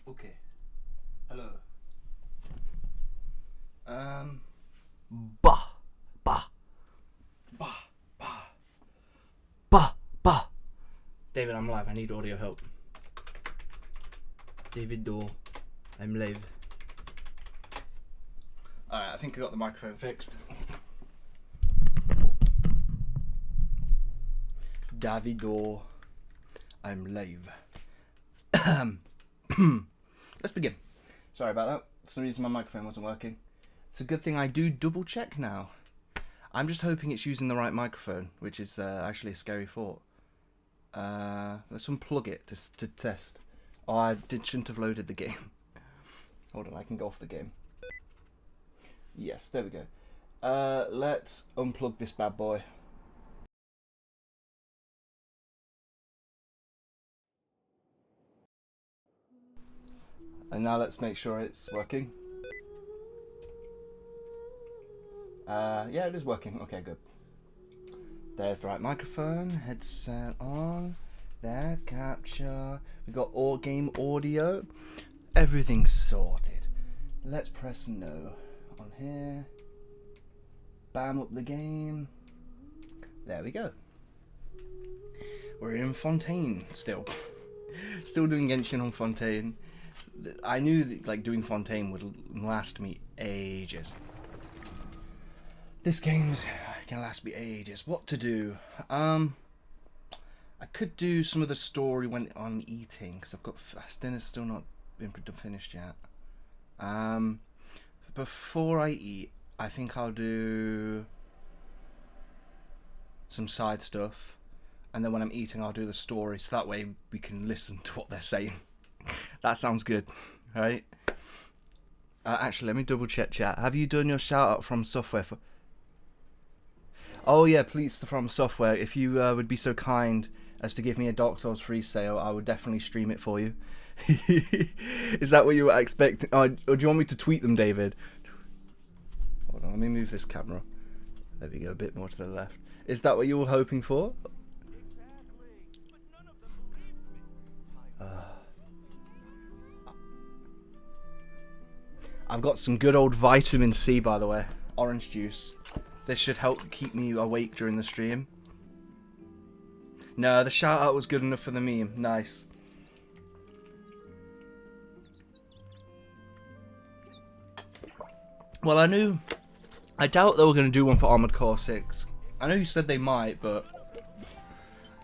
Okay. Hello. Bah, bah, Bah, bah. bah, bah. David, I'm live. I need audio help. David Door, I'm live. Alright, I think I got the microphone fixed. David Door, I'm live. Let's begin. Sorry about that. For some reason my microphone wasn't working. It's a good thing I do double check now. I'm just hoping it's using the right microphone, which is actually a scary thought. Let's unplug it to test. Oh, shouldn't have loaded the game. Hold on, I can go off the game. Yes, there we go. Let's unplug this bad boy. And now let's make sure it's working. Yeah, it is working. Okay, good. There's the right microphone. Headset on. There, capture. We got all game audio. Everything's sorted. Let's press no on here. Bam up the game. There we go. We're in Fontaine still. Still doing Genshin on Fontaine. I knew that, like, doing Fontaine would last me ages. This game's gonna last me ages. What to do? I could do some of the story when I'm eating, because I've got dinner's still not been finished yet. Before I eat, I think I'll do some side stuff, and then when I'm eating, I'll do the story, so that way we can listen to what they're saying. That sounds good, right? Actually, let me double check chat. Have you done your shout out from software for? Oh yeah, please, from software. If you would be so kind as to give me a Dark Souls free sale, I would definitely stream it for you. Is that what you were expecting? Or do you want me to tweet them, David? Hold on, let me move this camera. There we go, a bit more to the left. Is that what you were hoping for? I've got some good old vitamin C, by the way. Orange juice. This should help keep me awake during the stream. No, the shout out was good enough for the meme. Nice. Well, I doubt they were going to do one for Armored Core 6. I know you said they might, but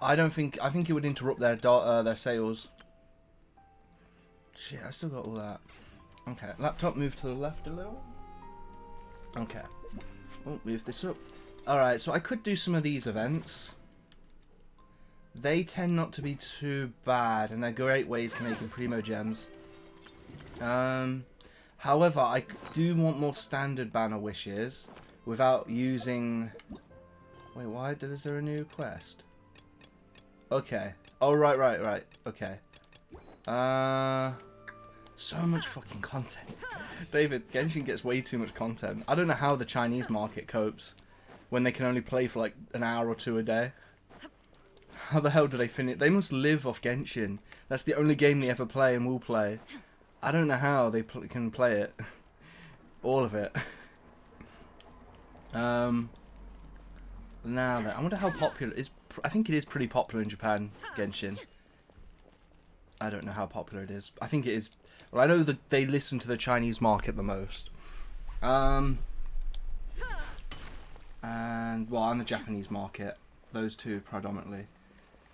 I think it would interrupt their sales. Shit, I still got all that. Okay, laptop move to the left a little. Okay. Oh, move this up. Alright, so I could do some of these events. They tend not to be too bad, and they're great ways to make primo gems. However, I do want more standard banner wishes without using... Wait, why? Is there a new quest? Okay. Oh, right. Okay. So much fucking content. David, Genshin gets way too much content. I don't know how the Chinese market copes when they can only play for like an hour or two a day. How the hell do they finish? They must live off Genshin. That's the only game they ever play and will play. I don't know how they can play it. All of it. Now then, I wonder how popular it is. I think it is pretty popular in Japan, Genshin. I don't know how popular it is. I think it is. Well, I know that they listen to the Chinese market the most. And the Japanese market. Those two predominantly.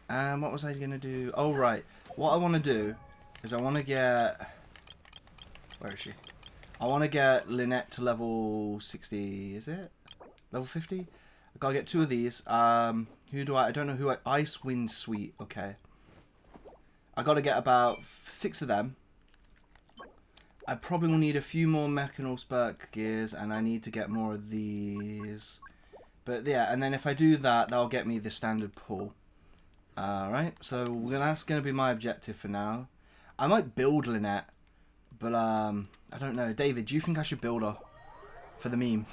And what was I going to do? Oh, right. What I want to do is I want to get... Where is she? I want to get Lynette to level 60, is it? Level 50? I gotta get two of these. Who do I don't know who Icewind Sweet, okay. I gotta get about 6 of them. I probably will need a few more Mechanal Spurk gears, and I need to get more of these. But yeah, and then if I do that, that'll get me the standard pull. Alright, so that's gonna be my objective for now. I might build Lynette, but I don't know. David, do you think I should build her for the meme?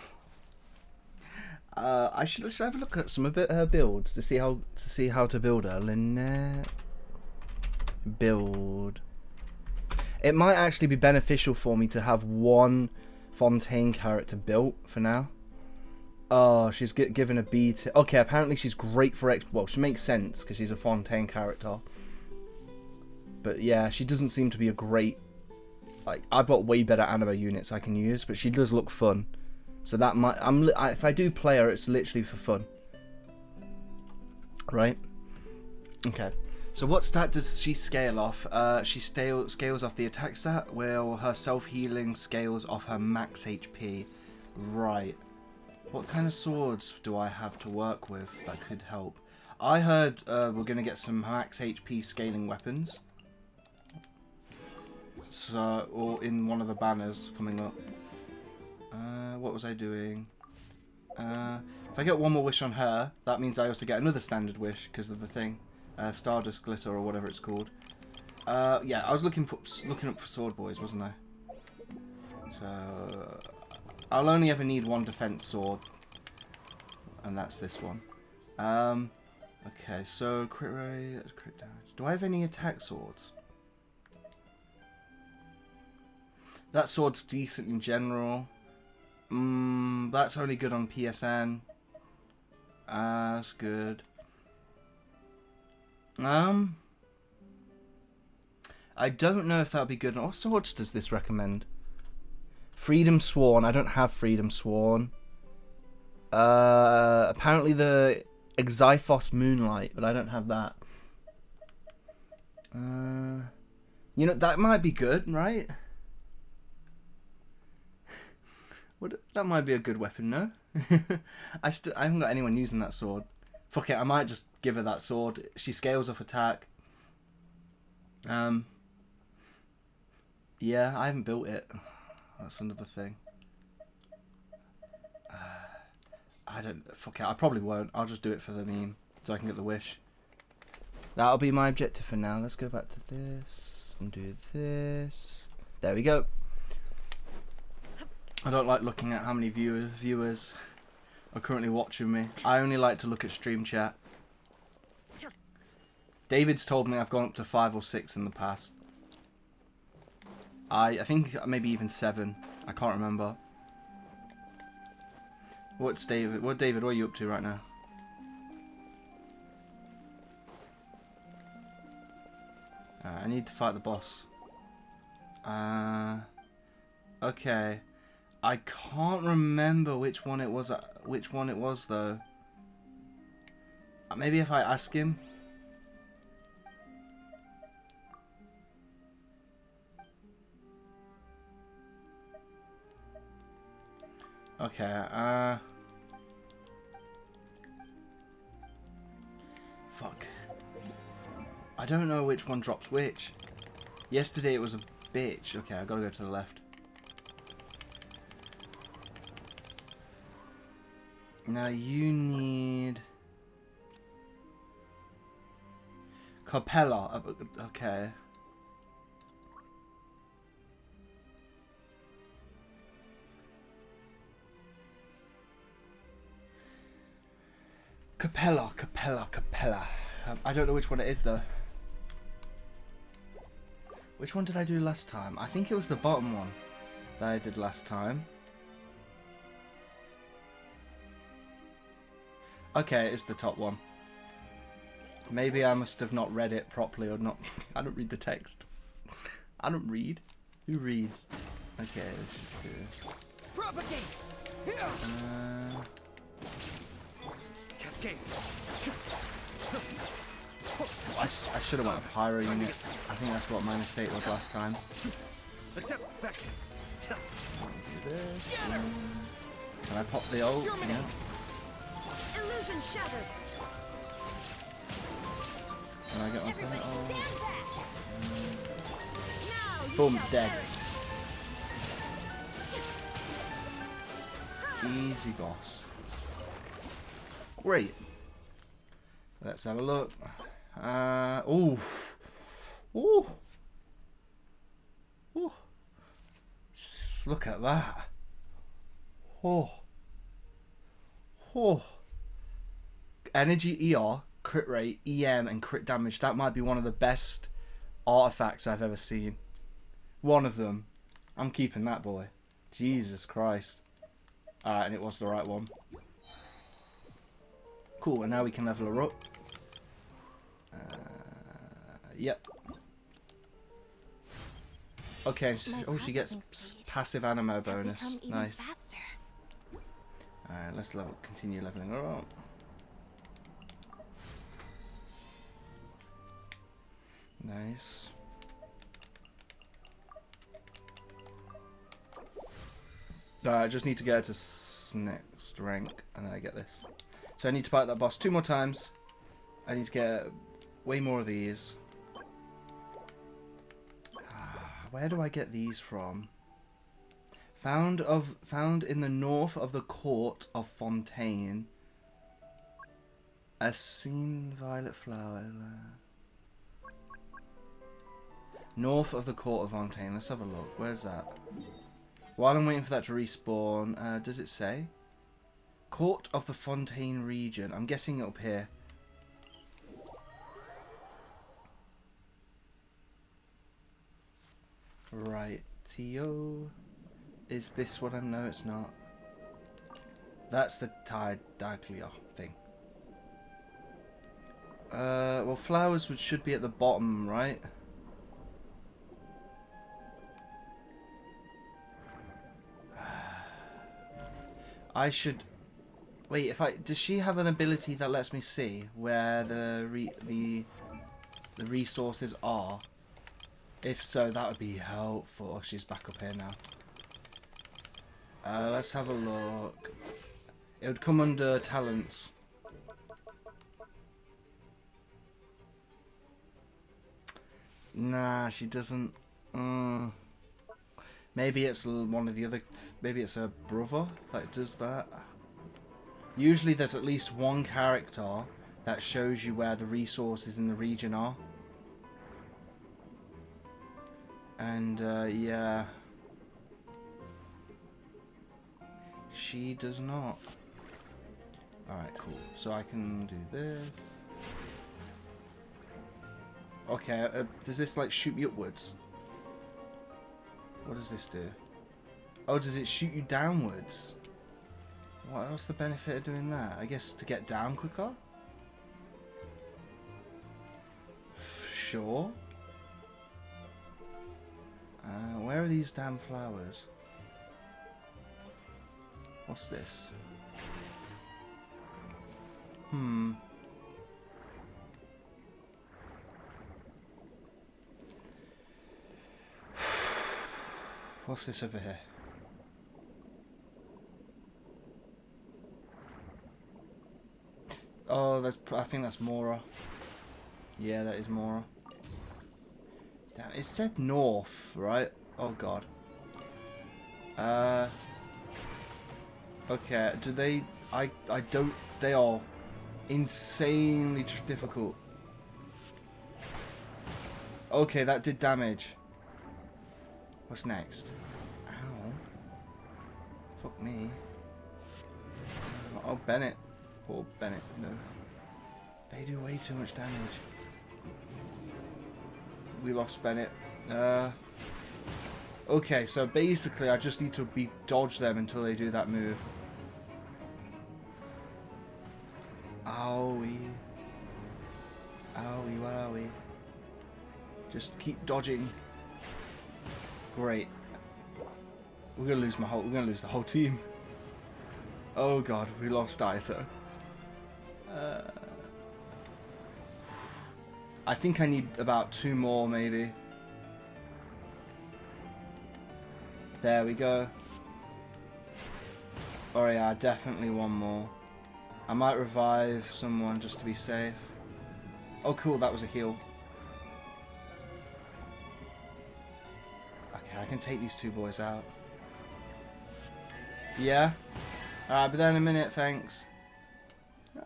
I should have a look at some of her builds to see how to build her. Lynette build. It might actually be beneficial for me to have one Fontaine character built for now. Oh, she's given a B to... Okay, apparently she's great for well, she makes sense because she's a Fontaine character. But yeah, she doesn't seem to be a great... Like, I've got way better anime units I can use, but she does look fun. So that might... if I do play her, it's literally for fun. Right? Okay. So what stat does she scale off? She scales off the attack stat, while her self-healing scales off her max HP. Right. What kind of swords do I have to work with that could help? I heard we're going to get some max HP scaling weapons. So, or in one of the banners coming up. What was I doing? If I get one more wish on her, that means I also get another standard wish because of the thing. Stardust Glitter or whatever it's called. Yeah, I was looking up for sword boys, wasn't I? So I'll only ever need one defense sword, and that's this one. Okay, so crit rate, crit damage. Do I have any attack swords? That sword's decent in general. That's only good on PSN. That's good. I don't know if that would be good. What swords does this recommend? Freedom Sworn. I don't have Freedom Sworn. Apparently the Xyphos Moonlight, but I don't have that. You know, that might be good, right? That might be a good weapon, no? I haven't got anyone using that sword. Fuck it, I might just give her that sword. She scales off attack. Yeah, I haven't built it. That's another thing. Fuck it, I probably won't. I'll just do it for the meme, so I can get the wish. That'll be my objective for now. Let's go back to this and do this. There we go. I don't like looking at how many viewers are currently watching me. I only like to look at stream chat. David's told me I've gone up to 5 or 6 in the past. I think maybe even 7. I can't remember. What's David? What David? What are you up to right now? I need to fight the boss. Okay. I can't remember which one it was. Which one it was though. Maybe if I ask him. Okay. Fuck. I don't know which one drops which. Yesterday it was a bitch. Okay, I gotta go to the left. Now you need Capella. Okay. Capella. I don't know which one it is though. Which one did I do last time? I think it was the bottom one that I did last time. Okay, it's the top one. Maybe I must have not read it properly or not. I don't read the text. I don't read. Who reads? Okay, let's just do this. Propagate. Cascade. I should have went a pyro unit. I think that's what my mistake was last time. The depth's back. Do this. Can I pop the ult? Yeah. Illusion shattered. Can I get my point? Now Boom, dead. Easy boss. Great. Let's have a look. Ooh. Look at that. Energy ER, crit rate, EM, and crit damage. That might be one of the best artifacts I've ever seen. One of them. I'm keeping that boy. Jesus Christ. Alright, and it was the right one. Cool, and now we can level her up. Yep. Okay, she gets passive animo bonus. Nice. Alright, let's continue leveling her up. Nice. Alright, I just need to get her to next rank, and then I get this. So I need to fight that boss 2 more times. I need to get way more of these. Where do I get these from? Found in the north of the court of Fontaine. A seen violet flower. North of the court of Fontaine. Let's have a look. Where's that? While I'm waiting for that to respawn, does it say? Court of the Fontaine region. I'm guessing up here. Right, Tio. Is this what I know? It's not. That's the Daglio thing. Well, flowers should be at the bottom, right? I should wait. Does she have an ability that lets me see where the resources are? If so, that would be helpful. Oh, she's back up here now. Let's have a look. It would come under talents. Nah, she doesn't. Maybe it's one of the other. Maybe it's her brother that does that. Usually, there's at least one character that shows you where the resources in the region are. And yeah, she does not. Alright, cool. So I can do this. Okay, does this like shoot me upwards? What does this do? Oh, does it shoot you downwards? What's the benefit of doing that? I guess to get down quicker? Sure. Where are these damn flowers? What's this? What's this over here? Oh, I think that's Mora. Yeah, that is Mora. Damn, it said north, right? Oh god. Okay, do they... I don't... They are insanely difficult. Okay, that did damage. What's next? Ow. Fuck me. Oh, Bennett. Poor Bennett, no. They do way too much damage. We lost Bennett. Okay, so basically I just need to dodge them until they do that move. Owie. Owie wowie. Just keep dodging. Great. We're gonna lose the whole team. Oh god, we lost Dieter. I think I need about 2 more maybe. There we go. Oh yeah, definitely 1 more. I might revive someone just to be safe. Oh cool, that was a heal. Okay, I can take these 2 boys out. Yeah? Alright, but then in a minute, thanks.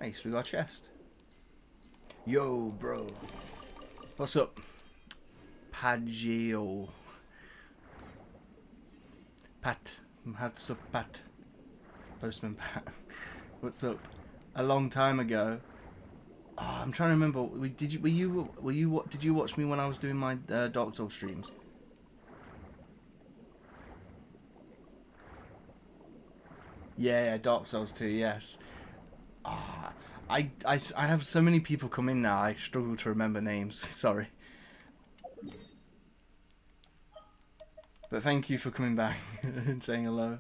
Nice, we got a chest. Yo, bro. What's up? Pagio. Pat. What's up, Pat? Postman Pat. What's up? A long time ago. Oh, I'm trying to remember. Did you watch me when I was doing my Dark Souls streams? Yeah, Dark Souls 2, yes. Ah, I have so many people come in now, I struggle to remember names. Sorry. But thank you for coming back and saying hello.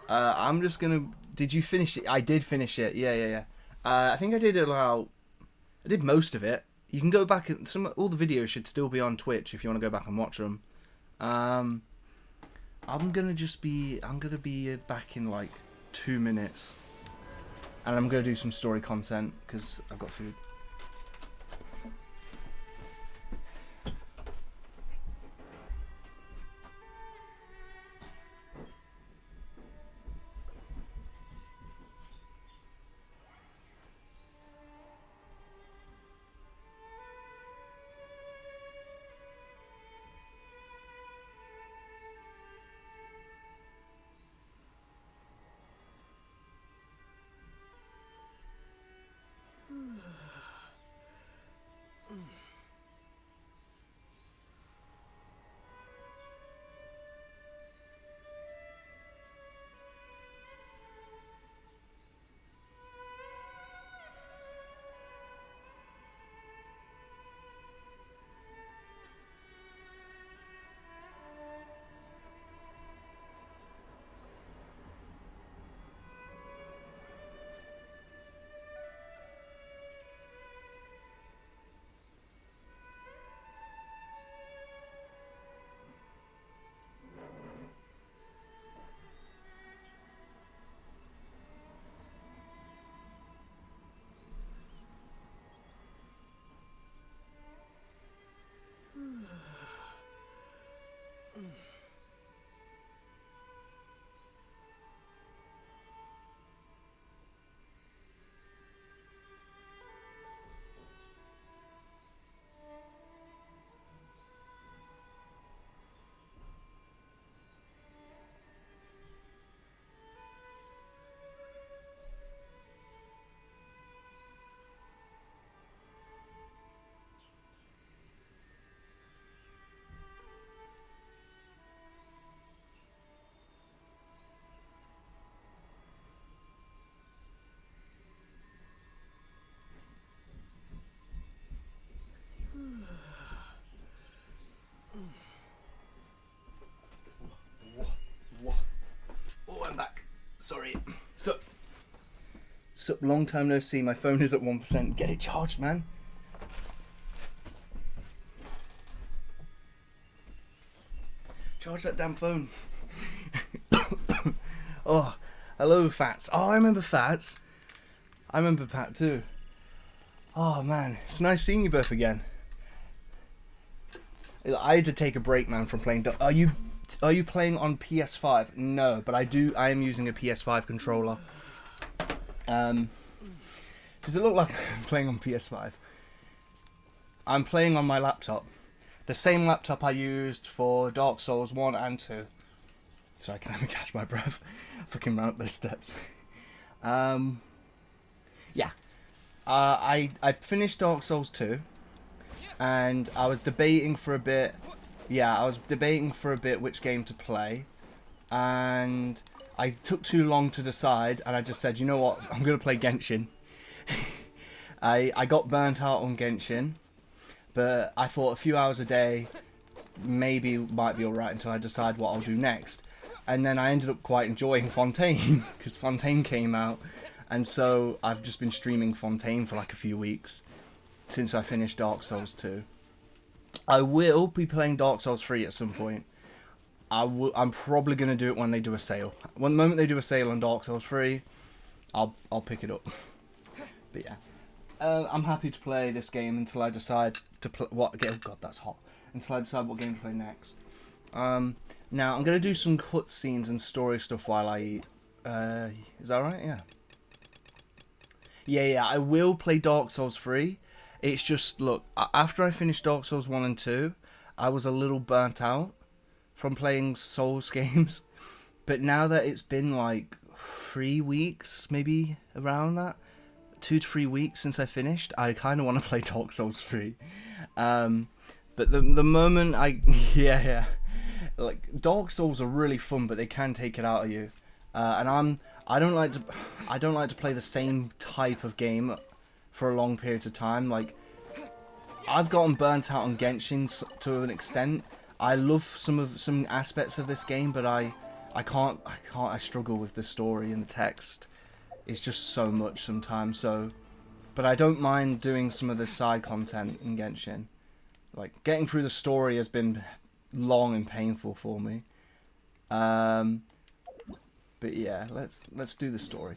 I'm just gonna... Did you finish it? I did finish it. Yeah. I think I did about... I did most of it. You can go back and... all the videos should still be on Twitch if you want to go back and watch them. I'm gonna be back in like 2 minutes. And I'm gonna do some story content because I've got food. Oh, I'm back. Sorry. Sup, long time no see. My phone is at 1%. Get it charged, man. Charge that damn phone. Oh, hello, Fats. Oh, I remember Fats. I remember Pat too. Oh, man. It's nice seeing you both again. I had to take a break, man, from playing... Are you playing on PS5? No, but I am using a PS5 controller. Does it look like I'm playing on PS5? I'm playing on my laptop. The same laptop I used for Dark Souls 1 and 2. So I can let me catch my breath. Fucking run up those steps. Yeah. I finished Dark Souls 2. And I was debating for a bit. Yeah, I was debating for a bit which game to play. And I took too long to decide. And I just said, you know what? I'm going to play Genshin. I got burnt out on Genshin. But I thought a few hours a day maybe might be alright until I decide what I'll do next. And then I ended up quite enjoying Fontaine. Because Fontaine came out. And so I've just been streaming Fontaine for like a few weeks. Since I finished Dark Souls 2. I will be playing Dark Souls 3 at some point. I'm probably going to do it when they do a sale. When the moment they do a sale on Dark Souls 3, I'll pick it up. But yeah. I'm happy to play this game until I decide to play... Oh god, that's hot. Until I decide what game to play next. Now, I'm going to do some cutscenes and story stuff while I eat. Is that right? Yeah. Yeah, I will play Dark Souls 3. It's just, look, after I finished Dark Souls 1 and 2, I was a little burnt out from playing Souls games. But now that it's been like 3 weeks, maybe around that, 2 to 3 weeks since I finished, I kind of want to play Dark Souls 3. But the moment I... Yeah. like Dark Souls are really fun, but they can take it out of you. And I don't like to play the same type of game for a long period of time. Like, I've gotten burnt out on Genshin to an extent. I love some aspects of this game, but I struggle with the story and the text. It's just so much sometimes. So, but I don't mind doing some of the side content in Genshin. Like, getting through the story has been long and painful for me. But yeah, let's do the story.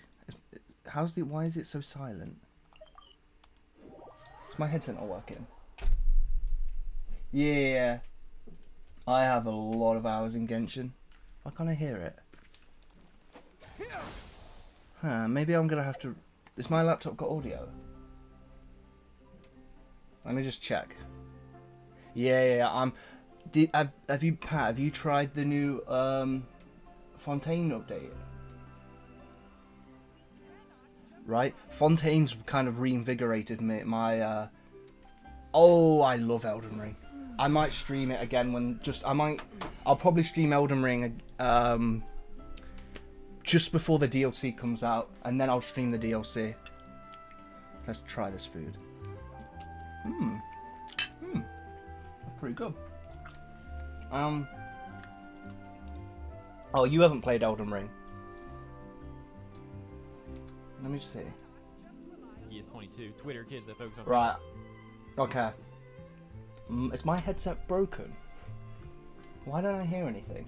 Why is it so silent? Is my headset not working? Yeah, I have a lot of hours in Genshin. Why can't I hear it? Huh, maybe I'm gonna have to... Has my laptop got audio? Let me just check. Yeah. Have you tried the new Fontaine update? Right, Fontaine's kind of reinvigorated my. Oh, I love Elden Ring. I might stream it again I'll probably stream Elden Ring just before the DLC comes out, and then I'll stream the DLC. Let's try this food. That's pretty good. Oh, you haven't played Elden Ring. Let me just see. He is 22. Twitter kids that focus on. Right. Okay. Is my headset broken? Why don't I hear anything?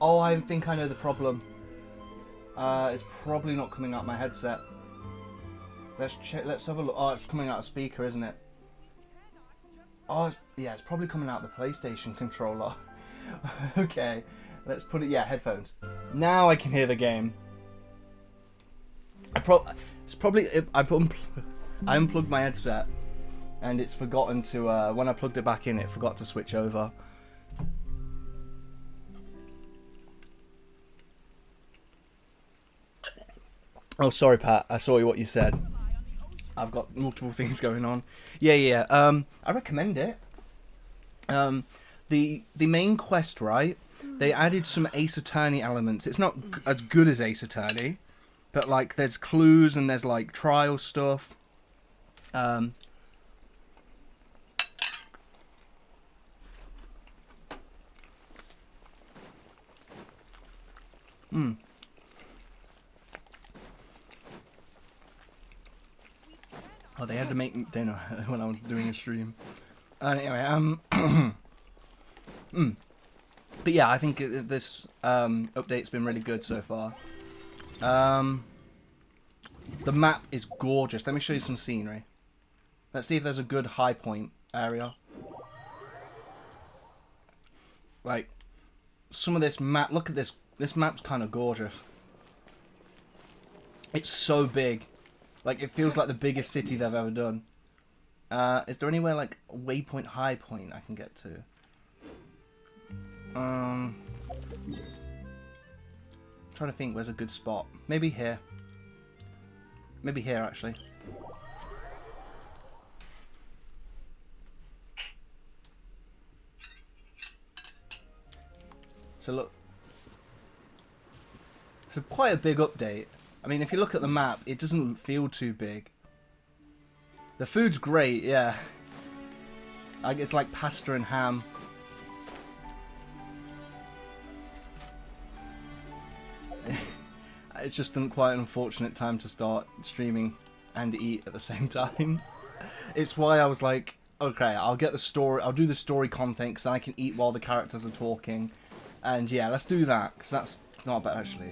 Oh, I think I know the problem. It's probably not coming out my headset. Let's check. Let's have a look. Oh, it's coming out of speaker, isn't it? Oh, it's probably coming out the PlayStation controller. Okay, let's put it. Yeah, headphones. Now I can hear the game. I unplugged my headset, and it's forgotten to. When I plugged it back in, it forgot to switch over. Oh, sorry, Pat. I saw what you said. I've got multiple things going on. Yeah. I recommend it. The main quest, right? They added some Ace Attorney elements. It's not as good as Ace Attorney, but like there's clues and there's like trial stuff. Oh, they had to make dinner when I was doing a stream. Anyway, but yeah, I think this update's been really good so far. The map is gorgeous. Let me show you some scenery. Let's see if there's a good high point area. Like, some of this map, look at this. This map's kind of gorgeous. It's so big. Like, it feels like the biggest city they've ever done. Is there anywhere, like, waypoint, high point I can get to? Trying to think where's a good spot. Maybe here. Maybe here, actually. So, look. It's quite a big update. I mean, if you look at the map, it doesn't feel too big. The food's great, yeah. Like, it's like pasta and ham. It's just quite an unfortunate time to start streaming and eat at the same time. It's why I was like, okay, I'll get the story, I'll do the story content because then I can eat while the characters are talking. And yeah, let's do that, because that's not bad actually.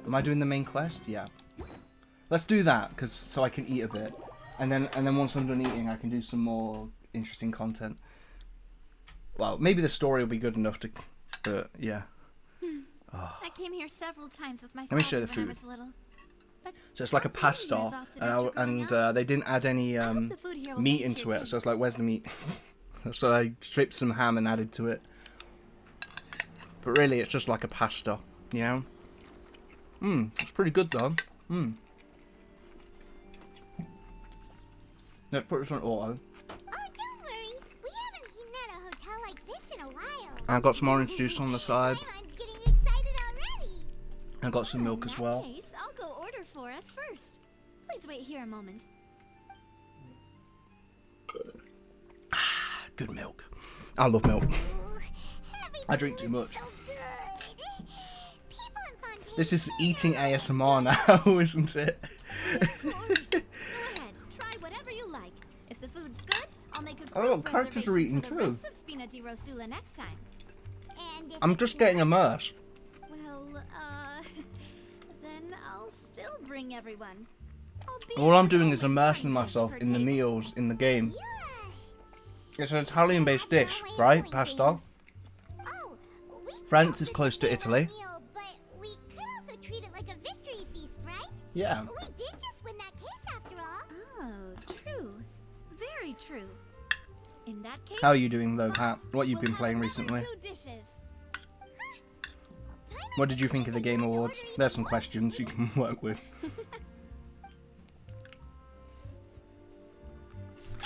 Am I doing the main quest? Yeah. Let's do that, so I can eat a bit. And then once I'm done eating, I can do some more interesting content. Well, maybe the story will be good enough to, yeah. Oh. I came here several times with my Let me show you father the when I food. was little. But So it's like a pasta, and they didn't add any meat into it, so it's like, where's the meat? So I stripped some ham and added to it. But really, it's just like a pasta, you know? It's pretty good though. Let's put this on auto. Oh, don't worry. We haven't eaten at a hotel like this in a while. And I got some orange juice on the side. Paimon's getting excited already. I got some milk as well. In that case, I'll go order for us first. Please wait here a moment. Good milk. I love milk. Ooh, I drink too everything much. looks so good. People in Fontaine This is say eating that ASMR now, isn't it? Of course. Go ahead, try whatever you like. If the food's good, I'll make a Oh, group characters are reservation eating for the too. rest of Spina di Rosula next time. And if I'm it's just getting not, immersed. well, then I'll still bring everyone. All I'm doing is immersing myself in the meals in the game. Yeah. It's an Italian-based dish, right? Pasta. Oh, we could France is also close to take Italy. that meal, but we could also treat it like a victory feast, right? Yeah. We did just win that case after all. Oh, true. Very true. In that case, How are you doing though, boss, Pat? What you've we'll been have playing another recently? 2 dishes. What did you think of the Game Awards? There's some questions you can work with.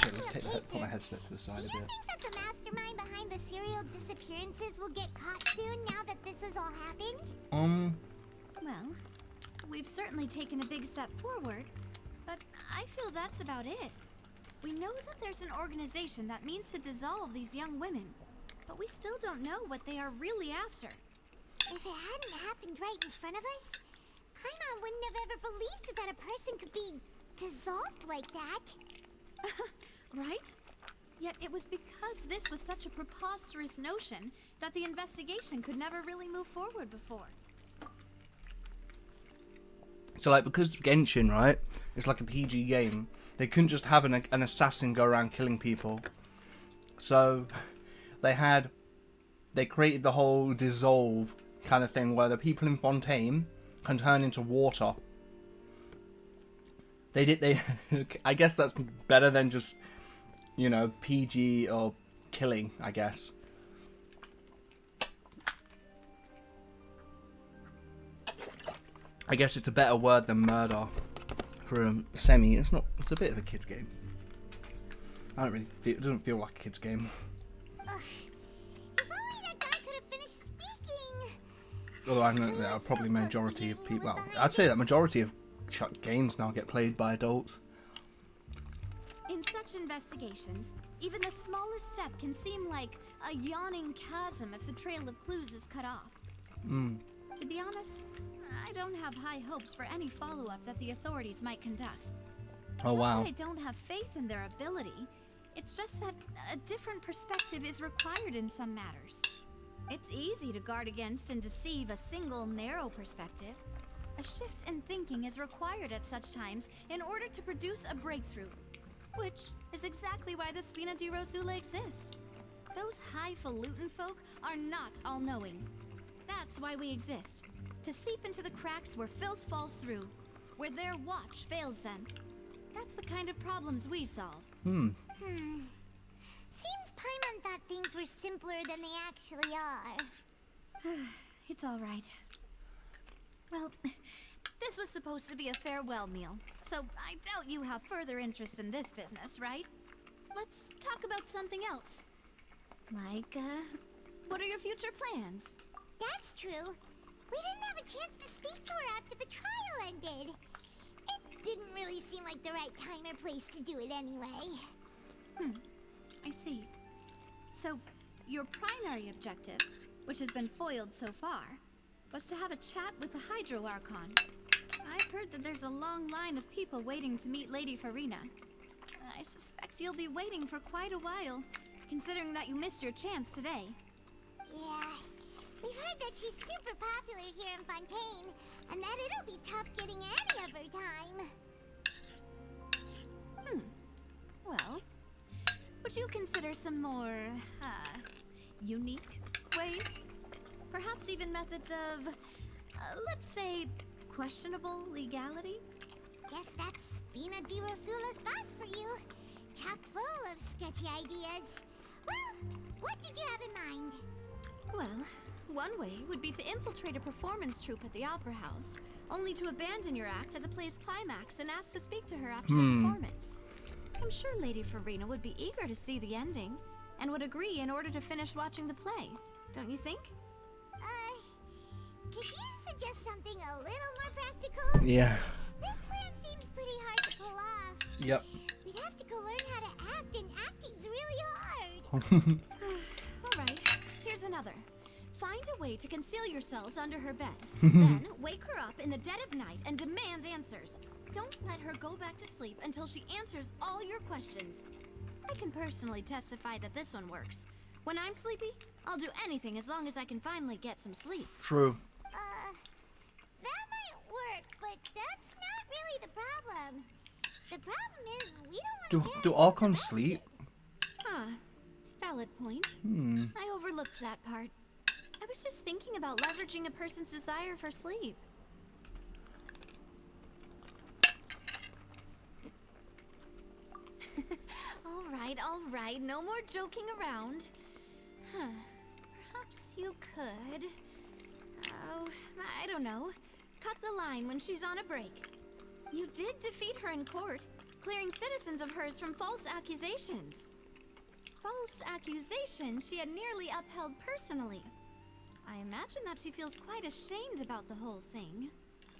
Shit, let's take the put my headset to the side Do a you bit. think that the mastermind behind the serial disappearances will get caught soon now that this has all happened? Well, we've certainly taken a big step forward, but I feel that's about it. We know that there's an organization that means to dissolve these young women, but we still don't know what they are really after. If it hadn't happened right in front of us, Paimon wouldn't have ever believed that a person could be dissolved like that. Right? Yet it was because this was such a preposterous notion that the investigation could never really move forward before. So like, because Genshin, right, it's like a PG game, they couldn't just have an assassin go around killing people. So they created the whole dissolve kind of thing where the people in Fontaine can turn into water. I guess that's better than just, you know, PG or killing, I guess. I guess it's a better word than murder for a semi. It's a bit of a kid's game. I don't really feel, it doesn't feel like a kid's game. If only that guy could have finished speaking. Although I know that probably majority of people, well, I'd say that majority of games now get played by adults. In such investigations, even the smallest step can seem like a yawning chasm if the trail of clues is cut off. To be honest, I don't have high hopes for any follow-up that the authorities might conduct. Oh wow. I don't have faith in their ability. It's just that a different perspective is required in some matters. It's easy to guard against and deceive a single narrow perspective. A shift in thinking is required at such times in order to produce a breakthrough, which is exactly why the Spina di Rosula exists. Those highfalutin folk are not all-knowing. That's why we exist. To seep into the cracks where filth falls through, where their watch fails them. That's the kind of problems we solve. Seems Paimon thought things were simpler than they actually are. It's all right. Well, this was supposed to be a farewell meal, so I doubt you have further interest in this business, right? Let's talk about something else. Like, what are your future plans? That's true. We didn't have a chance to speak to her after the trial ended. It didn't really seem like the right time or place to do it anyway. I see. So, your primary objective, which has been foiled so far, was to have a chat with the Hydro Archon. I've heard that there's a long line of people waiting to meet Lady Farina. I suspect you'll be waiting for quite a while, considering that you missed your chance today. Yeah, we've heard that she's super popular here in Fontaine, and that it'll be tough getting any of her time. Well, would you consider some more, unique ways? Perhaps even methods of, let's say, questionable legality? Guess that's Spina di Rosula's boss for you. Chock full of sketchy ideas. Well, what did you have in mind? Well, one way would be to infiltrate a performance troupe at the Opera House, only to abandon your act at the play's climax and ask to speak to her after the performance. I'm sure Lady Farina would be eager to see the ending, and would agree in order to finish watching the play. Don't you think? Could you suggest something a little more practical? Yeah. This plan seems pretty hard to pull off. Yep. We'd have to go learn how to act, and acting's really hard. Alright, here's another. Find a way to conceal yourselves under her bed. Then, wake her up in the dead of night and demand answers. Don't let her go back to sleep until she answers all your questions. I can personally testify that this one works. When I'm sleepy, I'll do anything as long as I can finally get some sleep. True. That might work, but that's not really the problem. The problem is we don't want to Do Archons sleep? Ah, valid point. I overlooked that part. I was just thinking about leveraging a person's desire for sleep. All right, no more joking around. Huh. Perhaps you could... Oh, I don't know. Cut the line when she's on a break. You did defeat her in court, clearing citizens of hers from false accusations. False accusations she had nearly upheld personally. I imagine that she feels quite ashamed about the whole thing.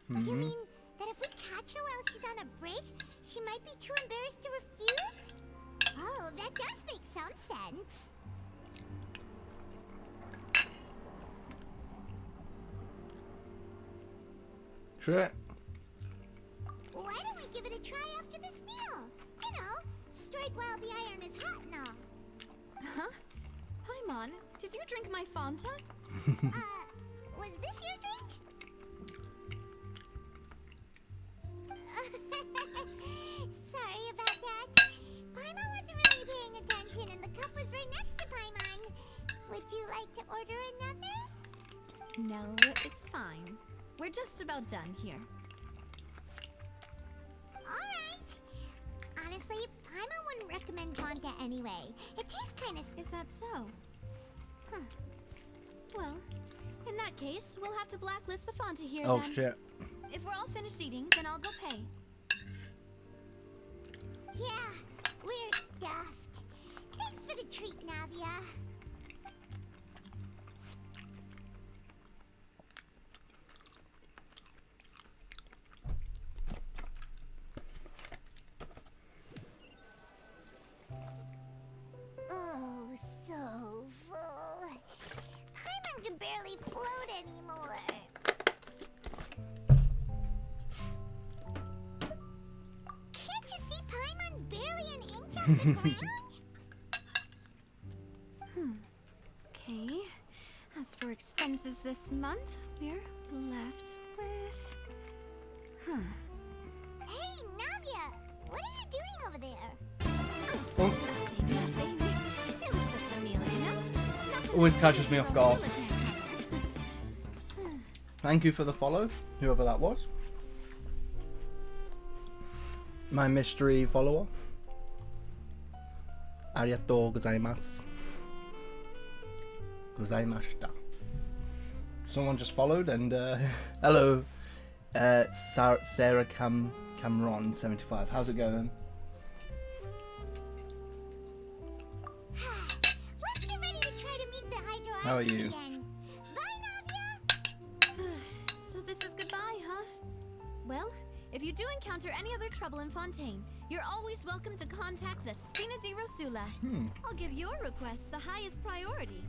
You mean that if we catch her while she's on a break, she might be too embarrassed to refuse? Oh, that does make some sense. Sure. Why don't we give it a try after this meal? You know, strike while the iron is hot and all. Huh? Paimon, did you drink my Fanta? Was this your drink? Sorry about that. Paimon wasn't really paying attention and the cup was right next to Paimon. Would you like to order another? No, it's fine. We're just about done here. Alright. Honestly, Paimon wouldn't recommend Fanta anyway. It tastes kind of... Is that so? Huh. Well, in that case, we'll have to blacklist the Fanta here Oh then. shit. If we're all finished eating, then I'll go pay. Yeah, we're stuffed. Thanks for the treat, Navia. Oh, so full. Paimon can barely float anymore. Can't you see Paimon's barely an inch off the ground? Okay. As for expenses this month, we're left with... Huh. Hey, Navia, what are you doing over there? Nothing. It was just a meal, you know? Nothing Always that catches me off guard. Rosula can't handle. Thank you for the follow, whoever that was. My mystery follower. Arigatou gozaimasu. Gozaimashita. Someone just followed and hello, Sarah Cameron 75. How's it going? Let's get ready to try to meet the Hydro How are Island you? again. Bye, Navia. So this is goodbye, huh? Well, if you do encounter any other trouble in Fontaine, you're always welcome to contact the Spina di Rosula. I'll give your request the highest priority.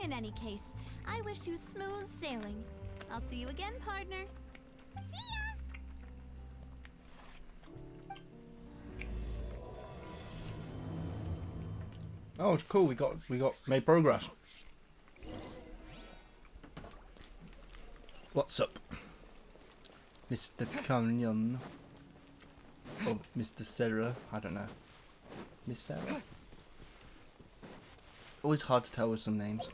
In any case, I wish you smooth sailing. I'll see you again, partner. See ya. Oh, it's cool. We got made progress. What's up, Mr. Canyon? Or Mr. Sarah? I don't know. Miss Sarah. Always hard to tell with some names.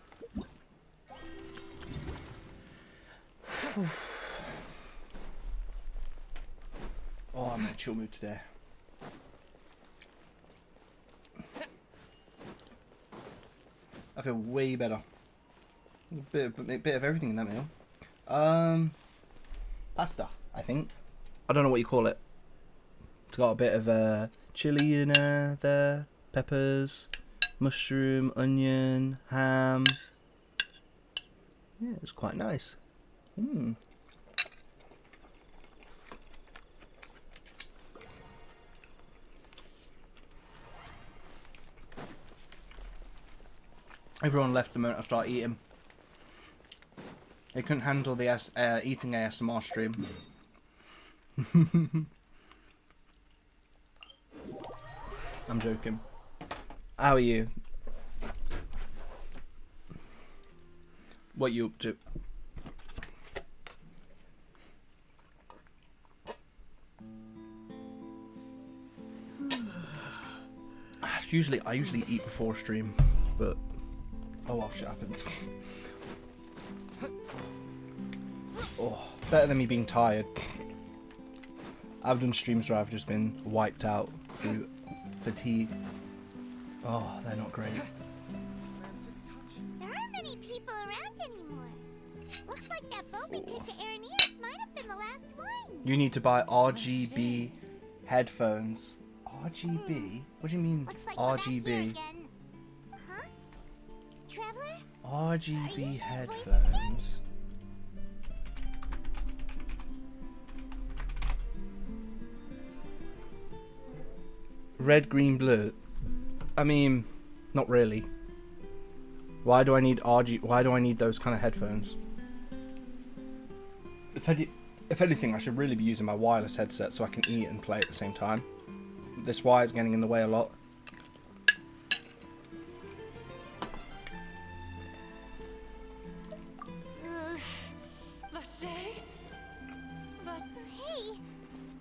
Oh, I'm in a chill mood today. I feel way better. A bit of everything in that meal. Pasta, I think. I don't know what you call it. It's got a bit of chili in there, peppers, mushroom, onion, ham. Yeah, it's quite nice. Mm. Everyone left the moment I started eating. They couldn't handle the eating ASMR stream. I'm joking. How are you? What you up to? I usually eat before stream, but oh well, shit happens. Oh, better than me being tired. I've done streams where I've just been wiped out through fatigue. Oh, they're not great. There aren't many people around anymore. Looks like that boat we took to Araneas might have been the last one. You need to buy RGB headphones. RGB? What do you mean Looks like we're back here RGB? again. Huh? Traveler? RGB headphones. Red, green, blue. I mean, not really. Why do I need Why do I need those kind of headphones? If anything, I should really be using my wireless headset so I can eat and play at the same time. This wire's getting in the way a lot. Hey,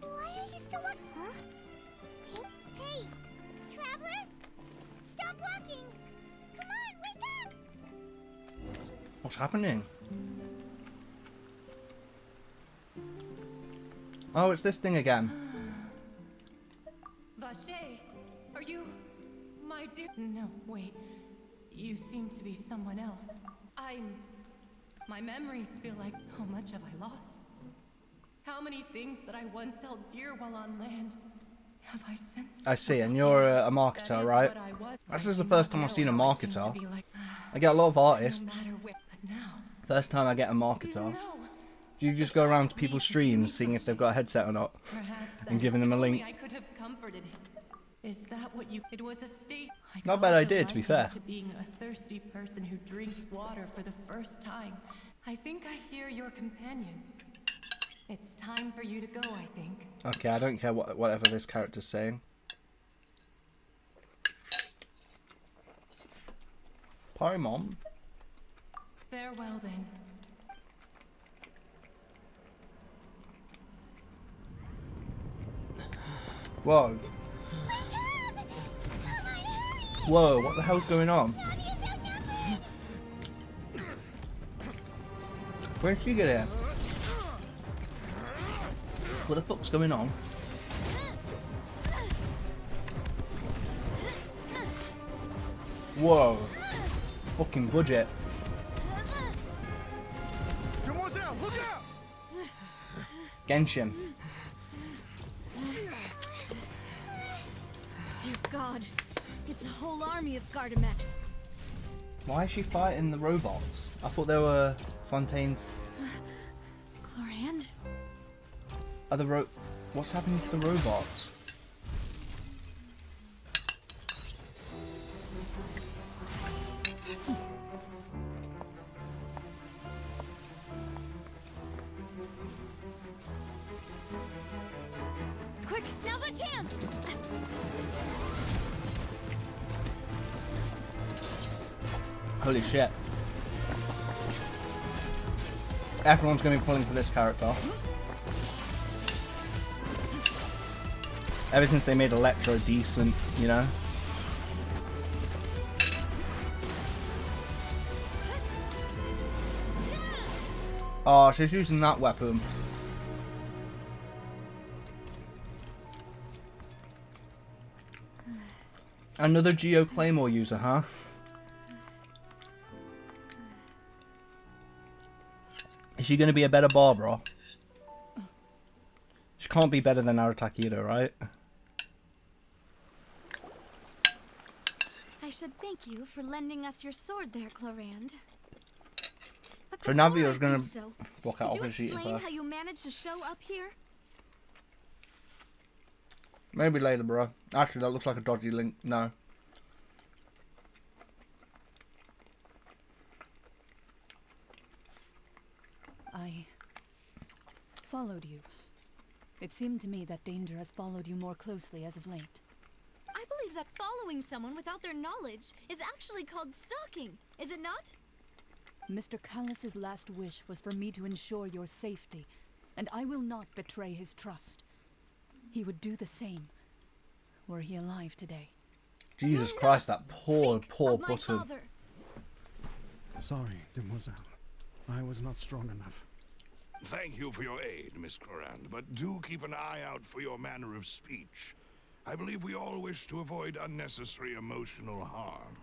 why are you still walking? Huh? Hey, Traveler? Stop walking! Come on, wake up! What's happening? Oh, it's this thing again. Vache, are you my dear? No, wait. You seem to be someone else. My memories feel like, how much have I lost? How many things that I once held dear while on land have I since? I see, and you're a marketer, right? This is the first time I've seen a marketer. I get a lot of artists. First time I get a marketer. You just go around to people's streams, seeing if they've got a headset or not, and giving them a link. I could have comforted him. Is that what you? It was a state. Not a bad idea, to be fair. To being a thirsty person who drinks water for the first time. I think I hear your companion. It's time for you to go, I think. Okay, I don't care whatever this character's saying. Paimon. Farewell then. Whoa. Whoa, what the hell's going on? Where'd she get here? What the fuck's going on? Whoa. Fucking budget. Look out! Genshin. Dear God, it's a whole army of Gardamex. Why is she fighting the robots? I thought they were Fontaine's. Chlorand? Are the What's happening to the robots? Quick, now's our chance! Holy shit. Everyone's going to be pulling for this character. Ever since they made Electro decent, you know? Oh, she's using that weapon. Another Geo Claymore user, huh? Is she going to be a better Barbara? She can't be better than Arataki either, right? should thank you for lending us your sword there, Clorand. But So before Navia's I gonna do so, walk out could you of eating explain first. how you managed to show up here? Maybe later, bro. Actually, that looks like a dodgy link. No. I followed you. It seemed to me that danger has followed you more closely as of late. I believe that following someone without their knowledge is actually called stalking, is it not? Mr. Callus's last wish was for me to ensure your safety, and I will not betray his trust. He would do the same, were he alive today. Jesus Do Christ, not that poor, speak poor of my button. father. Sorry, demoiselle. I was not strong enough. Thank you for your aid, Miss Clorand, but do keep an eye out for your manner of speech. I believe we all wish to avoid unnecessary emotional harm.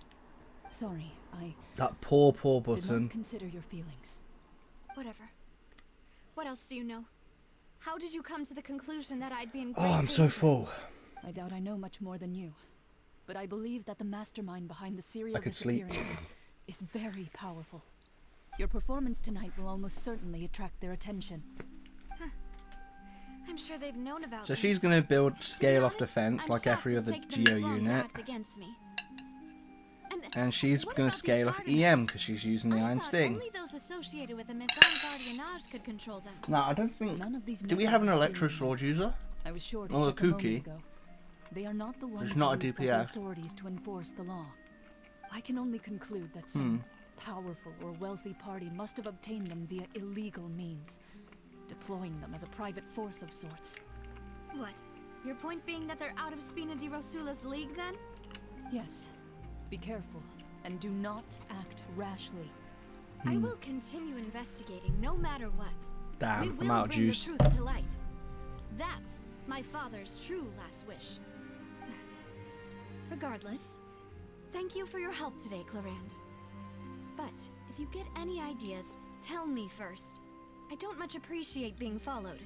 Sorry, I That poor, poor did button. not consider your feelings. Whatever. What else do you know? How did you come to the conclusion that I'd be in Oh, great I'm so danger? full. I doubt I know much more than you, but I believe that the mastermind behind the serial I could sleep. disappearances is very powerful. Your performance tonight will almost certainly attract their attention. I'm sure they've known about So me. she's going to build To be scale off honest, defense I'm like shocked every it's other taken them Geo this long to unit. act against me. And she's what going about to these scale off gardeners? EM because she's using the I Iron thought Sting. only those associated with the Maison Gardiennage could control them. No, I don't think... None of these Do we men have an are Electro serial Sword killers. user? I was sure to Or a check a moment Kooky. ago. They are not the ones not a used by the DPS. authorities to enforce the law. I can only conclude that some powerful or wealthy party must have obtained them via illegal means, deploying them as a private force of sorts. What? Your point being that they're out of Spina di Rosula's league, then? Yes, be careful and do not act rashly. I will continue investigating no matter what. Damn, we I'm will out of bring juice. the truth to light. That's my father's true last wish. Regardless, thank you for your help today, Clorand. But if you get any ideas, tell me first. I don't much appreciate being followed.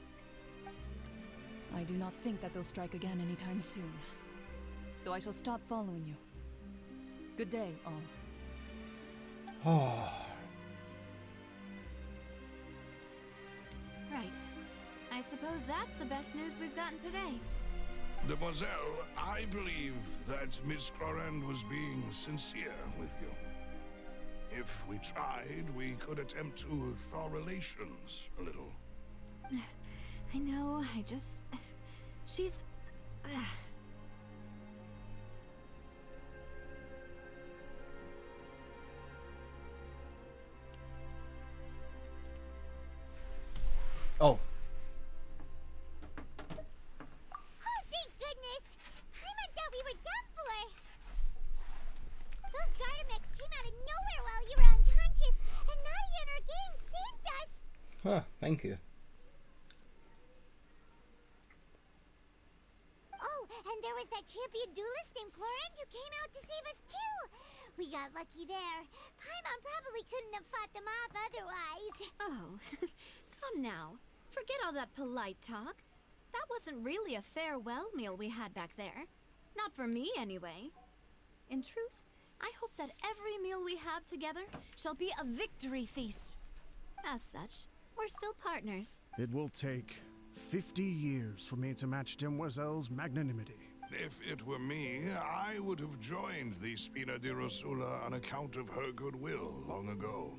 I do not think that they'll strike again anytime soon. So I shall stop following you. Good day, all. Oh, Right. I suppose that's the best news we've gotten today. Demoiselle, I believe that Miss Clorand was being sincere with you. If we tried, we could attempt to thaw relations a little. I know, she's... oh, Oh, thank goodness! I thought we were done for. Those Gardamex came out of nowhere while you were unconscious, and Nadia and her gang saved us. huh, thank you. Oh, and there was that champion duelist named Clorand who came out to save us too. We got lucky there. Paimon probably couldn't have fought them off otherwise. Oh, come now. Forget all that polite talk. That wasn't really a farewell meal we had back there. Not for me, anyway. In truth, I hope that every meal we have together shall be a victory feast. As such, we're still partners. It will take 50 years for me to match Demoiselle's magnanimity. If it were me, I would have joined the Spina di Rosula on account of her goodwill long ago.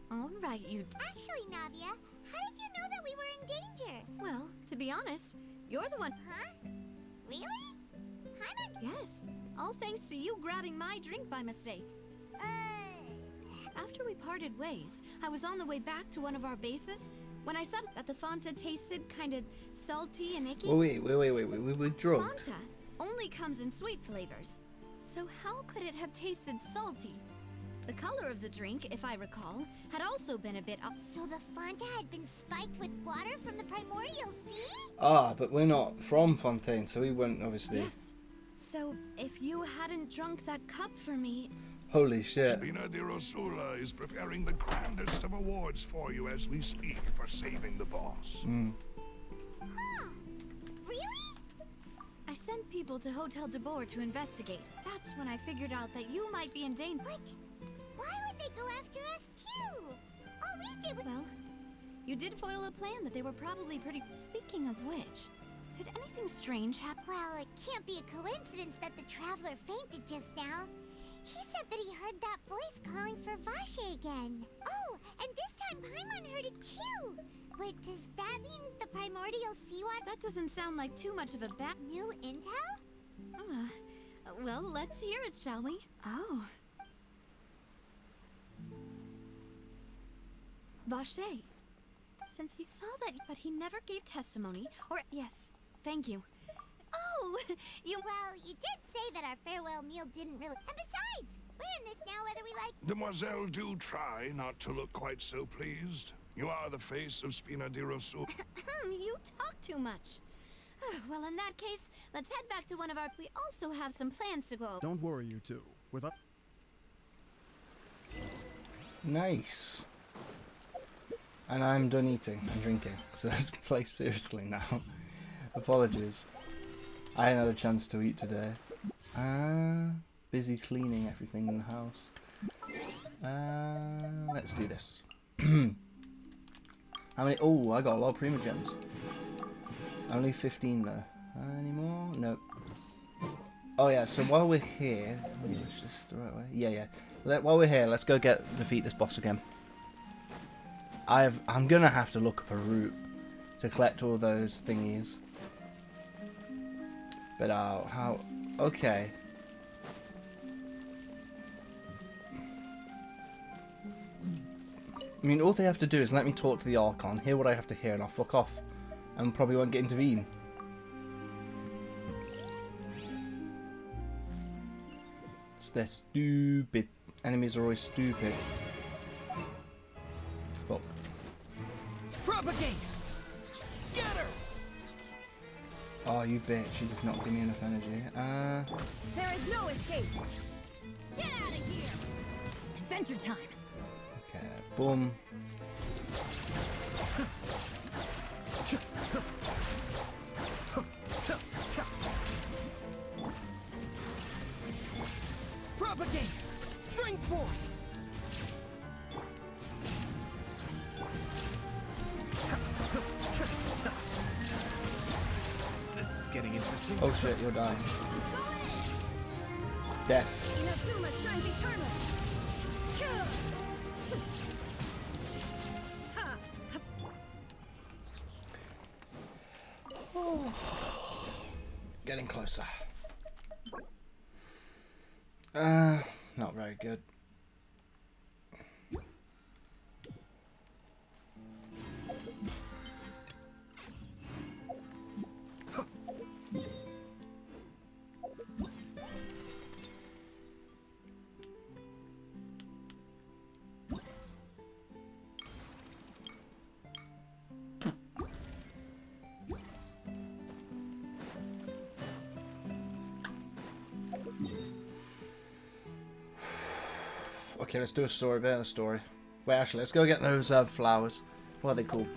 All right, you... Actually, Navia, how did you know that we were in danger? Well, to be honest, you're the one... Huh? Really? Paimon? Yes, all thanks to you grabbing my drink by mistake. After we parted ways, I was on the way back to one of our bases when I saw that the Fanta tasted kind of salty and icky. Wait, we drunk. Fanta only comes in sweet flavors. So how could it have tasted salty? The color of the drink, if I recall, had also been a bit up. So the Fanta had been spiked with water from the primordial sea? Ah, but we're not from Fontaine, so we won't obviously. Yes. So if you hadn't drunk that cup for me... Holy shit. Spina di Rosula is preparing the grandest of awards for you as we speak for saving the boss. Huh. Really? I sent people to Hotel de Boer to investigate. That's when I figured out that you might be in danger. What? Why would they go after us too? All we did was... Well, you did foil a plan that they were probably pretty... Speaking of which, did anything strange happen? Well, it can't be a coincidence that the traveler fainted just now. He said that he heard that voice calling for Vache again. Oh, and this time Paimon heard it too. Wait, does that mean the primordial seawater... That doesn't sound like too much of a bat... New intel? Well, let's hear it, shall we? Oh. Vache. Since he saw that, but he never gave testimony, or... Yes, thank you. Oh, you... Well, you did say that our farewell meal didn't really... And besides, we're in this now whether we like... Demoiselle, do try not to look quite so pleased. You are the face of Spina di Rosso. You talk too much. Well, in that case, let's head back to one of our... We also have some plans to go. Don't worry, you two. With us. Nice. And I'm done eating and drinking, so let's play seriously now. Apologies. I hadn't had a chance to eat today. Busy cleaning everything in the house. Let's do this. How many? Oh, I got a lot of Prima Gems. Only 15 though. Any more? Nope. Oh yeah, so while we're here... It's just the right way. Yeah. While we're here, let's go defeat this boss again. I'm gonna have to look up a route to collect all those thingies. But how? Okay. I mean, all they have to do is let me talk to the Archon, hear what I have to hear, and I'll fuck off. And probably won't get intervened. They're stupid. Enemies are always stupid. Fuck. Propagate! Scatter! Oh, you bitch. You did not give me enough energy. There is no escape. Get out of here! Adventure time. Okay, boom. Propagate! Spring forth! This is getting interesting. Oh shit, you're dying. Death. Inazuma shines eternal. Getting closer. Not very good. Okay, let's do a story, bit of a story. Wait, actually, let's go get those flowers. What are they called?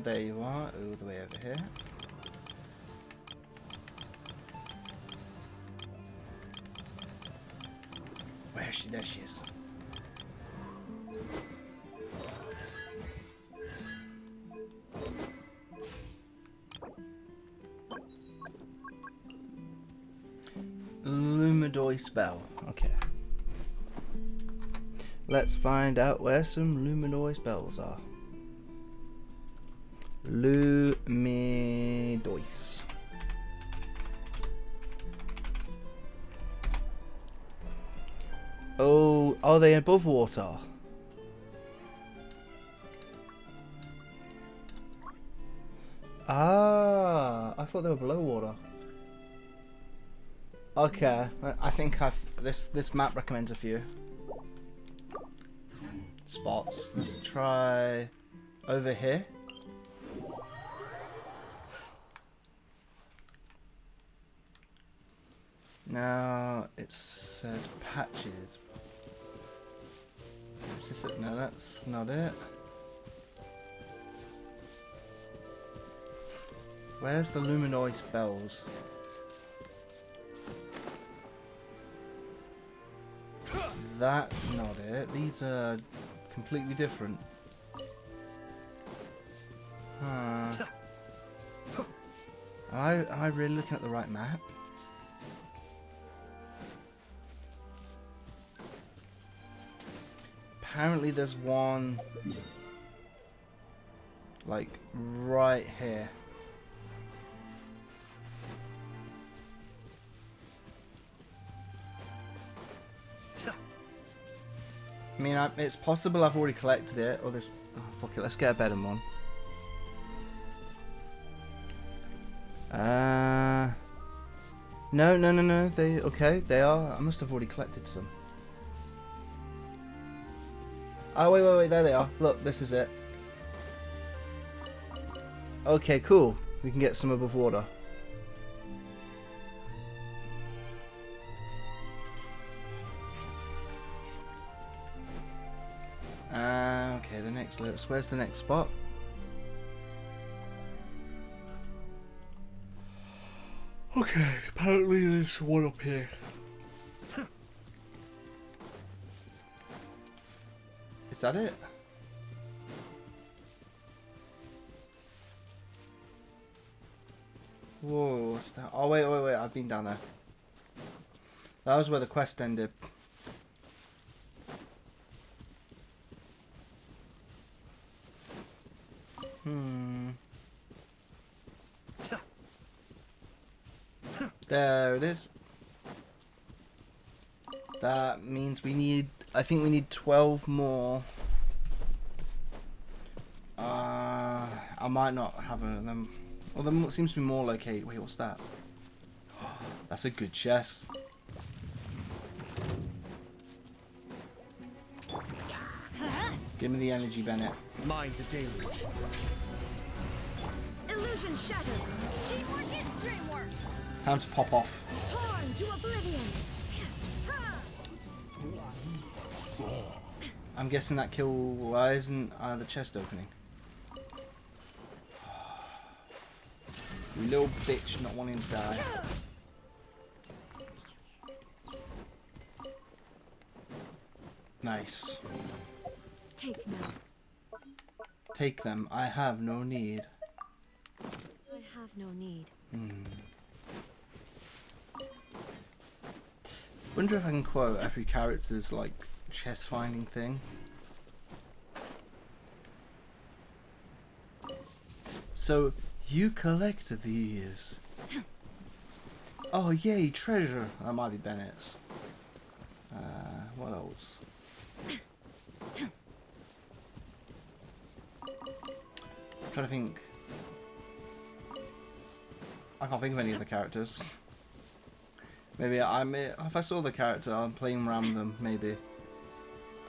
There you are, all the way over here. Where is she? There she is. Lumidoy spell. Okay. Let's find out where some Lumidoy spells are. Lumidois. Oh, are they above water? Ah, I thought they were below water. Okay, I think this map recommends a few spots. Let's try over here. Now it says patches. Is this it? No, that's not it. Where's the Luminoid spells? That's not it. These are completely different. Huh. Am I really looking at the right map? Apparently there's one like right here. I mean, it's possible I've already collected it, or there's... Oh, fuck it, let's get a better one. No, they are. I must have already collected some. Oh, wait, there they are. Look, this is it. Okay, cool. We can get some above water. Okay, the next lips. Where's the next spot? Okay, apparently there's one up here. Is that it? Whoa, what's that? Oh, wait, I've been down there. That was where the quest ended. There it is. That means we need... I think we need 12 more. I might not have them. Well, there seems to be more located. Wait, what's that? That's a good chest. Give me the energy, Bennett. Mind the deluge. Illusion shattered. Teamwork is dreamwork. Time to pop off. Torn to oblivion. I'm guessing that kill... Why isn't the chest opening? You little bitch not wanting to die. Nice. Take them. Take them. I have no need. I have no need. Wonder if I can quote every character's like chest finding thing. So you collect these. Oh yay, treasure. That might be Bennett's. What else? I'm trying to think. I can't think of any of the characters. Maybe if I saw the character, I'm playing random. Maybe.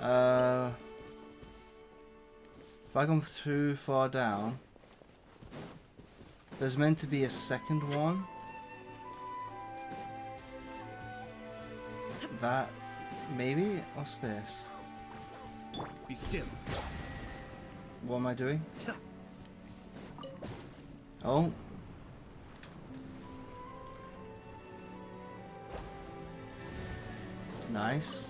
If I come too far down, there's meant to be a second one. That maybe. What's this? Be still. What am I doing? Oh. Nice.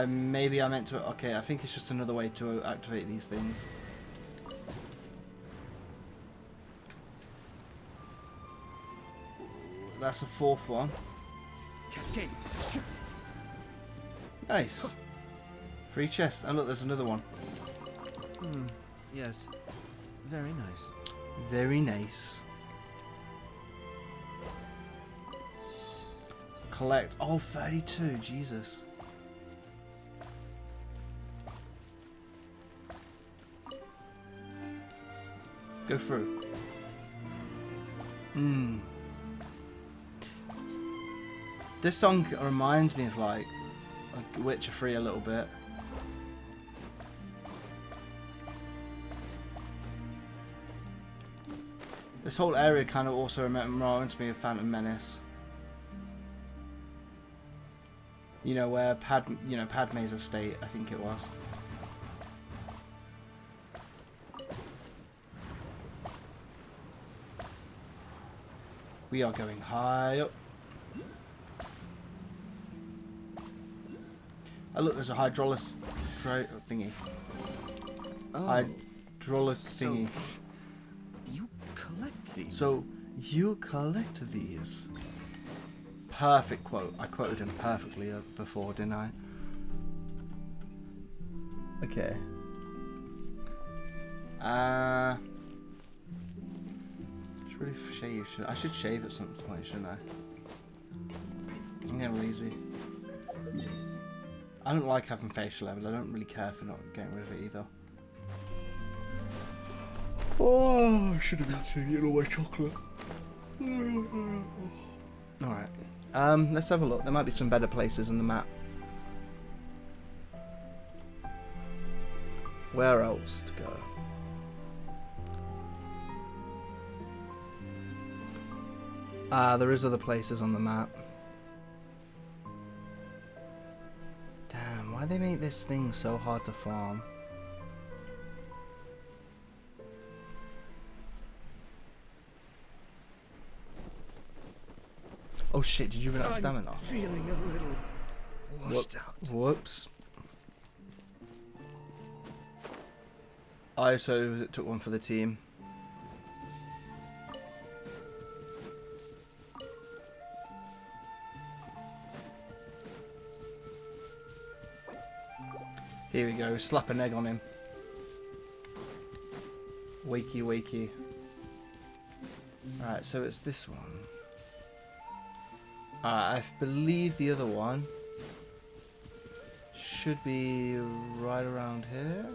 Maybe I meant to... Okay, I think it's just another way to activate these things. That's a fourth one. Cascade. Nice. Free chest. And look, there's another one. Yes. Very nice. Very nice. Collect. Oh, 32. Jesus. Go through. This song reminds me of like Witcher 3 a little bit. This whole area kind of also reminds me of Phantom Menace. You know, where Padme's estate, I think it was. We are going high up. Oh look, there's a hydraulic thingy. Oh, Hydraulic thingy. you collect these. So you collect these. Perfect quote. I quoted him perfectly before, didn't I? Okay. Should really shave. I should shave at some point, shouldn't I? I'm getting lazy. I don't like having facial hair, but I don't really care for not getting rid of it either. Oh, I should have been taking all my chocolate. Alright. Let's have a look. There might be some better places on the map. Where else to go? There is other places on the map. Damn, why they make this thing so hard to farm? Oh shit, did you run out of stamina? Feeling a little washed out. Whoops. I also took one for the team. Here we go, slap an egg on him. Wakey wakey. Alright, so it's this one. I believe the other one should be right around here.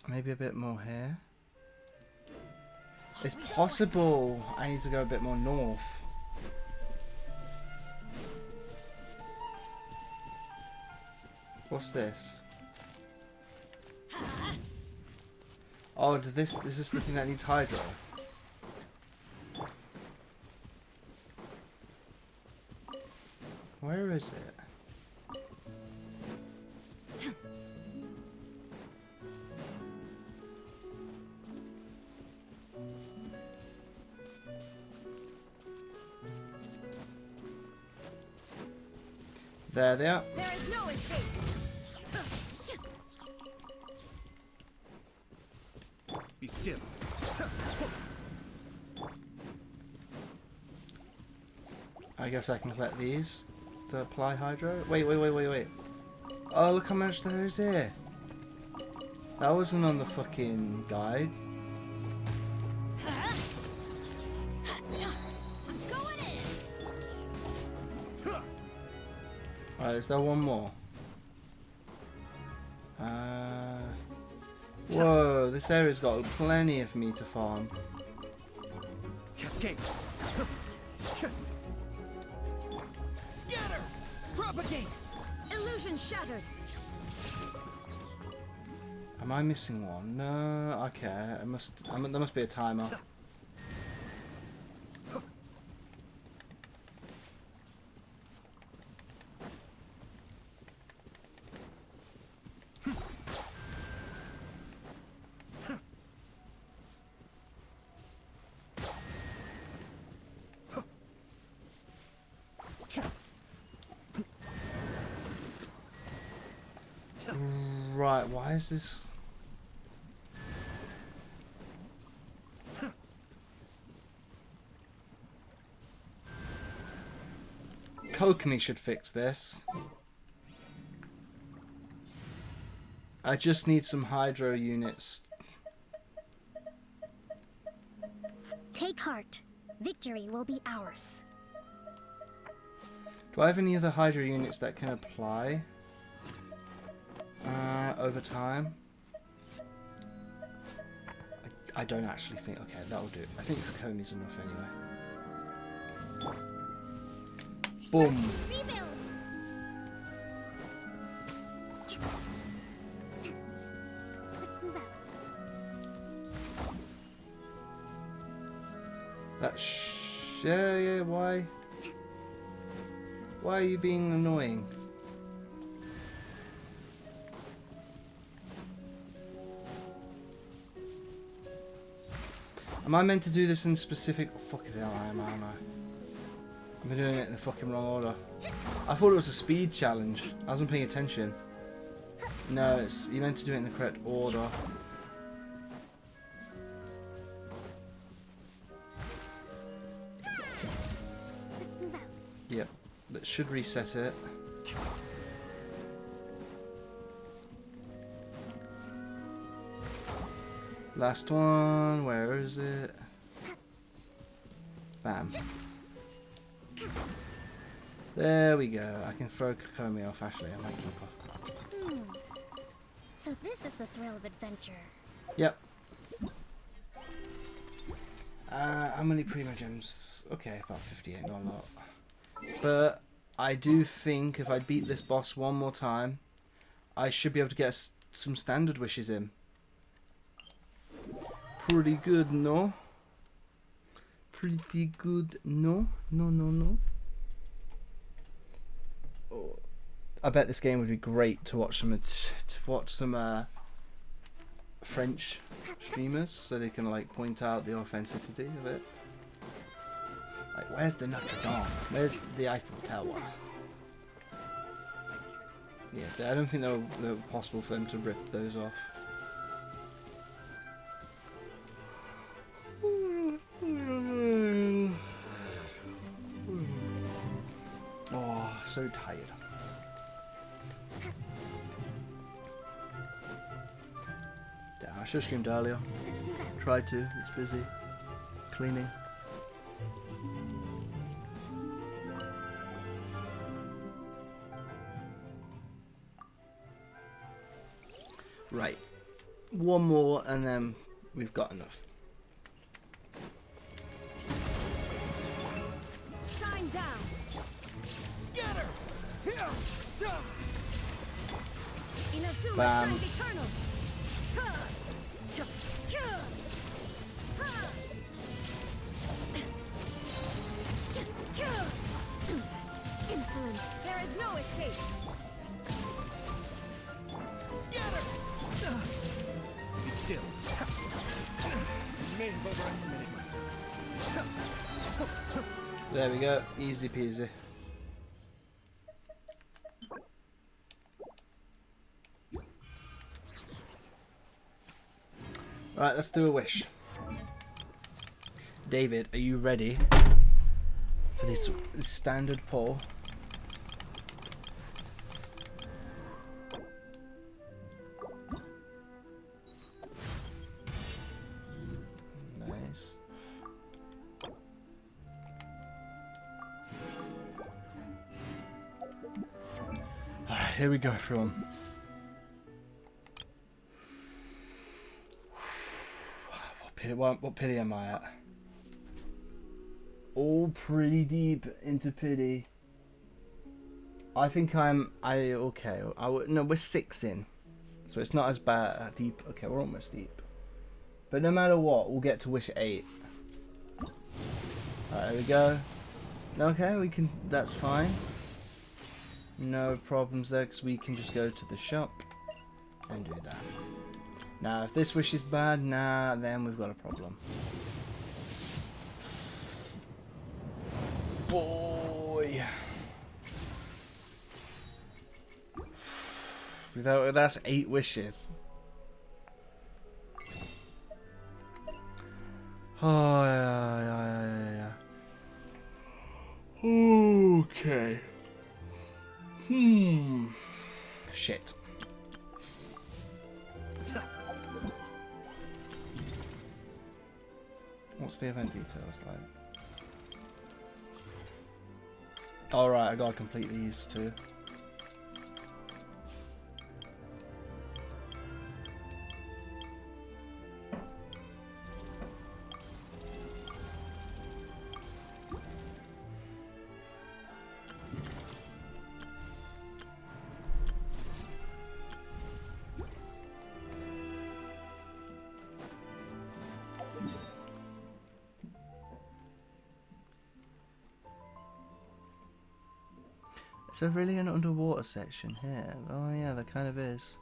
Maybe a bit more here. It's possible I need to go a bit more north. What's this? Oh, is this the thing that needs hydro? Where is it? There they are. There is no escape. Be still. I guess I can collect these to apply hydro. Wait. Oh, look how much there is here. That wasn't on the fucking guide. Alright, is there one more? Whoa, this area's got plenty of me to farm. Cascade. Scatter. Propagate. Illusion shattered. Am I missing one? No, okay. There must be a timer. Right, why is this? Kokanee should fix this. I just need some hydro units. Take heart. Victory will be ours. Do I have any other hydro units that can apply? Over time? I don't actually think... Okay, that'll do. I think Kokanee's enough anyway. Boom! Rebuild. Let's move out. That's... Yeah, why? Why are you being annoying? Am I meant to do this in specific? Fucking hell, am I? I'm doing it in the fucking wrong order. I thought it was a speed challenge. I wasn't paying attention. No, it's you meant to do it in the correct order. Let's move out. Yep, that should reset it. Last one, where is it? Bam. There we go. I can throw Kokomi off. Actually, I might keep her. So this is the thrill of adventure. Yep. How many Primo Gems? Okay, about 58, not a lot. But I do think if I beat this boss one more time, I should be able to get some standard wishes in. Pretty good, no? Pretty good, no? No. Oh, I bet this game would be great to watch some French streamers, so they can like point out the authenticity of it. Like, where's the Notre Dame? Where's the Eiffel Tower? Yeah, I don't think they're possible for them to rip those off. Oh, so tired. Damn, I should have streamed earlier. Tried to, it's busy. Cleaning. Right. One more and then we've got enough. Shine down. Scatter. Here. Some. Inazuma Bam. shines eternal. Insolence. There is no escape. Scatter. Be still. You may have overestimated myself. There we go. Easy peasy. Right, let's do a wish. David, are you ready for this standard pull? Nice. Alright, here we go, everyone. What pity am I at? All pretty deep into pity. I think okay. No, we're 6 in, so it's not as bad deep. Okay, we're almost deep. But no matter what, we'll get to wish 8. Alright, there we go. Okay, we can. That's fine. No problems there, because we can just go to the shop and do that. Now, if this wish is bad, then we've got a problem. Boy. That's 8 wishes. Oh, yeah. Okay. Shit. What's the event details like? Alright, I gotta complete these too. Is there really an underwater section here? Oh yeah, there kind of is.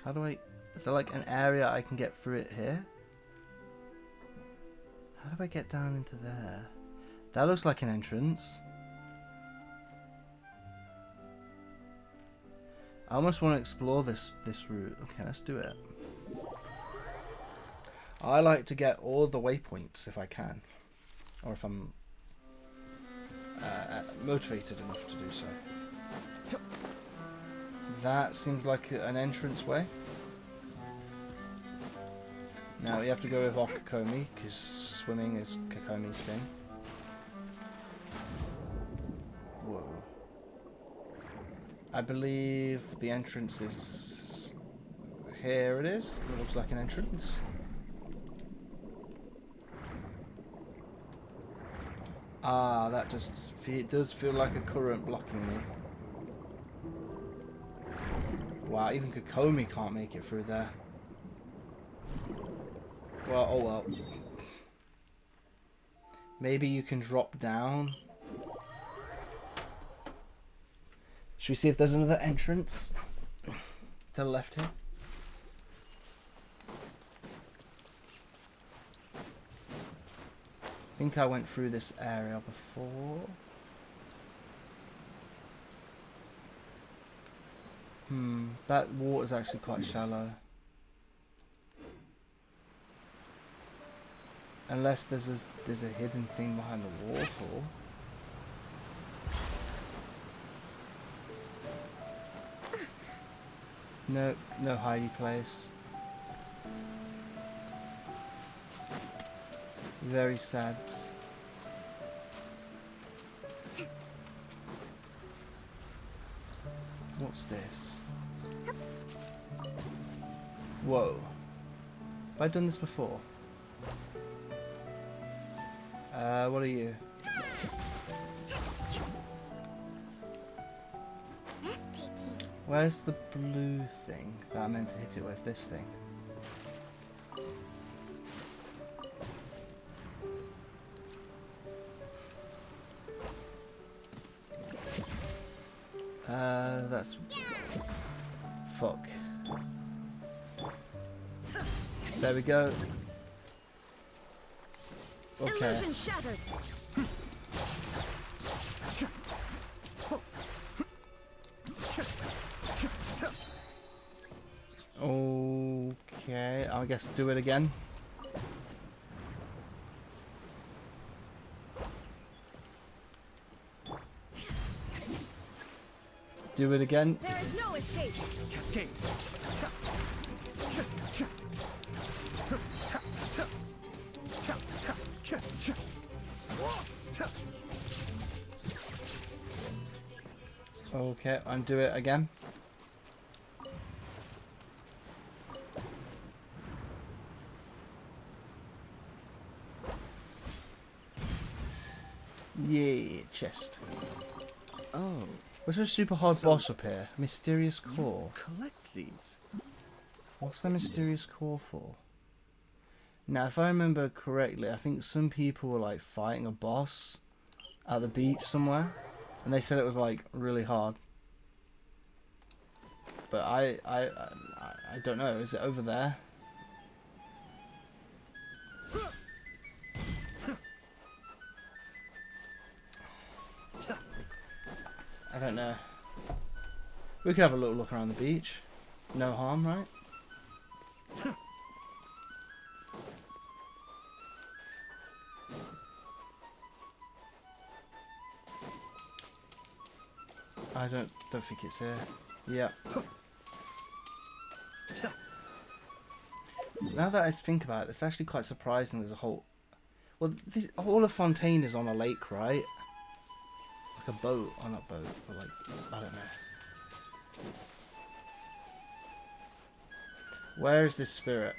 How do I... Is there like an area I can get through it here? How do I get down into there? That looks like an entrance. I almost want to explore this route. Okay, let's do it. I like to get all the waypoints if I can. Or if I'm motivated enough to do so. That seems like an entrance way. Now you have to go with Okakomi, because swimming is Kokomi's thing. Whoa. I believe the entrance is... Here it is. It looks like an entrance. Ah, that just... It does feel like a current blocking me. Wow, even Kokomi can't make it through there. Well, oh well. Maybe you can drop down. Should we see if there's another entrance to the left here? I think I went through this area before. That water's actually quite shallow. Unless there's a hidden thing behind the waterfall. No hidey place. Very sad. What's this? Whoa. Have I done this before? What are you? Breathtaking. Where's the blue thing that I meant to hit it with? This thing. That's... Fuck. There we go. Okay. Illusion shattered. Okay, I guess do it again. Do it again. There is no escape. Cascade. Okay, undo it again. Yeah, chest. Oh, Was there a super hard boss up here? Mysterious core. collect these. What's the mysterious core for? Now, if I remember correctly, I think some people were like fighting a boss at the beach somewhere, and they said it was like really hard. But I don't know. Is it over there? I don't know. We could have a little look around the beach. No harm, right? I don't think it's here. Yeah. Now that I think about it, it's actually quite surprising there's a whole... Well, all of Fontaine is on a lake, right? Like a boat. Oh, not boat, but like... I don't know. Where is this spirit?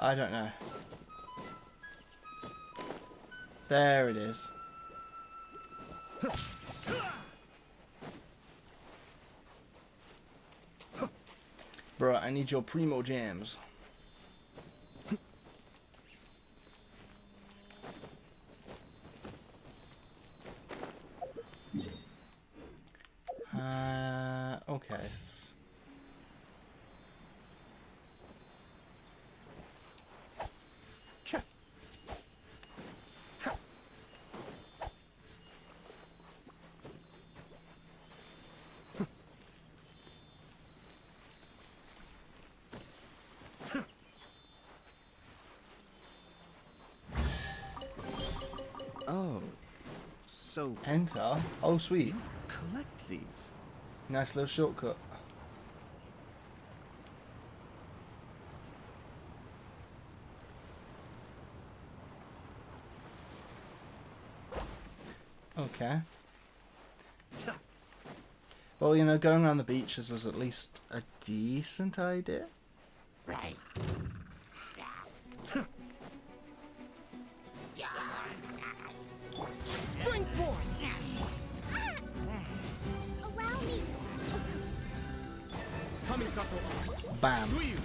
I don't know. There it is. Bruh, I need your primo jams. Okay. Oh, so Enter. Oh, sweet. collect these. Nice little shortcut. Okay. Well, you know, going around the beaches was at least a decent idea. Right. Spring forth! Allow me. Kamisato. Bam. Suiyu.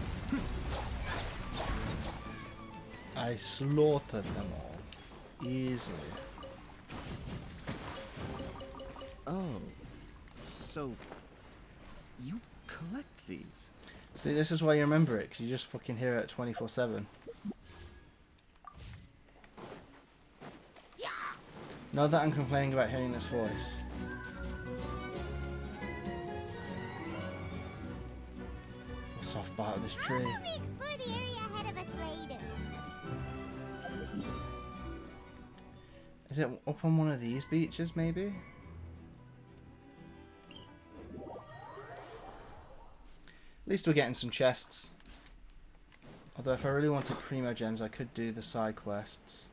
I slaughtered them all. Easily. Oh, so you collect these? See, this is why you remember it, because you just fucking hear it 24/7. Not that I'm complaining about hearing this voice. Soft part of this tree. How about we explore the area ahead of us later? Is it up on one of these beaches, maybe? At least we're getting some chests. Although if I really wanted primo gems, I could do the side quests.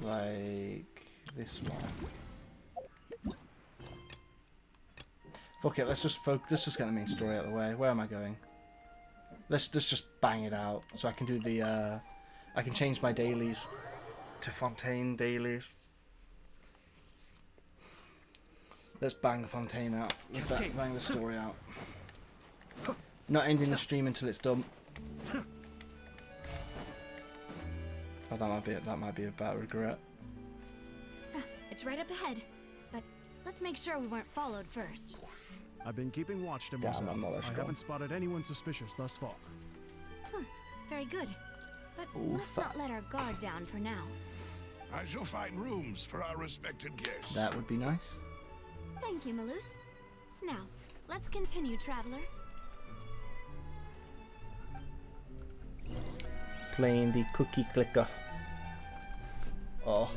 Like this one. Fuck it, let's just focus. Let's just get the main story out of the way. Where am I going? Let's just bang it out, so I can do the. I can change my dailies to Fontaine dailies. Let's bang Fontaine out. Let's bang the story out. Not ending the stream until it's done. Oh, that might be about regret. It's right up ahead, but let's make sure we weren't followed first. I've been keeping watch, Damn, Demoiselle. I'm not that I strong. haven't spotted anyone suspicious thus far. Huh, very good. But Ooh, let's not let our guard down for now. I shall find rooms for our respected guests. That would be nice. Thank you, Malus. Now, let's continue, traveler. Playing the cookie clicker. Oh.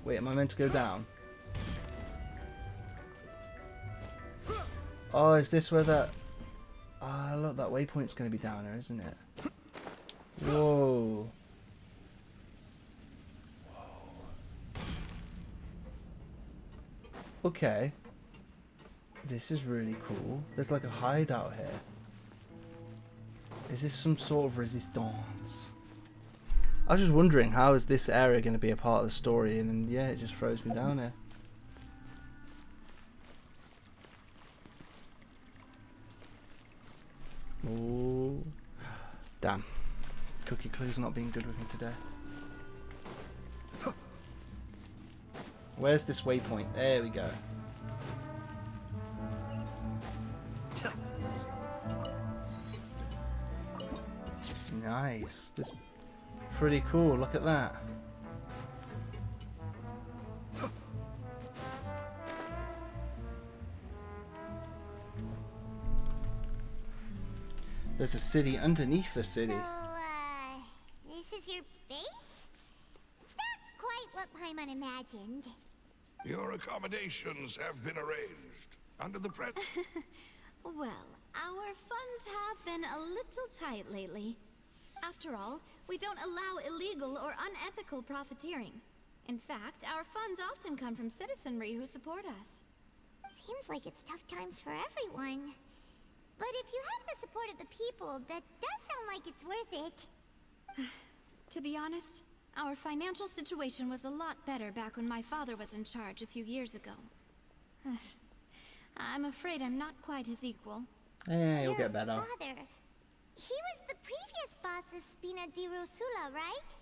Wait, am I meant to go down? Oh, is this where that... Ah, look, that waypoint's going to be down there, isn't it? Whoa. Okay. This is really cool. There's like a hideout here. Is this some sort of resistance? I was just wondering, how is this area going to be a part of the story? And then, yeah, it just throws me down here. Oh, damn. Cookie Clue's not being good with me today. Where's this waypoint? There we go. Nice. This is pretty cool. Look at that. There's a city underneath the city. So, this is your base? It's not quite what Paimon imagined. Your accommodations have been arranged. Under the Well, our funds have been a little tight lately. After all, we don't allow illegal or unethical profiteering. In fact, our funds often come from citizenry who support us. Seems like it's tough times for everyone. But if you have the support of the people, that does sound like it's worth it. To be honest, our financial situation was a lot better back when my father was in charge a few years ago. I'm afraid I'm not quite his equal. Yeah, you'll Your get better. father, he was the previous boss of Spina di Rosula, right?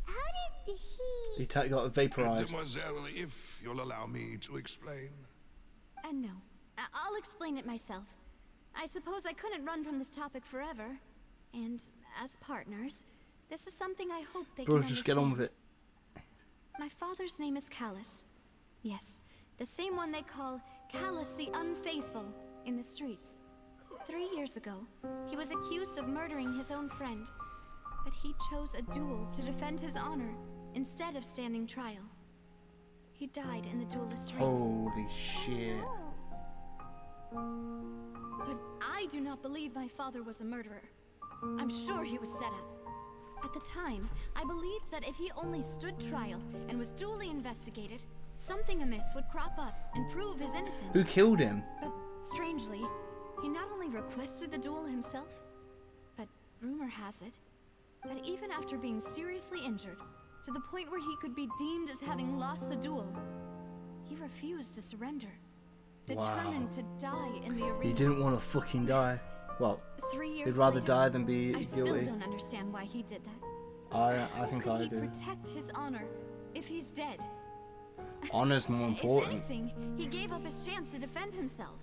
How did he... He got vaporized. Mademoiselle, if you'll allow me to explain. No. I'll explain it myself. I suppose I couldn't run from this topic forever. And as partners, this is something I hope they Bro, can just get on with understand. it. My father's name is Callus. Yes, the same one they call Callus the Unfaithful in the streets. 3 years ago, he was accused of murdering his own friend. But he chose a duel to defend his honor instead of standing trial. He died in the duelist ring. Holy shit. But I do not believe my father was a murderer. I'm sure he was set up. At the time, I believed that if he only stood trial and was duly investigated, something amiss would crop up and prove his innocence. Who killed him? But strangely, he not only requested the duel himself, but rumor has it that even after being seriously injured, to the point where he could be deemed as having lost the duel, he refused to surrender, determined to die in the arena. He didn't want to fucking die. Well, 3 years he'd rather later, die than be I still guilty. don't understand why he did that. I think How I could he do. protect his honor if he's dead? Honor's more important. If anything, he gave up his chance to defend himself.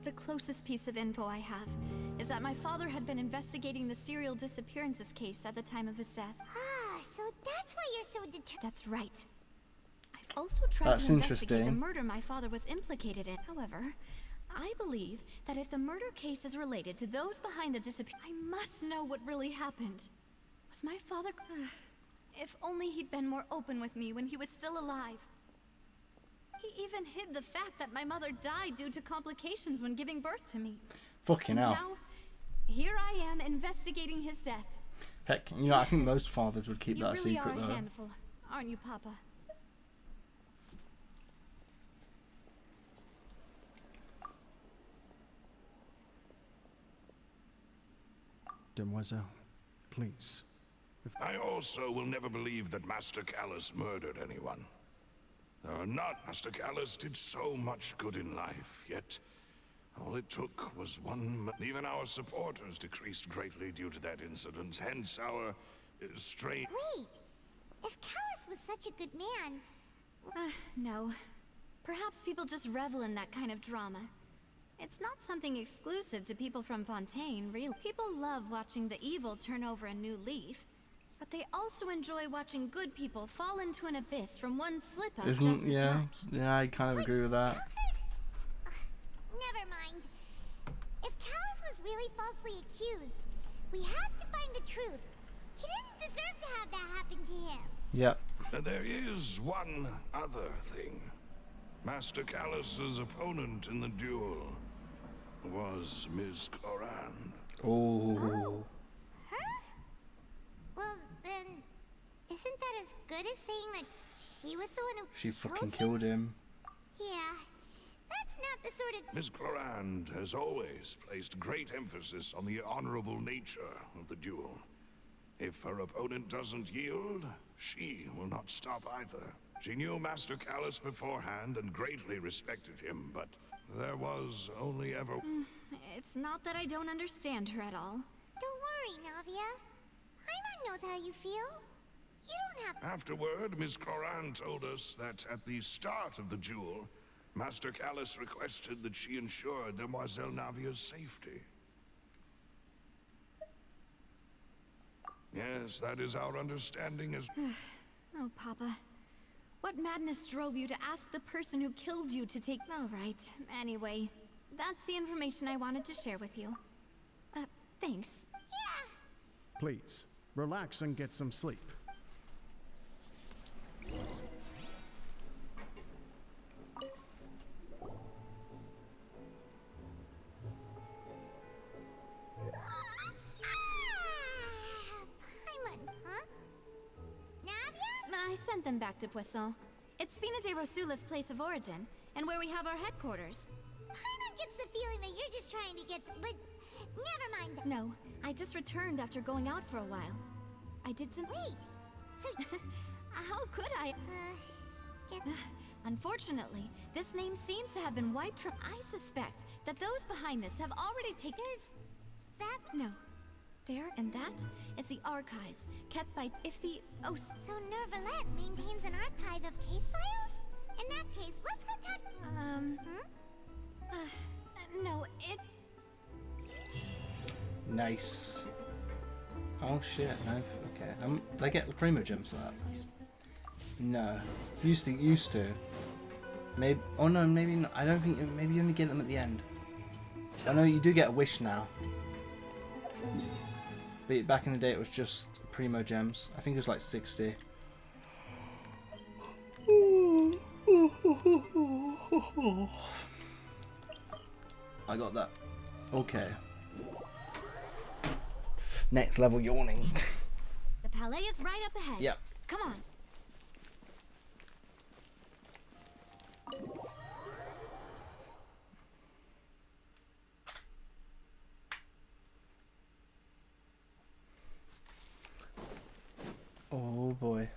The closest piece of info I have is that my father had been investigating the serial disappearances case at the time of his death. Ah, so that's why you're so determined. That's right. I've also tried That's to investigate the interesting. murder my father was implicated in. However, I believe that if the murder case is related to those behind the disappearance, I must know what really happened. Was my father... If only he'd been more open with me when he was still alive. He even hid the fact that my mother died due to complications when giving birth to me. Fucking And hell. now, here I am investigating his death. Heck, you know, I think most fathers would keep You that really secret are a though. handful, aren't you, Papa? Demoiselle, please. I also will never believe that Master Callus murdered anyone. Master Callus did so much good in life, yet all it took was one... Even our supporters decreased greatly due to that incident, hence our strange... Wait, if Callus was such a good man... No. Perhaps people just revel in that kind of drama. It's not something exclusive to people from Fontaine, really. People love watching the evil turn over a new leaf, but they also enjoy watching good people fall into an abyss from one slip-up just as much. Yeah, I kind of agree with that. Never mind. If Callus was really falsely accused, we have to find the truth. He didn't deserve to have that happen to him. Yep. There is one other thing. Master Callus's opponent in the duel was Ms. Clorand. Oh. Her? Well, then, isn't that as good as saying that she was the one who She fucking him? killed him. Yeah, that's not the sort of... Ms. Clorand has always placed great emphasis on the honorable nature of the duel. If her opponent doesn't yield, she will not stop either. She knew Master Callus beforehand and greatly respected him, but there was only ever... It's not that I don't understand her at all. Don't worry, Navia. Paimon knows how you feel. You don't have... Afterward, Ms. Clorand told us that at the start of the duel, Master Callus requested that she ensure Demoiselle Navia's safety. Yes, that is our understanding as... Oh, Papa. What madness drove you to ask the person who killed you to take... All right. Anyway, that's the information I wanted to share with you. Thanks. Yeah. Please, relax and get some sleep. Paimon, huh? Navia? I sent them back to Poisson. It's Spina de Rosula's place of origin, and where we have our headquarters. Paimon gets the feeling that you're just trying to get... But never mind. No, I just returned after going out for a while. I did some... Wait, so... How could I... get... Unfortunately, this name seems to have been wiped from... I suspect that those behind this have already taken... Does that... No. there, and that is the archives kept by So Nervalette maintains an archive of case files? In that case, let's go talk. No, it. Nice. Oh shit, no. Okay. Did I get Primo Gems for that? No. Used to. Maybe. Oh no, maybe not. I don't think. Maybe you only get them at the end. I know you do get a wish now. But back in the day, it was just Primo Gems. I think it was like 60. I got that. Okay. Next level yawning. The palais is right up ahead. Yep. Come on. Oh boy.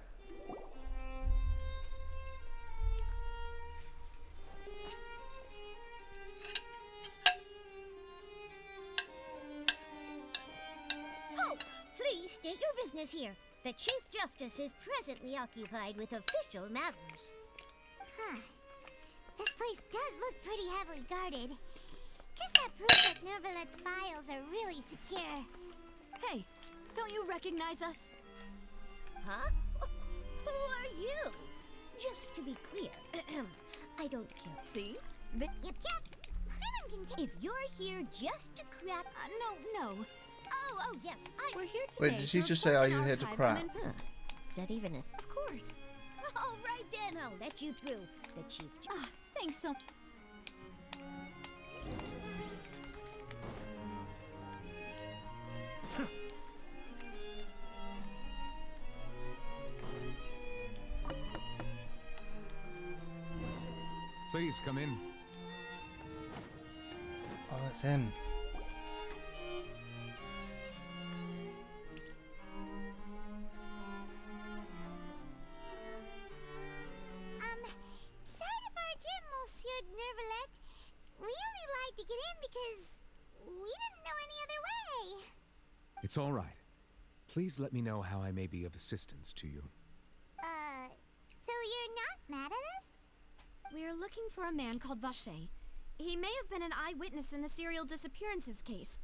Halt! Please state your business here. The Chief Justice is presently occupied with official matters. Huh. This place does look pretty heavily guarded. Guess that proves that Nervalette's files are really secure. Hey, don't you recognize us? Huh? Who are you? Just to be clear, I don't care. See? Yep. If you're here just to crap... No. Oh, yes, We're here today. Wait, did she to just say, report are on you here to archives crap? and Is that even a... Of course. All right then, I'll let you through. The Chief Thanks so. Please come in. Oh, it's him. Sorry to barge in, Monsieur Nervalette. We only lied to get in because we didn't know any other way. It's all right. Please let me know how I may be of assistance to you. So you're not mad at us? We're looking for a man called Vacher. He may have been an eyewitness in the serial disappearances case.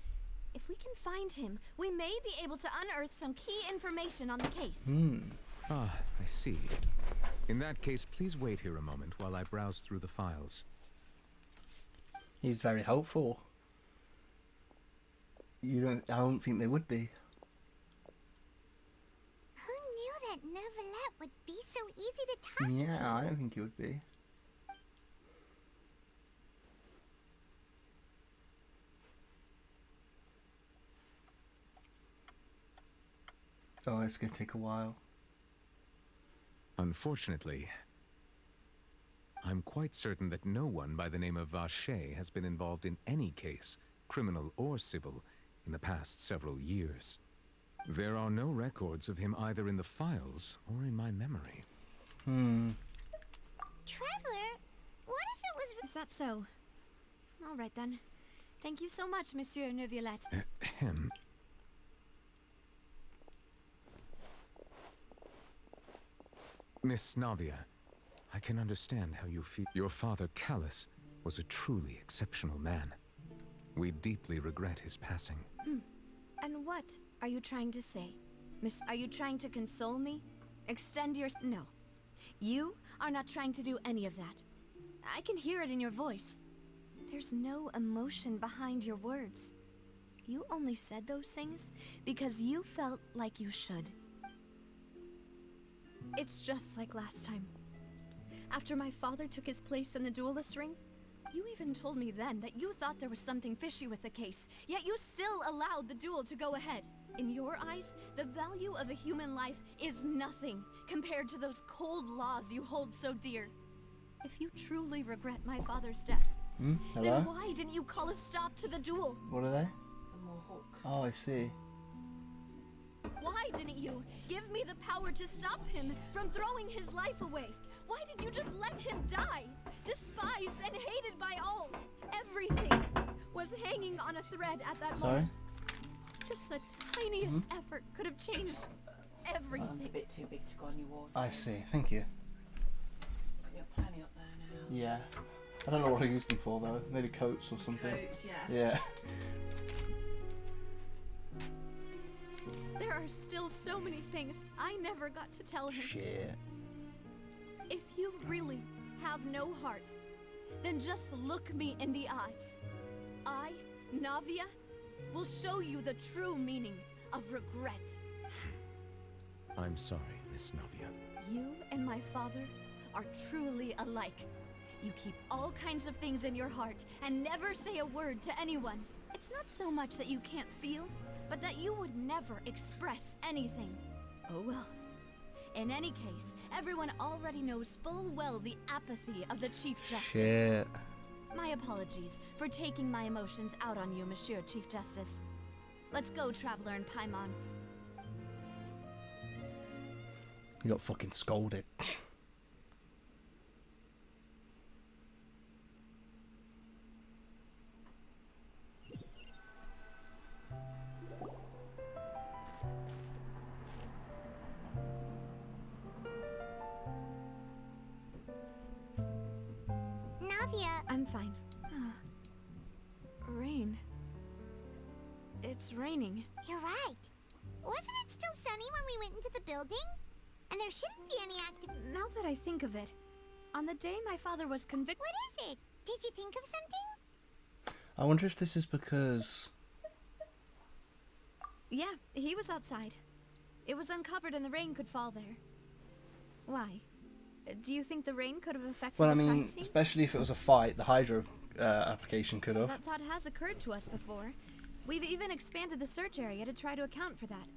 If we can find him, we may be able to unearth some key information on the case. Ah, I see. In that case, please wait here a moment while I browse through the files. He's very helpful. I don't think they would be. Who knew that Nervalette would be so easy to talk to? Yeah, I don't think he would be. Oh, it's gonna take a while. Unfortunately, I'm quite certain that no one by the name of Vacher has been involved in any case, criminal or civil, in the past several years. There are no records of him either in the files or in my memory. Traveler, what if it was... Is that so? All right then. Thank you so much, Monsieur Nervalette. Ahem. Miss Navia, I can understand how you feel. Your father, Callus, was a truly exceptional man. We deeply regret his passing. And what are you trying to say? Miss, are you trying to console me? Extend your... No. You are not trying to do any of that. I can hear it in your voice. There's no emotion behind your words. You only said those things because you felt like you should. It's just like last time. After my father took his place in the duelist ring, you even told me then that you thought there was something fishy with the case, yet you still allowed the duel to go ahead. In your eyes, the value of a human life is nothing compared to those cold laws you hold so dear. If you truly regret my father's death, Hello? then why didn't you call a stop to the duel? What are they? Oh, I see. Why didn't you give me the power to stop him from throwing his life away? Why did you just let him die? Despised and hated by all. Everything was hanging on a thread at that Sorry? moment. Just the tiniest effort could have changed everything. It's a bit too big to go on your wardrobe. I see. Thank you. But you're plenty up there now. Yeah. I don't know what I use them for though. Maybe coats or something. Coats, yeah. Yeah. There are still so many things I never got to tell him. Shit. If you really have no heart, then just look me in the eyes. I, Navia, will show you the true meaning of regret. I'm sorry, Miss Navia. You and my father are truly alike. You keep all kinds of things in your heart and never say a word to anyone. It's not so much that you can't feel, but that you would never express anything. Oh well. In any case, everyone already knows full well the apathy of the Chief Justice. Shit. My apologies for taking my emotions out on you, Monsieur Chief Justice. Let's go, Traveler and Paimon. You got fucking scolded. Navia, I'm fine. Rain. It's raining. you're right. Wasn't it still sunny when we went into the building? And there shouldn't be any active... Now that I think of it, on the day my father was convicted... What is it? Did you think of something? I wonder if this is because... Yeah, he was outside. It was uncovered and the rain could fall there. Why? Do you think the rain could have affected Well, I the mean, crime scene? especially if it was a fight, the hydro application could have. That thought has occurred to us before. We've even expanded the search area to try to account for that,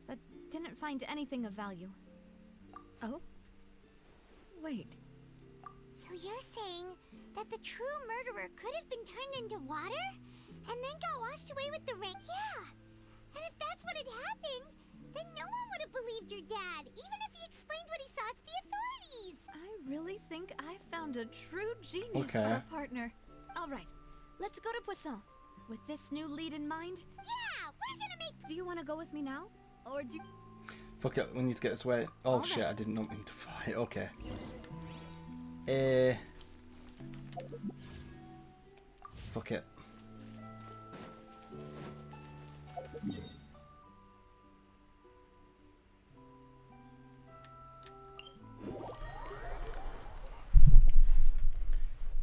but didn't find anything of value. Oh? Wait. So you're saying that the true murderer could have been turned into water? And then got washed away with the rain? Yeah! And if that's what had happened, then no one would have believed your dad, even if he explained what he saw to the authorities! I really think I found a true genius for a partner. All right, let's go to Poisson. With this new lead in mind... Yeah, we're gonna make... Do you want to go with me now? Or do... Fuck it, we need to get this way. Oh All shit, right. I did not mean to fight. Okay. Fuck it.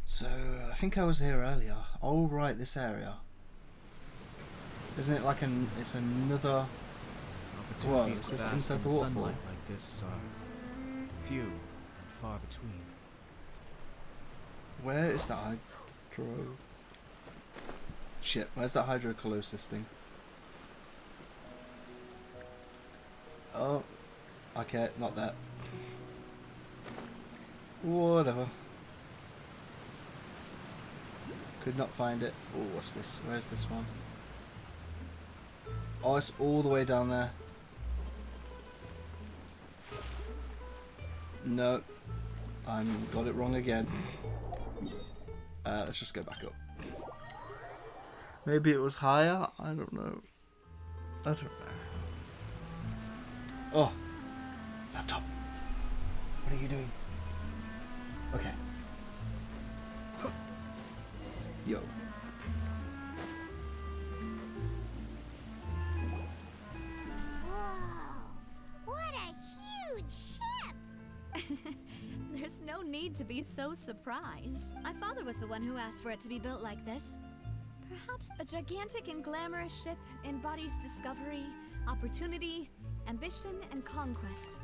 So, I think I was here earlier. Oh right, this area. Isn't it like it's another... Well, Opportunities is to this bask inside in the the waterfall? sunlight like this are few and far between. Where is that hydro... Shit, where's that hydrocollosis thing? Oh, okay, not that. Whatever. Could not find it. Oh, what's this? Where's this one? Oh, it's all the way down there. No, I got it wrong again. Let's just go back up. Maybe it was higher? I don't know. I don't know. Oh! Laptop! What are you doing? Okay. Yo. Whoa! What a huge ship! There's no need to be so surprised. My father was the one who asked for it to be built like this. Perhaps a gigantic and glamorous ship embodies discovery, opportunity, ambition, and conquest.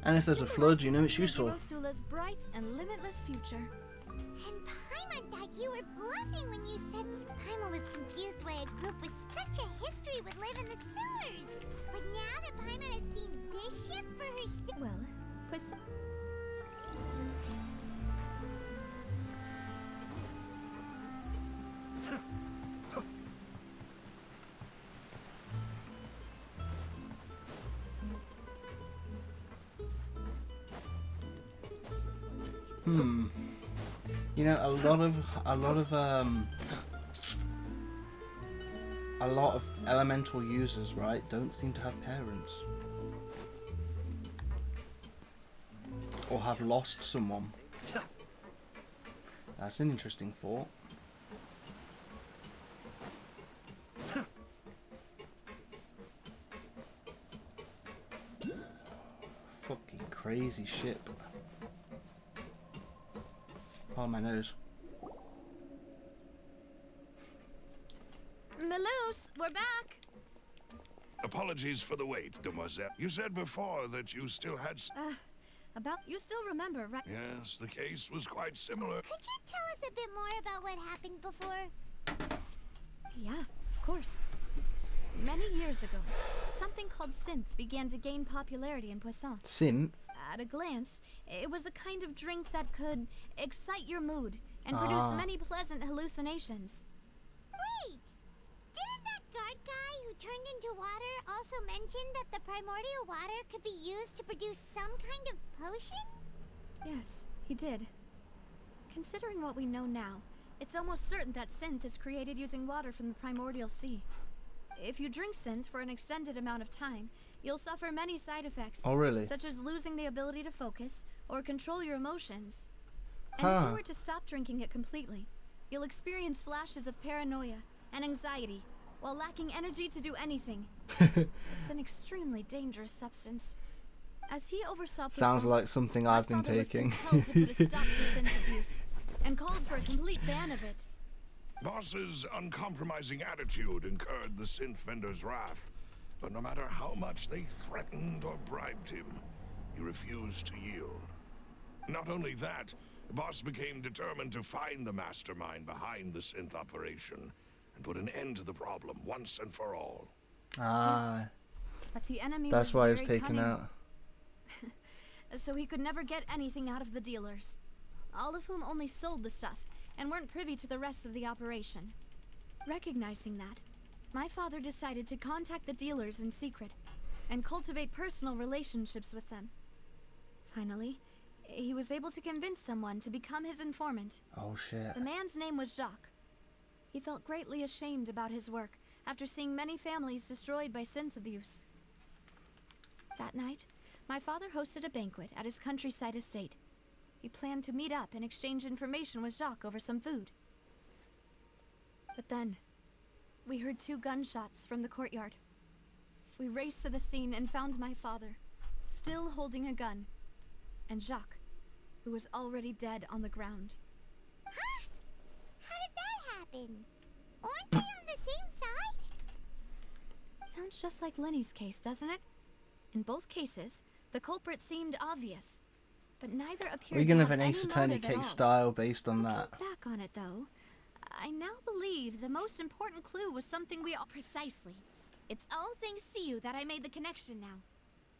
And if there's a flood, you know it's useful. Sula's bright and limitless future. And Paimon thought you were bluffing when you said Paimon was confused why a group with such a history would live in the sewers. But now that Paimon has seen this ship for herself... Well, Poisson... You know, a lot of elemental users, right, don't seem to have parents. Or have lost someone. That's an interesting thought. Fucking crazy ship. Oh, my nose. Maloose, we're back. Apologies for the wait, demoiselle. You said before that you still had... You still remember, right? Yes, the case was quite similar. Could you tell us a bit more about what happened before? Yeah, of course. Many years ago, something called synth began to gain popularity in Poisson. Synth? At a glance, it was a kind of drink that could excite your mood and produce many pleasant hallucinations. Wait! Didn't that guard guy who turned into water also mention that the primordial water could be used to produce some kind of potion? Yes, he did. Considering what we know now, it's almost certain that synth is created using water from the primordial sea. If you drink synth for an extended amount of time, you'll suffer many side effects. Oh, really? Such as losing the ability to focus or control your emotions. And if you were to stop drinking it completely, you'll experience flashes of paranoia and anxiety while lacking energy to do anything. It's an extremely dangerous substance. As he oversaw Sounds like something I've been taking. Was compelled to put a stop to synth abuse and called for a complete ban of it. Boss's uncompromising attitude incurred the synth vendor's wrath, but no matter how much they threatened or bribed him, he refused to yield. Not only that, Boss became determined to find the mastermind behind the synth operation and put an end to the problem once and for all. But the enemy that's why he was very taken cunning. out. So he could never get anything out of the dealers, all of whom only sold the stuff and weren't privy to the rest of the operation. Recognizing that, my father decided to contact the dealers in secret and cultivate personal relationships with them. Finally, he was able to convince someone to become his informant. Oh shit. The man's name was Jacques. He felt greatly ashamed about his work after seeing many families destroyed by synth abuse. That night, my father hosted a banquet at his countryside estate. He planned to meet up and exchange information with Jacques over some food. But then, we heard 2 gunshots from the courtyard. We raced to the scene and found my father, still holding a gun, and Jacques, who was already dead on the ground. Huh? How did that happen? Aren't they on the same side? Sounds just like Lenny's case, doesn't it? In both cases, the culprit seemed obvious, but neither appeared We're gonna to have an any Ace Attorney motive at all. case style based on that. Back on it, though, I now believe the most important clue was something we all... Precisely. It's all thanks to you that I made the connection now.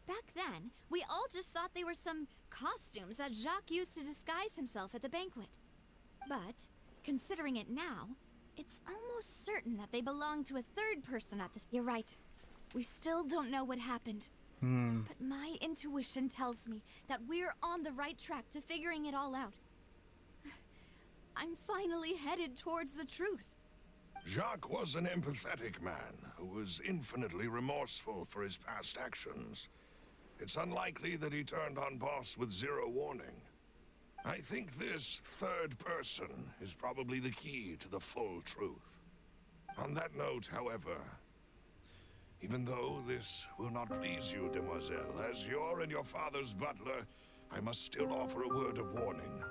Back then, we all just thought they were some costumes that Jacques used to disguise himself at the banquet. But, considering it now, it's almost certain that they belong to a third person at this... You're right. We still don't know what happened. But my intuition tells me that we're on the right track to figuring it all out. I'm finally headed towards the truth. Jacques was an empathetic man who was infinitely remorseful for his past actions. It's unlikely that he turned on Boss with 0 warning. I think this third person is probably the key to the full truth. On that note, however, even though this will not please you, demoiselle, as your and your father's butler, I must still offer a word of warning.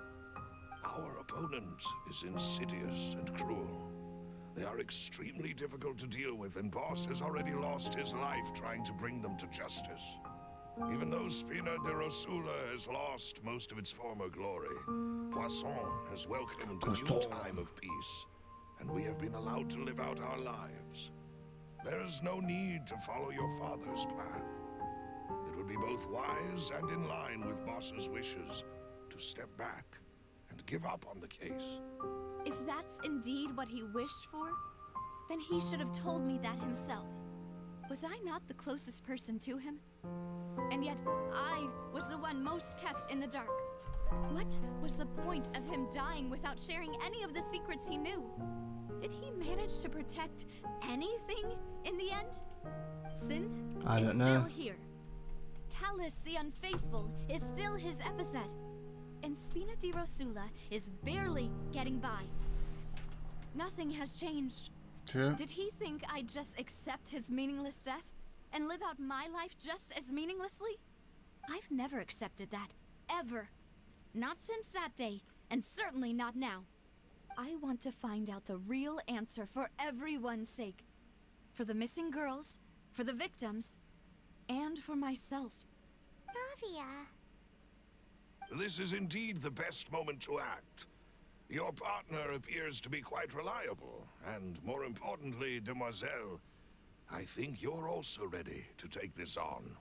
Our opponent is insidious and cruel. They are extremely difficult to deal with, and Boss has already lost his life trying to bring them to justice. Even though Spina de Rosula has lost most of its former glory, Poisson has welcomed a new time of peace, and we have been allowed to live out our lives. There is no need to follow your father's path. It would be both wise and in line with Boss's wishes to step back and give up on the case. If that's indeed what he wished for, then he should have told me that himself. Was I not the closest person to him? And yet, I was the one most kept in the dark. What was the point of him dying without sharing any of the secrets he knew? Did he manage to protect anything in the end? Synth I is don't know. still here. Callus the Unfaithful is still his epithet. And Spina di Rosula is barely getting by. Nothing has changed. True. Did he think I'd just accept his meaningless death and live out my life just as meaninglessly? I've never accepted that. Ever. Not since that day, and certainly not now. I want to find out the real answer for everyone's sake. For the missing girls, for the victims, and for myself. Navia. This is indeed the best moment to act. Your partner appears to be quite reliable, and more importantly, Demoiselle, I think you're also ready to take this on.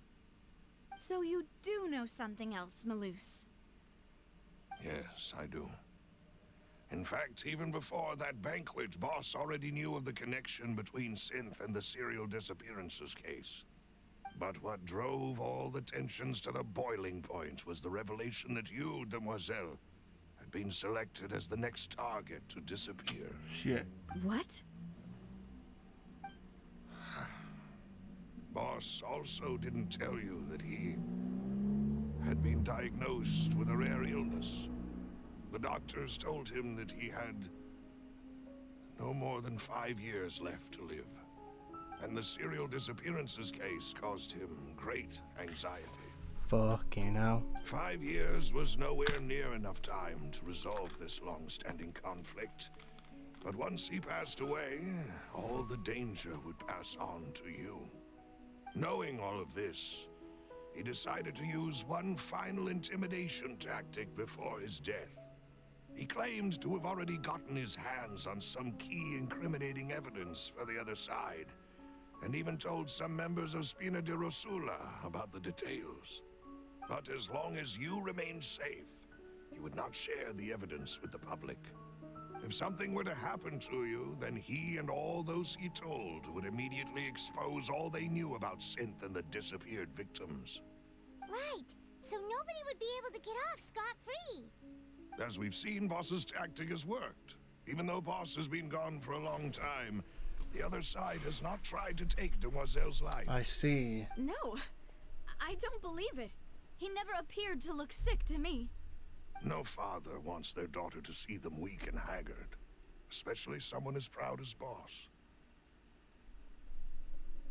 So you do know something else, Malus? Yes, I do. In fact, even before that banquet, Boss already knew of the connection between Synth and the serial disappearances case. But what drove all the tensions to the boiling point was the revelation that you, Demoiselle, had been selected as the next target to disappear. Shit. What? Boss also didn't tell you that he had been diagnosed with a rare illness. The doctors told him that he had no more than 5 years left to live. And the serial disappearances case caused him great anxiety. Fucking hell. 5 years was nowhere near enough time to resolve this long-standing conflict. But once he passed away, all the danger would pass on to you. Knowing all of this, he decided to use one final intimidation tactic before his death. He claimed to have already gotten his hands on some key incriminating evidence for the other side, and even told some members of Spina di Rosula about the details. But as long as you remained safe, he would not share the evidence with the public. If something were to happen to you, then he and all those he told would immediately expose all they knew about Synth and the disappeared victims. Right, so nobody would be able to get off scot-free. As we've seen, Boss's tactic has worked. Even though Boss has been gone for a long time, the other side has not tried to take Demoiselle's life. I see. No, I don't believe it. He never appeared to look sick to me. No father wants their daughter to see them weak and haggard, especially someone as proud as Boss.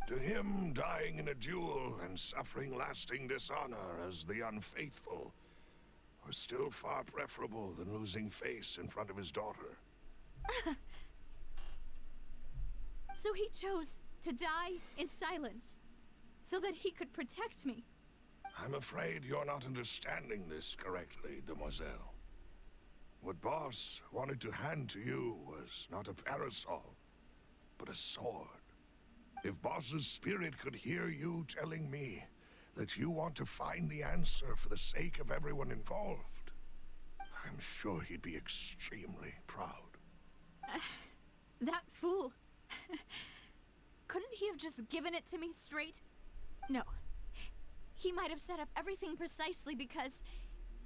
To him, dying in a duel and suffering lasting dishonor as the unfaithful was still far preferable than losing face in front of his daughter. So he chose to die in silence, so that he could protect me. I'm afraid you're not understanding this correctly, Demoiselle. What Boss wanted to hand to you was not a parasol, but a sword. If Boss's spirit could hear you telling me that you want to find the answer for the sake of everyone involved, I'm sure he'd be extremely proud. That fool. Couldn't he have just given it to me straight? No. He might have set up everything precisely because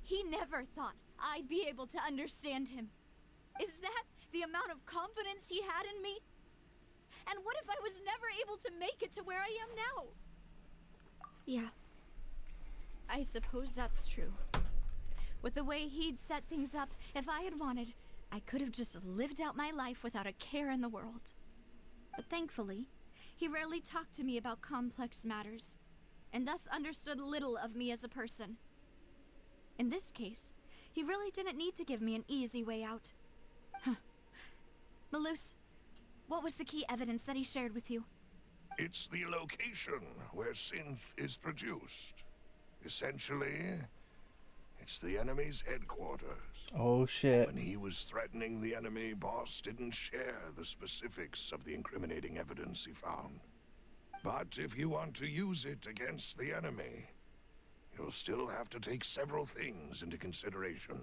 he never thought I'd be able to understand him. Is that the amount of confidence he had in me? And what if I was never able to make it to where I am now? Yeah. I suppose that's true. With the way he'd set things up, if I had wanted, I could have just lived out my life without a care in the world. But thankfully, he rarely talked to me about complex matters, and thus understood little of me as a person. In this case, he really didn't need to give me an easy way out. Huh. Malus, what was the key evidence that he shared with you? It's the location where Synth is produced. Essentially, it's the enemy's headquarters. Oh shit. When he was threatening the enemy, Boss didn't share the specifics of the incriminating evidence he found. But if you want to use it against the enemy, you'll still have to take several things into consideration.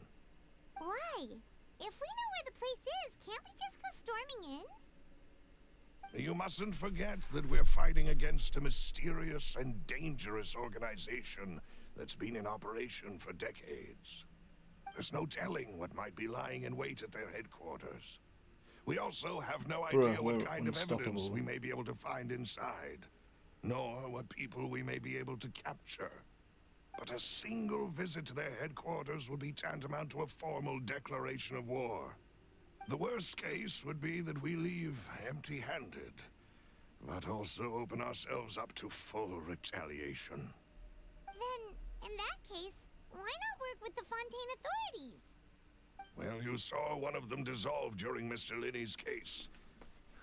Why? If we know where the place is, can't we just go storming in? You mustn't forget that we're fighting against a mysterious and dangerous organization that's been in operation for decades. There's no telling what might be lying in wait at their headquarters. We also have no Bruh, idea what we're kind of evidence unstoppable. we may be able to find inside, nor what people we may be able to capture. But a single visit to their headquarters would be tantamount to a formal declaration of war. The worst case would be that we leave empty-handed, but also open ourselves up to full retaliation. Then, in that case, why not work with the Fontaine authorities? Well, you saw one of them dissolve during Mr. Linney's case.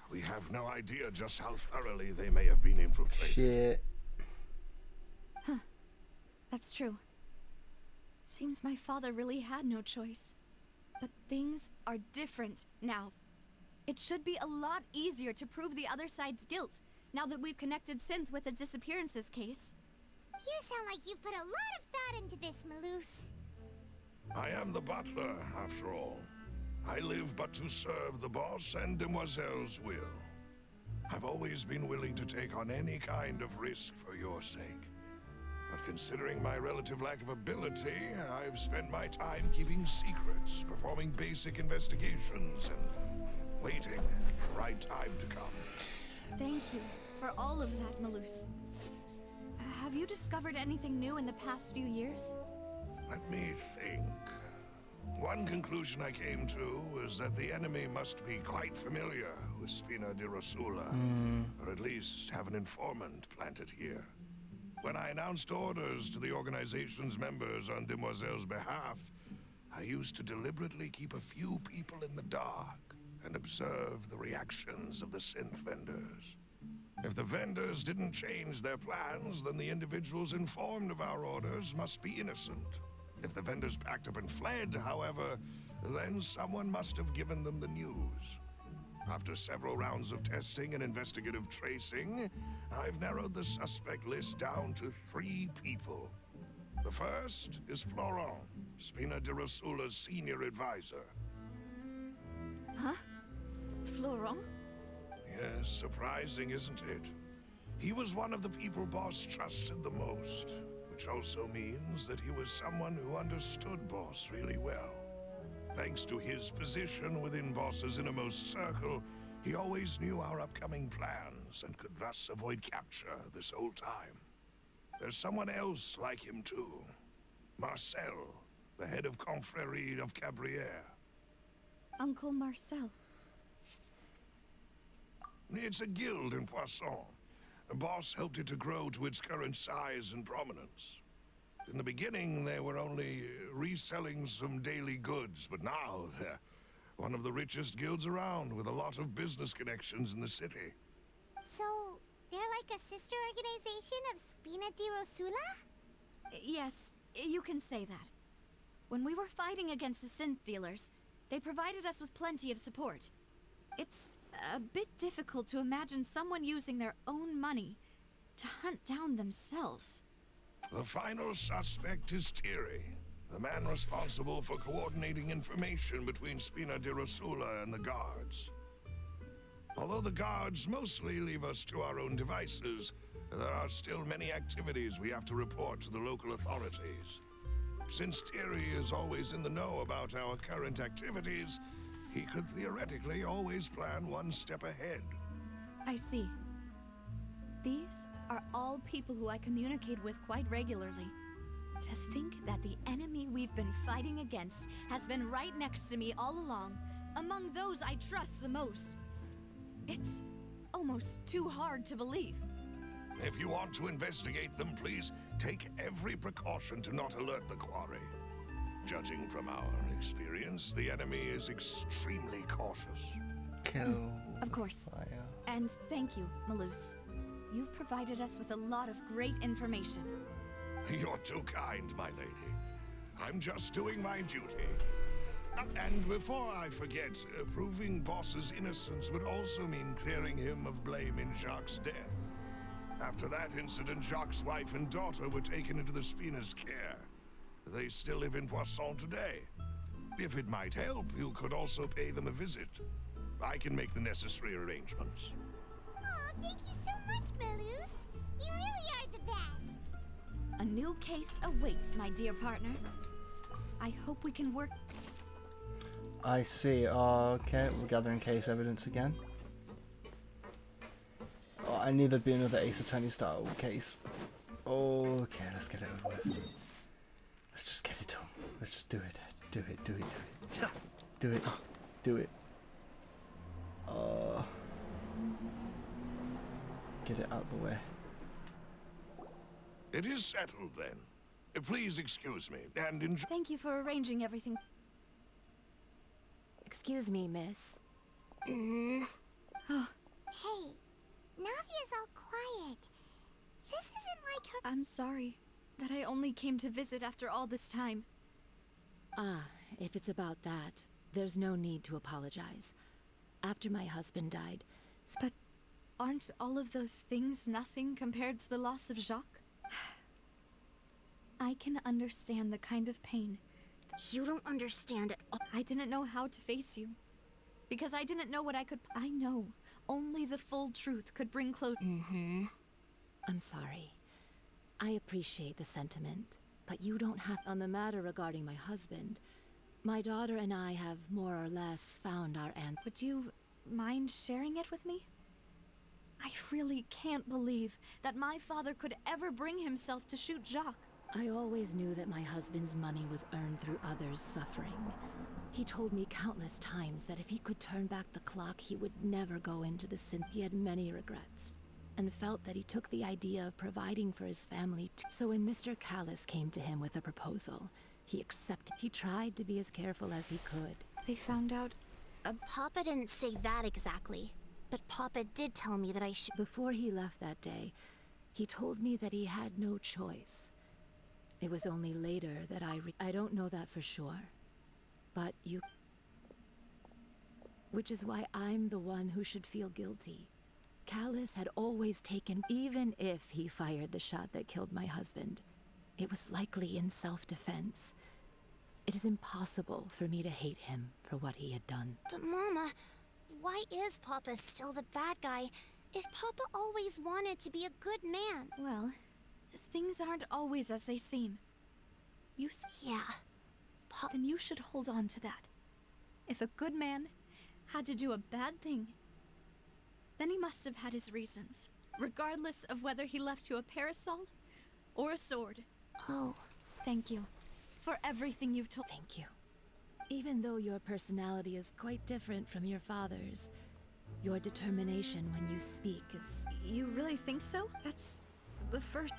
We have no idea just how thoroughly they may have been infiltrated. Shit. Huh. That's true. Seems my father really had no choice. But things are different now. It should be a lot easier to prove the other side's guilt, now that we've connected Synth with the disappearances case. You sound like you've put a lot of thought into this, Maloose. I am the butler, after all. I live but to serve the boss and Demoiselle's will. I've always been willing to take on any kind of risk for your sake. But considering my relative lack of ability, I've spent my time keeping secrets, performing basic investigations, and waiting for the right time to come. Thank you for all of that, Maloose. Have you discovered anything new in the past few years? Let me think. One conclusion I came to was that the enemy must be quite familiar with Spina di Rosula, or at least have an informant planted here. When I announced orders to the organization's members on Demoiselle's behalf, I used to deliberately keep a few people in the dark and observe the reactions of the synth vendors. If the vendors didn't change their plans, then the individuals informed of our orders must be innocent. If the vendors packed up and fled, however, then someone must have given them the news. After several rounds of testing and investigative tracing, I've narrowed the suspect list down to 3 people. The first is Florent, Spina di Rosula's senior advisor. Huh? Florent? Yes, surprising, isn't it? He was one of the people Boss trusted the most, which also means that he was someone who understood Boss really well. Thanks to his position within Boss's innermost circle, he always knew our upcoming plans and could thus avoid capture this whole time. There's someone else like him too. Marcel, the head of Confrérie of Cabrières. Uncle Marcel. It's a guild in Poisson. Boss helped it to grow to its current size and prominence. In the beginning, they were only reselling some daily goods, but now they're one of the richest guilds around, with a lot of business connections in the city. So, they're like a sister organization of Spina di Rosula? Yes, you can say that. When we were fighting against the synth dealers, they provided us with plenty of support. It's a bit difficult to imagine someone using their own money to hunt down themselves. The final suspect is Thierry, the man responsible for coordinating information between Spina di Rosula and the guards. Although the guards mostly leave us to our own devices, there are still many activities we have to report to the local authorities. Since Thierry is always in the know about our current activities, he could theoretically always plan one step ahead. I see. These are all people who I communicate with quite regularly. To think that the enemy we've been fighting against has been right next to me all along, among those I trust the most. It's almost too hard to believe. If you want to investigate them, please take every precaution to not alert the quarry. Judging from our experience, the enemy is extremely cautious. Kill. Of course. Fire. And thank you, Maloose. You've provided us with a lot of great information. You're too kind, my lady. I'm just doing my duty. And before I forget, proving Boss's innocence would also mean clearing him of blame in Jacques' death. After that incident, Jacques' wife and daughter were taken into the Spina's care. They still live in Poisson today. If it might help, you could also pay them a visit. I can make the necessary arrangements. Oh, thank you so much, Maloose. You really are the best. A new case awaits, my dear partner. I hope we can work... I see. Oh, okay, we're gathering case evidence again. Oh, I knew there'd be another Ace Attorney style case. Okay, let's get it over with. Let's just get it done. Let's just do it. Do it, do it, do it. Do it. Do it. Get it out of the way. It is settled then. Please excuse me and enjoy. Thank you for arranging everything. Excuse me, miss. Hey, Navia's all quiet. This isn't like her. I'm sorry that I only came to visit after all this time. Ah, if it's about that, there's no need to apologize. After my husband died, But aren't all of those things nothing compared to the loss of Jacques? I can understand the kind of pain. You don't understand it. I didn't know how to face you. Because I didn't know what I could. I know only the full truth could bring closure. I'm sorry. I appreciate the sentiment, but you don't have. On the matter regarding my husband, my daughter and I have more or less found our end. Would you mind sharing it with me? I really can't believe that my father could ever bring himself to shoot Jacques. I always knew that my husband's money was earned through others' suffering. He told me countless times that if he could turn back the clock, he would never go into the sin. He had many regrets, and felt that he took the idea of providing for his family. So when Mr. Callis came to him with a proposal, he accepted. He tried to be as careful as he could. They found out. Papa didn't say that exactly, but Papa did tell me that I should. Before he left that day, he told me that he had no choice. It was only later that I don't know that for sure. But you... Which is why I'm the one who should feel guilty. Callis had always taken... Even if he fired the shot that killed my husband, it was likely in self-defense. It is impossible for me to hate him for what he had done. But Mama, why is Papa still the bad guy if Papa always wanted to be a good man? Well, things aren't always as they seem. Yeah. Then you should hold on to that. If a good man had to do a bad thing, then he must have had his reasons, regardless of whether he left you a parasol or a sword. Oh. Thank you for everything you've told. Thank you. Even though your personality is quite different from your father's, your determination when you speak is... You really think so? That's the first...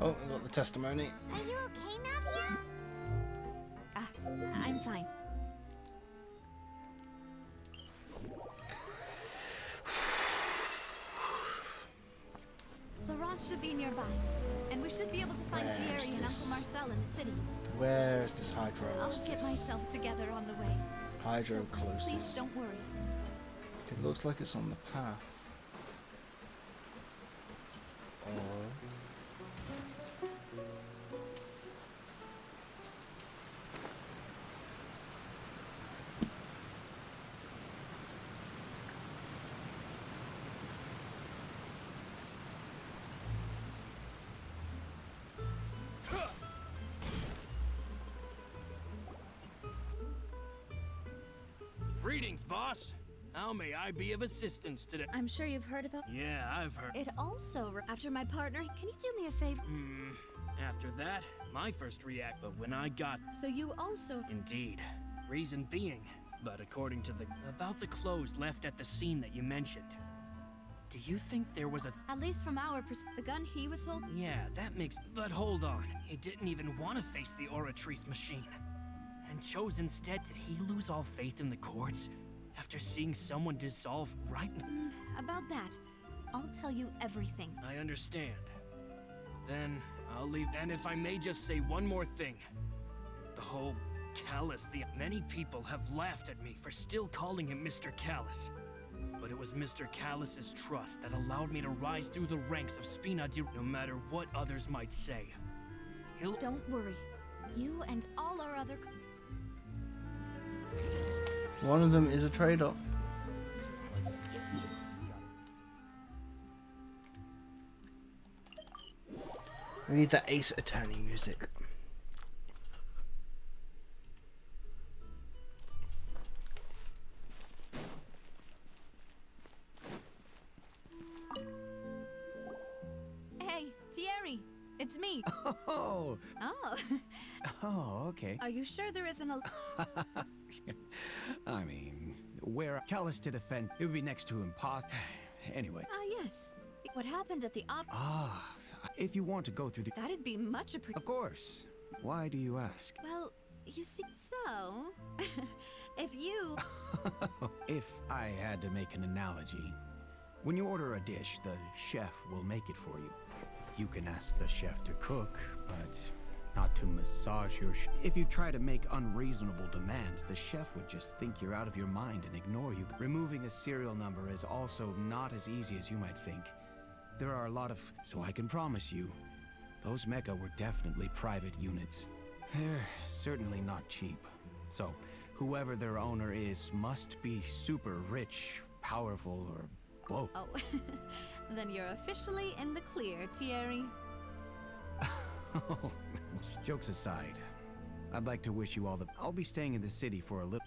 Oh, I got the testimony. Are you okay, Navia? I'm fine. Laurent should be nearby, and we should be able to find Thierry and Uncle Marcel in the city. Where is this hydro? I'll get myself together on the way. Hydro So closest. please don't worry. It looks like it's on the path. Or... Greetings, boss. How may I be of assistance today? I'm sure you've heard about... Yeah, I've heard. It also... After my partner, can you do me a favor? After that, my first react, but when I got... So you also... Indeed. Reason being, but according to the... About the clothes left at the scene that you mentioned. Do you think there was a... At least from our perspective, the gun he was holding... Yeah, that makes... But hold on. He didn't even want to face the Oratrice machine. And chose instead. Did he lose all faith in the courts? After seeing someone dissolve right... About that, I'll tell you everything. I understand. Then, I'll leave... And if I may just say one more thing. The whole Callis, many people have laughed at me for still calling him Mr. Callis. But it was Mr. Callis's trust that allowed me to rise through the ranks of Spinadir, no matter what others might say. He'll... Don't worry. You and all our other... One of them is a trade-off. We need that Ace Attorney music. It's me. Oh, Oh, oh, okay. are you sure there isn't a... I mean, where Callus to defend, it would be next to impossible. Anyway. Ah, yes. What happened at the op... Ah, if you want to go through the... That'd be much Of appreciated. course. Why do you ask? Well, you see, so... if you... If I had to make an analogy, when you order a dish, the chef will make it for you. You can ask the chef to cook, but not to massage your... If you try to make unreasonable demands, the chef would just think you're out of your mind and ignore you. Removing a serial number is also not as easy as you might think. There are a lot of... So I can promise you, those mecha were definitely private units. They're certainly not cheap. So, whoever their owner is must be super rich, powerful, or both. Oh, then you're officially in the clear, Thierry. Jokes aside, I'd like to wish you all the... I'll be staying in the city for a little...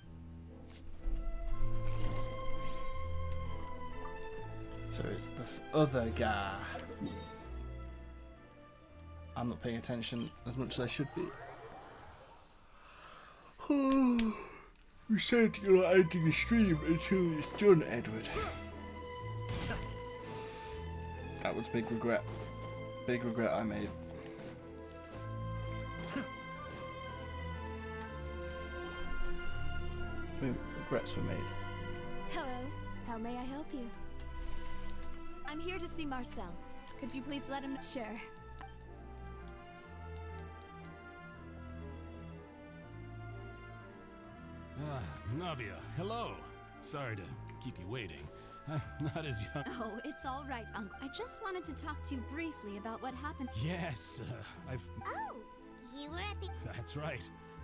So it's the other guy. I'm not paying attention as much as I should be. You said you're not ending the stream until it's done, Edward. That was big regret. Big regret I made. Regrets were made. Hello. How may I help you? I'm here to see Marcel. Could you please let him... Sure. Ah, Navia, hello. Sorry to keep you waiting. I'm not as young. Oh, it's all right, Uncle. I just wanted to talk to you briefly about what happened. Yes, I've... Oh, you were at the... That's right.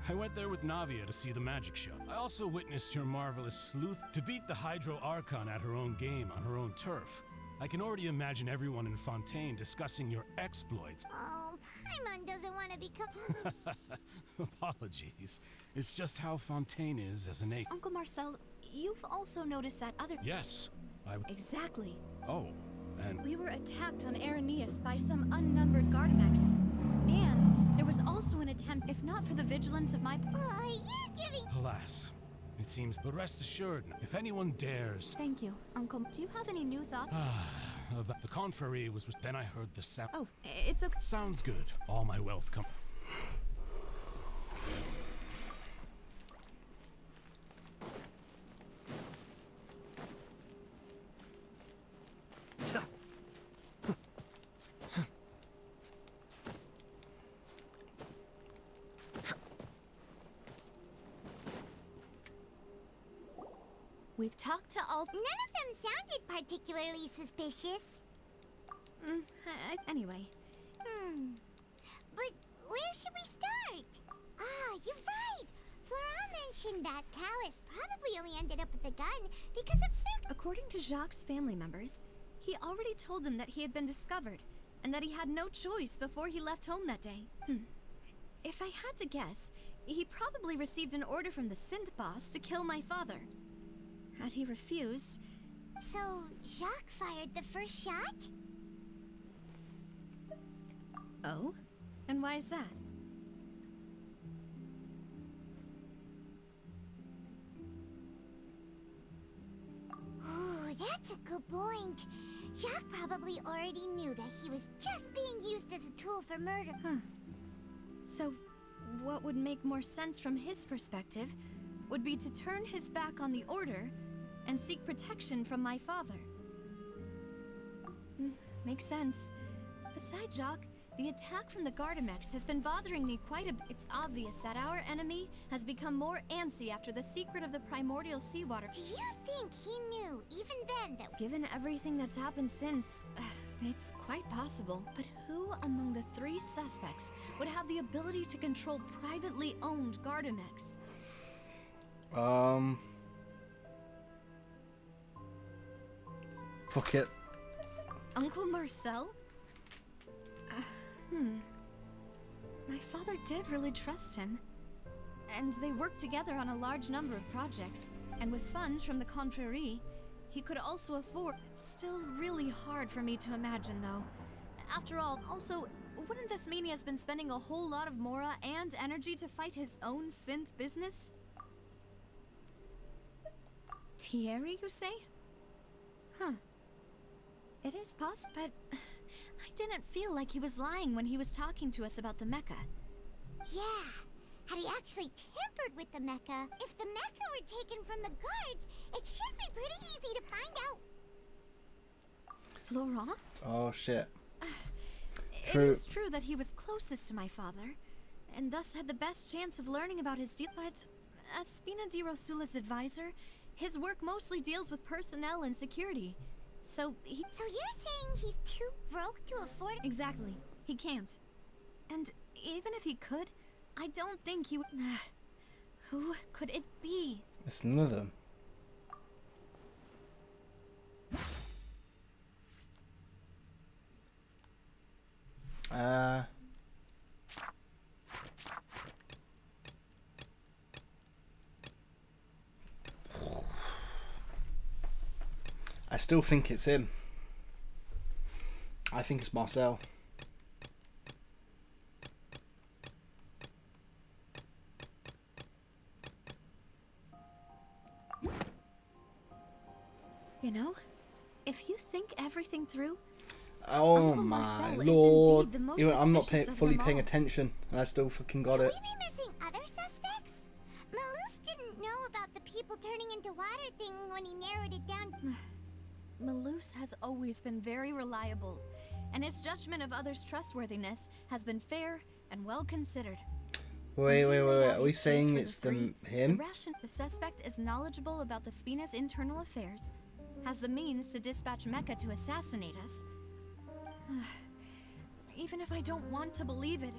I went there with Navia to see the magic show. I also witnessed your marvelous sleuth to beat the Hydro Archon at her own game on her own turf. I can already imagine everyone in Fontaine discussing your exploits. Oh, Paimon doesn't want to become... Apologies. It's just how Fontaine is as a nation. Uncle Marcel, you've also noticed that other... Yes, Exactly. Oh, and... We were attacked on Araneus by some unnumbered Gardamex. And there was also an attempt, if not for the vigilance of my... Oh, you're giving... Alas, it seems... But rest assured, if anyone dares... Thank you, Uncle. Do you have any new thoughts? About the confrérie was... Then I heard the sound... Oh, it's okay. Sounds good. All my wealth come... We've talked to all... None of them sounded particularly suspicious. Anyway. But where should we start? Ah, you're right. Flora mentioned that Callus probably only ended up with the gun because of According to Jacques' family members, he already told them that he had been discovered, and that he had no choice before he left home that day. If I had to guess, he probably received an order from the synth boss to kill my father. Had he refused... So, Jacques fired the first shot? Oh? And why is that? Ooh, that's a good point. Jacques probably already knew that he was just being used as a tool for murder. So, what would make more sense from his perspective would be to turn his back on the Order and seek protection from my father. Makes sense. Besides, Jacques, the attack from the Gardamex has been bothering me quite a bit. It's obvious that our enemy has become more antsy after the secret of the primordial seawater. Do you think he knew, even then, that... Given everything that's happened since, it's quite possible. But who among the three suspects would have the ability to control privately owned Gardamex? Fuck it. Uncle Marcel? My father did really trust him. And they worked together on a large number of projects. And with funds from the confrérie, he could also afford... Still really hard for me to imagine, though. After all, also, wouldn't this mean he has been spending a whole lot of mora and energy to fight his own synth business? Thierry, you say? Huh. It is possible, but I didn't feel like he was lying when he was talking to us about the mecha. Yeah. Had he actually tampered with the mecha, if the mecha were taken from the guards, it should be pretty easy to find out. Florent? Oh shit. It is true that he was closest to my father, and thus had the best chance of learning about his deal. But as Spina di Rosula's advisor, his work mostly deals with personnel and security. So you're saying he's too broke to afford? Exactly. He can't. And even if he could, I don't think he would. Who could it be? It's none of them. I still think it's him. I think it's Marcel. You know, if you think everything through. Oh Uncle my Marcel lord! is indeed the most You know, I'm not suspicious of fully them paying all. attention, and I still fucking got it. Could we be missing other suspects? Malus didn't know about the people turning into water thing when he narrowed it down. Malus has always been very reliable, and his judgment of others' trustworthiness has been fair and well considered. Wait. Are we saying it's him? The suspect is knowledgeable about the Spina's internal affairs, has the means to dispatch Mecha to assassinate us. Even if I don't want to believe it,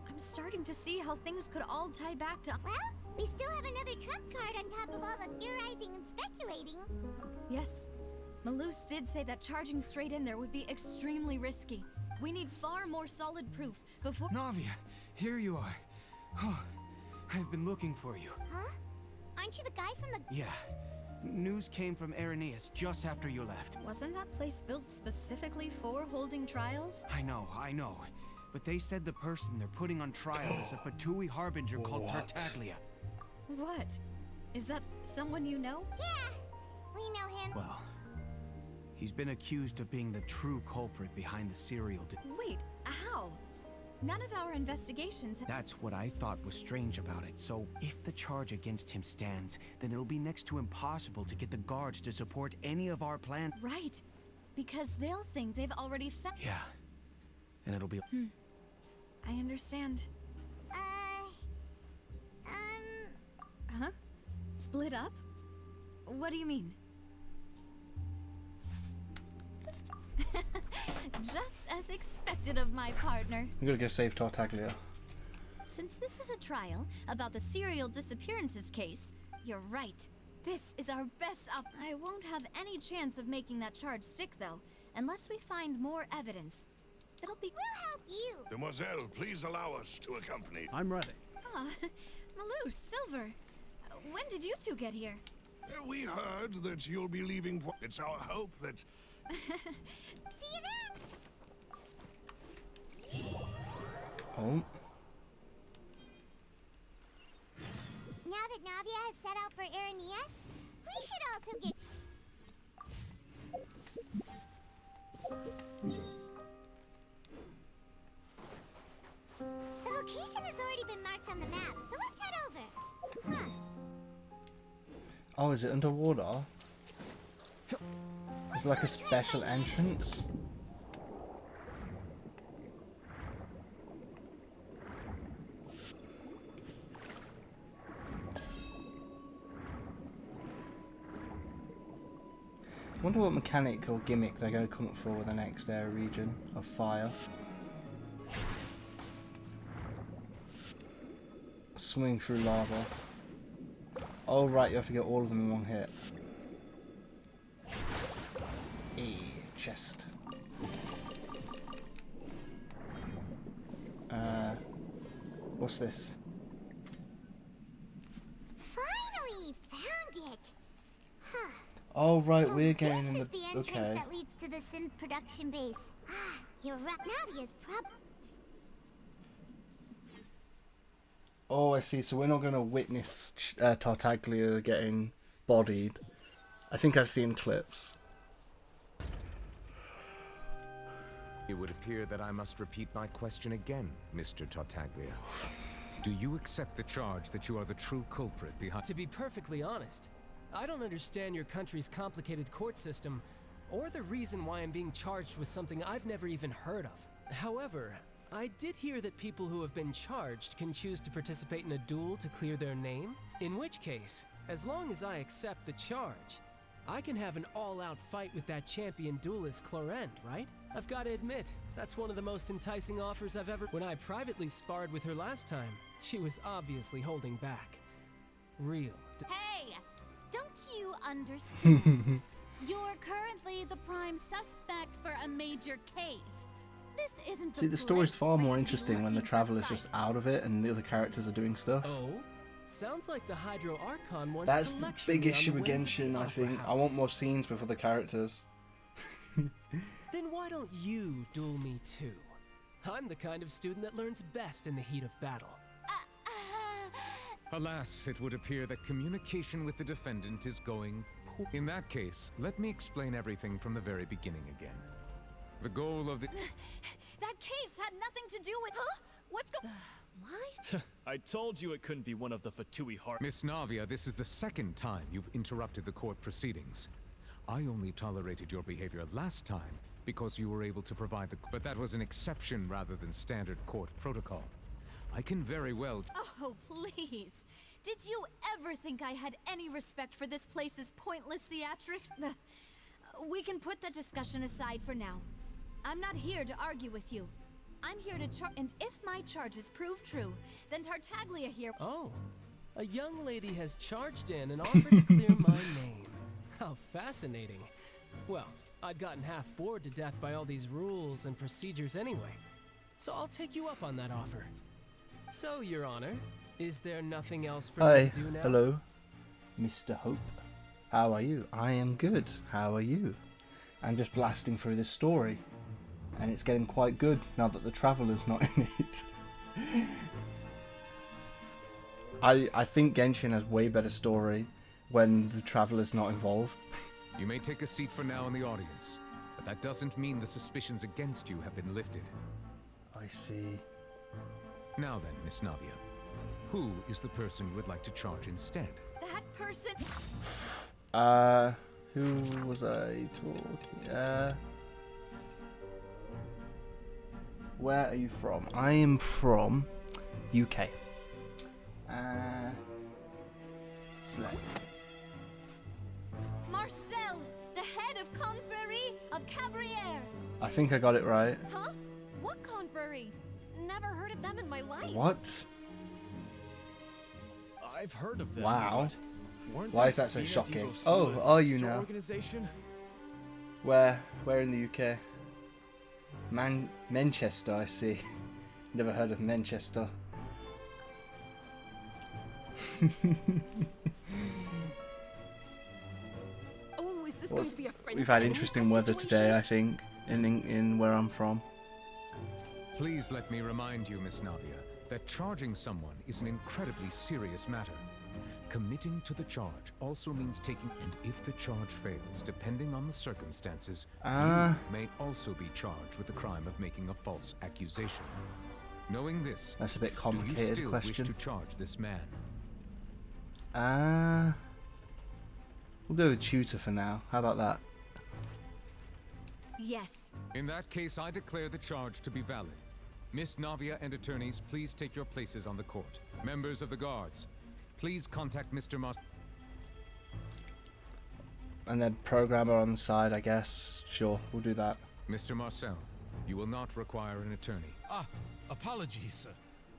I'm starting to see how things could all tie back to. Well, we still have another trump card on top of all the theorizing and speculating. Yes, Malus did say that charging straight in there would be extremely risky. We need far more solid proof before. Navia, here you are. Oh, I've been looking for you. Huh? Aren't you the guy from the... Yeah. News came from Irenaeus just after you left. Wasn't that place built specifically for holding trials? I know. But they said the person they're putting on trial is a Fatui harbinger called Tartaglia. What? Is that someone you know? Yeah, we know him. Well, he's been accused of being the true culprit behind the serial. Wait, how? None of our investigations. That's what I thought was strange about it. So, if the charge against him stands, then it'll be next to impossible to get the guards to support any of our plans. Right. Because they'll think they've already found. Yeah. And it'll be. I understand. Huh? Split up? What do you mean? Just as expected of my partner. I'm gonna go save Tartaglia. Since this is a trial about the serial disappearances case, you're right. This is our best op. I won't have any chance of making that charge stick, though, unless we find more evidence. It'll be. We'll help you. Demoiselle, please allow us to accompany. I'm ready. Ah, Malus, Silver. When did you two get here? We heard that you'll be leaving. It's our hope that. See you then. Oh. Now that Navia has set out for Irenaeus, we should also get. The location has already been marked on the map, so let's head over. Huh. Oh, is it underwater? Is it like a special entrance? I wonder what mechanic or gimmick they're going to come up for with the next region of fire. Swimming through lava. Oh right, you have to get all of them in one hit. Chest. What's this? Finally found it. Huh. Oh right, So we're getting in this is the entrance okay. that leads to the synth production base. Ah, you're right. Navia's Oh, I see. So we're not going to witness Tartaglia getting bodied. I think I've seen clips. It would appear that I must repeat my question again, Mr. Tartaglia. Do you accept the charge that you are the true culprit behind... To be perfectly honest, I don't understand your country's complicated court system, or the reason why I'm being charged with something I've never even heard of. However, I did hear that people who have been charged can choose to participate in a duel to clear their name, in which case, as long as I accept the charge, I can have an all-out fight with that champion duelist Clorend, right? I've got to admit, that's one of the most enticing offers I've ever... When I privately sparred with her last time, she was obviously holding back. Real. Hey! Don't you understand? You're currently the prime suspect for a major case. This isn't See, the story's far more interesting when the Traveler's just out of it and the other characters are doing stuff. Oh? Sounds like the Hydro Archon wants That's to the lecture big me on issue the with ways of Genshin, the I Opera think. I House. want more scenes with other characters. Then why don't you duel me too? I'm the kind of student that learns best in the heat of battle. Alas, it would appear that communication with the defendant is going poor. In that case, let me explain everything from the very beginning again. The goal of the... That case had nothing to do with... Huh? What's going... What? I told you it couldn't be one of the Fatui heart. Miss Navia, this is the second time you've interrupted the court proceedings. I only tolerated your behavior last time because you were able to provide the... But that was an exception rather than standard court protocol. I can very well... Oh, please. Did you ever think I had any respect for this place's pointless theatrics? We can put that discussion aside for now. I'm not here to argue with you. I'm here to and if my charges prove true, then Tartaglia here... Oh, a young lady has charged in and offered to clear my name. How fascinating. Well, I'd gotten half bored to death by all these rules and procedures anyway. So I'll take you up on that offer. So, Your Honor, is there nothing else for me to do now? Hello, Mr. Hope. How are you? I am good. How are you? I'm just blasting through this story. And it's getting quite good now that the Traveler's not in it. I think Genshin has way better story when the Traveler's not involved. You may take a seat for now in the audience, but that doesn't mean the suspicions against you have been lifted. I see. Now then, Miss Navia, who is the person you would like to charge instead? That person... Who was I talking? Where are you from? I am from UK. Select. Marcel, the head of Confrérie of Cabrières. I think I got it right. Huh? What Confrérie? Never heard of them in my life. What? I've heard of them. Wow. Weren't Why they is that so Spina shocking? Digo Oh, Sula's are you sister now? Organization? Where in the UK? Manchester, I see. Never heard of Manchester. Oh, is this going to be a friend's We've had enemy interesting type weather situation? today, I think, in where I'm from. Please let me remind you, Miss Navia, that charging someone is an incredibly serious matter. Committing to the charge also means taking... And if the charge fails, depending on the circumstances, you may also be charged with the crime of making a false accusation. Knowing this, That's a bit do complicated you still question. wish to charge this man? We'll go with tutor for now. How about that? Yes. In that case, I declare the charge to be valid. Miss Navia and attorneys, please take your places on the court. Members of the guards, please contact Mr. And then programmer on the side, I guess. Sure, we'll do that. Mr. Marcel, you will not require an attorney. Apologies, sir.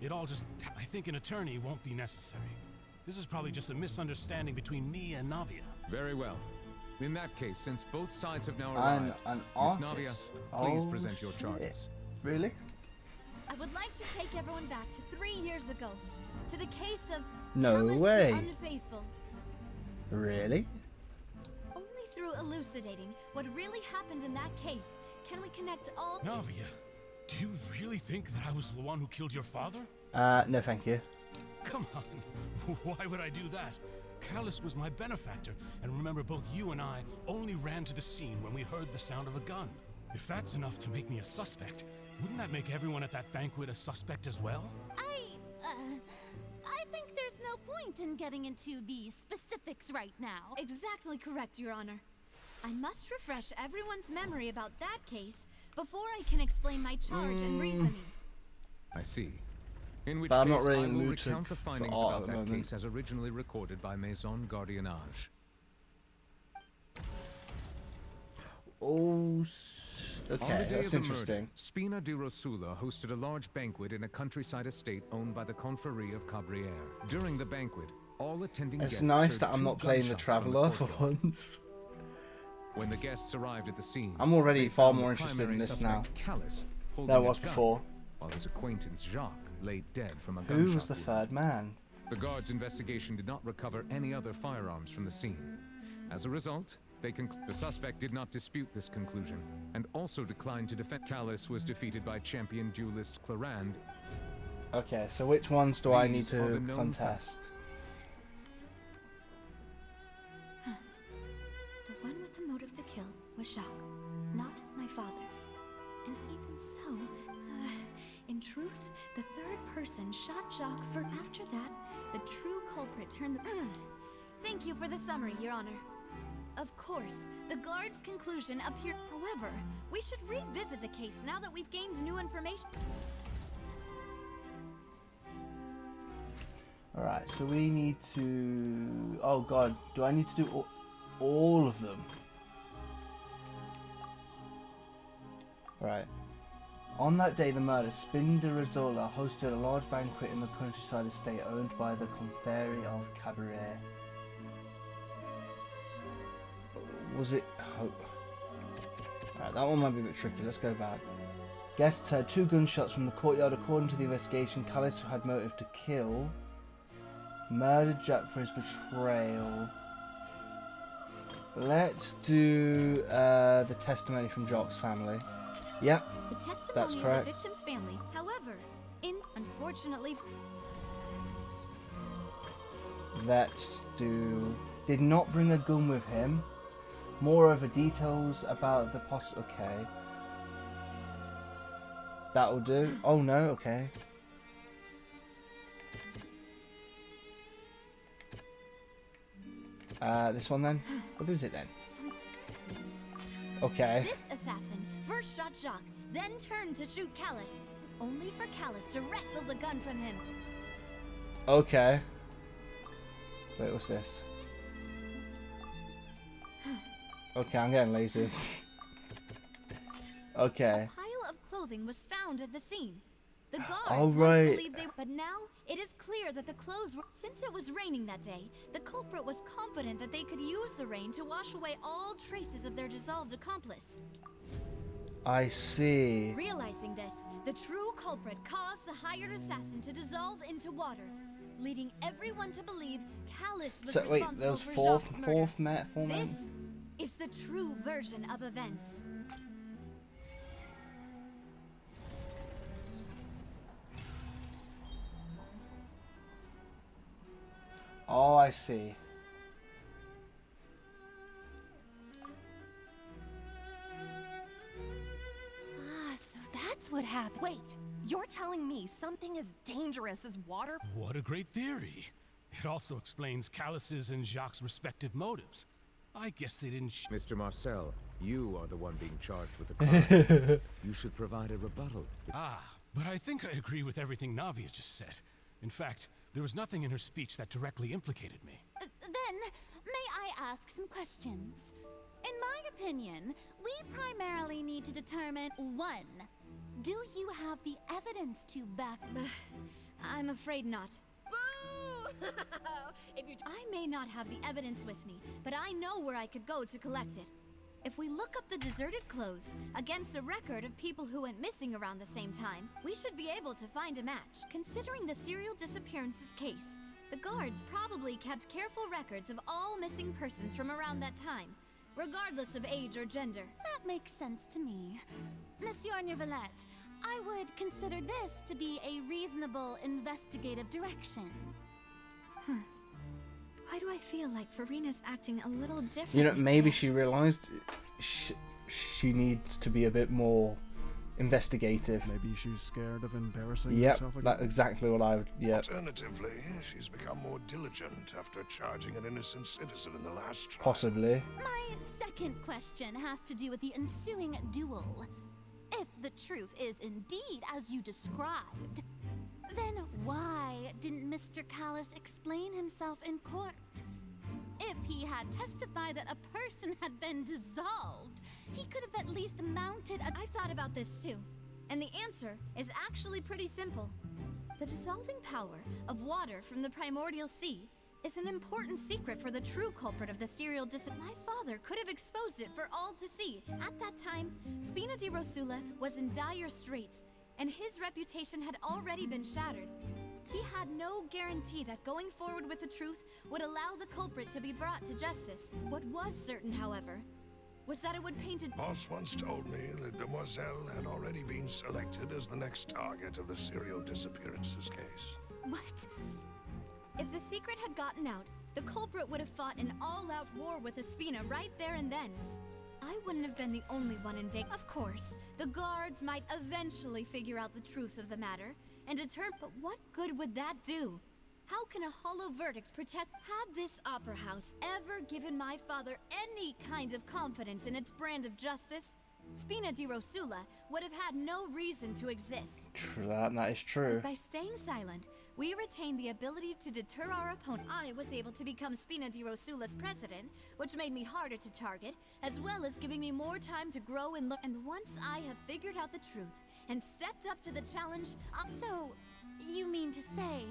It all just... I think an attorney won't be necessary. This is probably just a misunderstanding between me and Navia. Very well. In that case, since both sides have now I'm arrived, an Miss artist. Navia, please Oh, present your shit. charges. Really? I would like to take everyone back to 3 years ago, to the case of No Callus the way. Unfaithful. Really? Only through elucidating what really happened in that case can we connect all... Navia, do you really think that I was the one who killed your father? No thank you. Come on. Why would I do that? Callus was my benefactor, and remember both you and I only ran to the scene when we heard the sound of a gun. If that's enough to make me a suspect, wouldn't that make everyone at that banquet a suspect as well? I think there's no point in getting into the specifics right now. Exactly correct, Your Honor. I must refresh everyone's memory about that case before I can explain my charge and reasoning. I see. In which But I'm case, not really I in the will mood recount the for findings art about at the that moment. case as originally recorded by Maison Gardiennage. Oh, On the okay, day that's of the interesting. murder, Spina di Rosula hosted a large banquet in a countryside estate owned by the Confrérie of Cabrières. During the banquet, all attending It's guests nice heard that I'm 2 not playing the gunshots from Traveller for courtyard. once. When the guests arrived at the scene, I'm already they far found more the interested primary in this now suspect, Callus, holding than I a was gun, before. while his acquaintance Jacques lay dead from a gunshot Who was the wound. third man? The guards' investigation did not recover any other firearms from the scene. As a result, the suspect did not dispute this conclusion, and also declined to defend. Callus was defeated by champion duelist Clarand. Okay, so which ones do I need These are to the known contest? The one with the motive to kill was Jacques, not my father. And even so, in truth, the third person shot Jacques for after that, the true culprit turned the... Thank you for the summary, Your Honor. Of course, the guard's conclusion appeared. However, we should revisit the case now that we've gained new information. Alright, so we need to... Oh god, do I need to do all of them? Right. On that day, the murder, Spina di Rosula hosted a large banquet in the countryside estate owned by the Confrérie of Cabrières. Was it... Oh. Alright, that one might be a bit tricky. Let's go back. Guests heard 2 gunshots from the courtyard. According to the investigation, Callus had motive to kill. Murdered Jack for his betrayal. Let's do the testimony from Jock's family. Yep, The testimony that's of correct. the victim's family, however, unfortunately... Let's do... Did not bring a gun with him. Moreover, details about the okay. That'll do. Oh no, okay. This one then? What is it then? Okay. This assassin first shot Jacques, then turned to shoot Callus, only for Callus to wrestle the gun from him. Okay. Wait, what's this? Okay, I'm getting lazy. Okay. A pile of clothing was found at the scene. The guards Oh, once right. believed they... But now, it is clear that the clothes were... Since it was raining that day, the culprit was confident that they could use the rain to wash away all traces of their dissolved accomplice. I see. Realizing this, the true culprit caused the hired assassin to dissolve into water, leading everyone to believe Callus was So wait, responsible there was for four Jacques' murder. men? This is the true version of events. Oh, I see. Ah, so that's what happened. Wait, you're telling me something as dangerous as water? What a great theory. It also explains Callus's and Jacques' respective motives. I guess they didn't Mr. Marcel, you are the one being charged with the crime. You should provide a rebuttal. Ah, but I think I agree with everything Navia just said. In fact, there was nothing in her speech that directly implicated me. Then, may I ask some questions? In my opinion, we primarily need to determine 1. Do you have the evidence to back... I'm afraid not. Boo! I may not have the evidence with me, but I know where I could go to collect it. If we look up the deserted clothes against a record of people who went missing around the same time, we should be able to find a match. Considering the serial disappearances case, the guards probably kept careful records of all missing persons from around that time, regardless of age or gender. That makes sense to me. Monsieur Neuvillette, I would consider this to be a reasonable investigative direction. Huh. Why do I feel like Farina's acting a little different? You know, maybe she realised she needs to be a bit more investigative. Maybe she's scared of embarrassing Yep, herself again. that's exactly what I would. Yeah. Alternatively, she's become more diligent after charging an innocent citizen in the last trial. Possibly. My second question has to do with the ensuing duel. If the truth is indeed as you described, then why didn't Mr. Callus explain himself in court? If he had testified that a person had been dissolved, he could have at least mounted a— I've thought about this too, and the answer is actually pretty simple. The dissolving power of water from the primordial sea is an important secret for the true culprit of the serial My father could have exposed it for all to see. At that time, Spina di Rosula was in dire straits, and his reputation had already been shattered. He had no guarantee that going forward with the truth would allow the culprit to be brought to justice. What was certain, however, was that it would paint a— Boss once told me that Demoiselle had already been selected as the next target of the serial disappearances case. What? If the secret had gotten out, the culprit would have fought an all-out war with Espina right there and then. I wouldn't have been the only one in danger. Of course, the guards might eventually figure out the truth of the matter and determine, but what good would that do? How can a hollow verdict protect? Had this opera house ever given my father any kind of confidence in its brand of justice, Spina di Rosula would have had no reason to exist. That is true. But by staying silent, we retained the ability to deter our opponent. I was able to become Spina di Rosula's president, which made me harder to target, as well as giving me more time to grow and look. And once I have figured out the truth and stepped up to the challenge, So, you mean to say,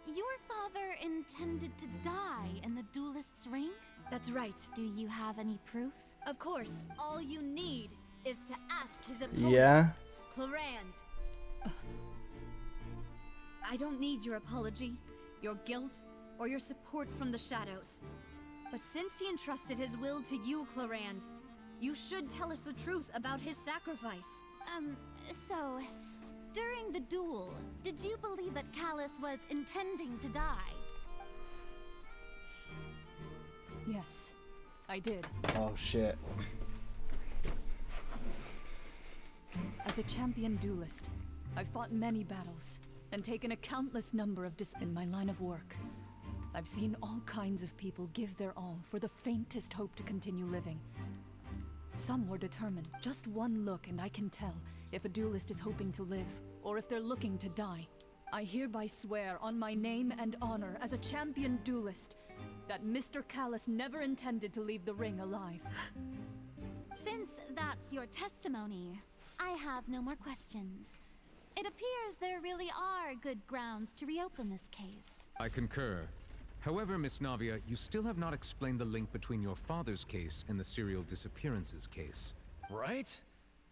your father intended to die in the duelist's ring? That's right. Do you have any proof? Of course, all you need is to ask his opponent. Yeah. Clarand. I don't need your apology, your guilt, or your support from the shadows. But since he entrusted his will to you, Clarand, you should tell us the truth about his sacrifice. So, during the duel, did you believe that Callus was intending to die? Yes, I did. Oh shit. As a champion duelist, I've fought many battles and taken a countless number of in my line of work. I've seen all kinds of people give their all for the faintest hope to continue living. Some were determined. Just one look and I can tell if a duelist is hoping to live or if they're looking to die. I hereby swear on my name and honor as a champion duelist that Mr. Callus never intended to leave the ring alive. Since that's your testimony, I have no more questions. It appears there really are good grounds to reopen this case. I concur. However, Miss Navia, you still have not explained the link between your father's case and the serial disappearances case. Right?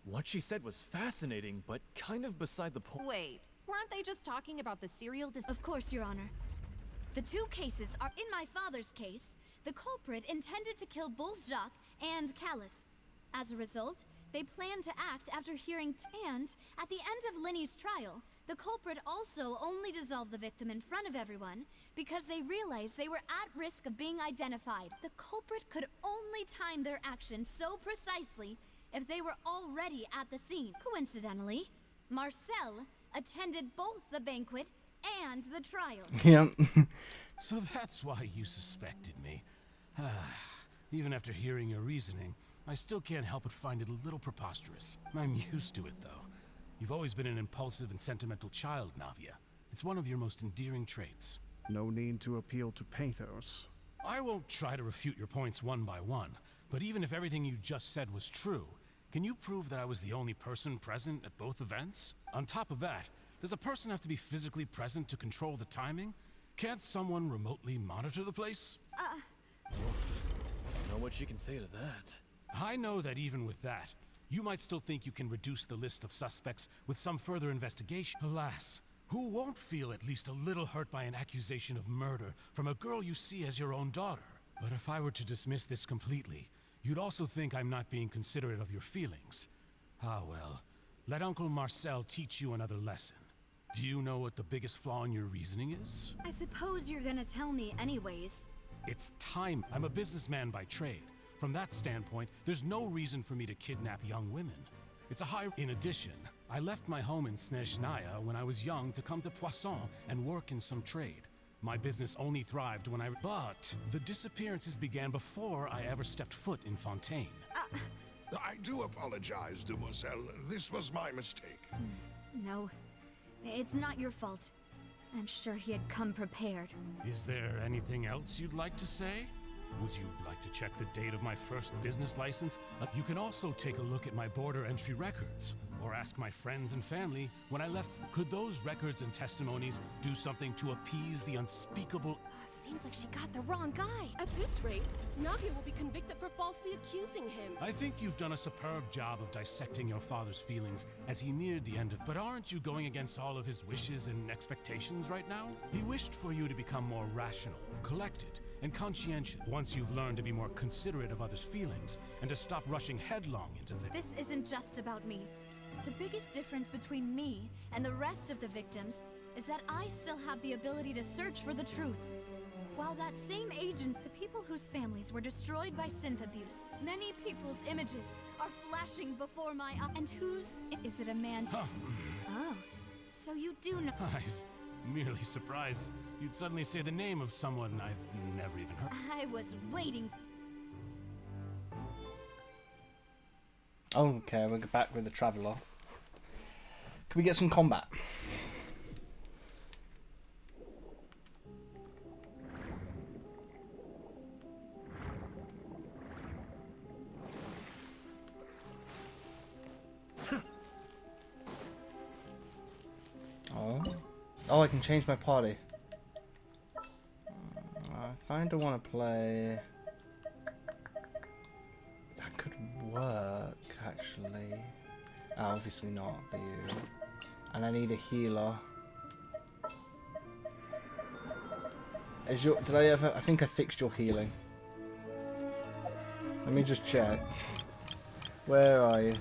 What she said was fascinating, but kind of beside the point. Wait, weren't they just talking about the serial Of course, Your Honor. The two cases are, in my father's case, the culprit intended to kill both Jacques and Callus. As a result, they planned to act after hearing and, at the end of Linny's trial, the culprit also only dissolved the victim in front of everyone because they realized they were at risk of being identified. The culprit could only time their actions so precisely if they were already at the scene. Coincidentally, Marcel attended both the banquet and the trial. Yep. So that's why you suspected me. Even after hearing your reasoning, I still can't help but find it a little preposterous. I'm used to it, though. You've always been an impulsive and sentimental child, Navia. It's one of your most endearing traits. No need to appeal to pathos. I won't try to refute your points one by one, but even if everything you just said was true, can you prove that I was the only person present at both events? On top of that, does a person have to be physically present to control the timing? Can't someone remotely monitor the place? Know what she can say to that. I know that even with that, you might still think you can reduce the list of suspects with some further investigation. Alas, who won't feel at least a little hurt by an accusation of murder from a girl you see as your own daughter? But if I were to dismiss this completely, you'd also think I'm not being considerate of your feelings. Ah well, let Uncle Marcel teach you another lesson. Do you know what the biggest flaw in your reasoning is? I suppose you're gonna tell me anyways. It's time. I'm a businessman by trade. From that standpoint, there's no reason for me to kidnap young women. It's a high... In addition, I left my home in Snezhnaya when I was young to come to Poisson and work in some trade. My business only thrived when I... But the disappearances began before I ever stepped foot in Fontaine. I do apologize, demoiselle. This was my mistake. No, it's not your fault. I'm sure he had come prepared. Is there anything else you'd like to say? Would you like to check the date of my first business license? You can also take a look at my border entry records, or ask my friends and family when I left. Could those records and testimonies do something to appease the unspeakable? Seems like she got the wrong guy. At this rate, Navia will be convicted for falsely accusing him. I think you've done a superb job of dissecting your father's feelings as he neared the end of... But aren't you going against all of his wishes and expectations right now? He wished for you to become more rational, collected, and conscientious once you've learned to be more considerate of others' feelings and to stop rushing headlong into things. This isn't just about me. The biggest difference between me and the rest of the victims is that I still have the ability to search for the truth. While that same agents, the people whose families were destroyed by synth abuse, many people's images are flashing before my eyes. And whose? Is it a man? Oh, so you do know. I'm merely surprised you'd suddenly say the name of someone I've never even heard. I was waiting. Okay, we'll get back with the Traveler. Can we get some combat? Oh, I can change my party. I kind of want to play... That could work, actually. Obviously not, the you. And I need a healer. Did I ever... I think I fixed your healing. Let me just check. Where are you?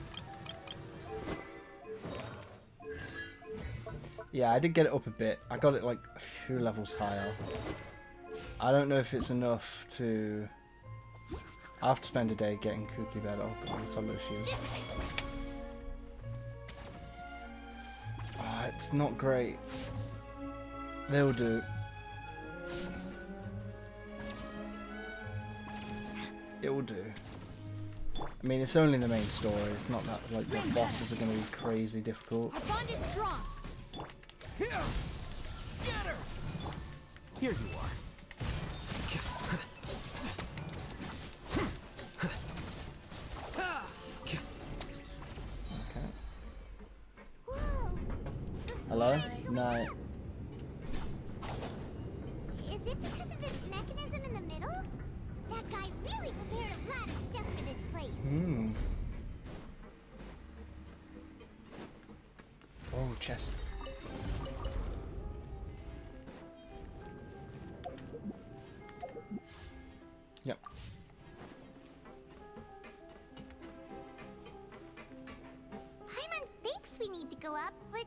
Yeah, I did get it up a bit. I got it like a few levels higher. I don't know if it's enough to... I have to spend a day getting Cookie Bed. Oh god, look how low she is. It's not great. They'll do. It will do. I mean, it's only the main story. It's not that like the bosses are going to be crazy difficult. Our bond is strong. Here! Scatter! Here you are. Okay. Hello? No. Is it because of this mechanism in the middle? That guy really prepared a lot of stuff for this place. Hmm. Oh, chest. Yep. Paimon thinks we need to go up, but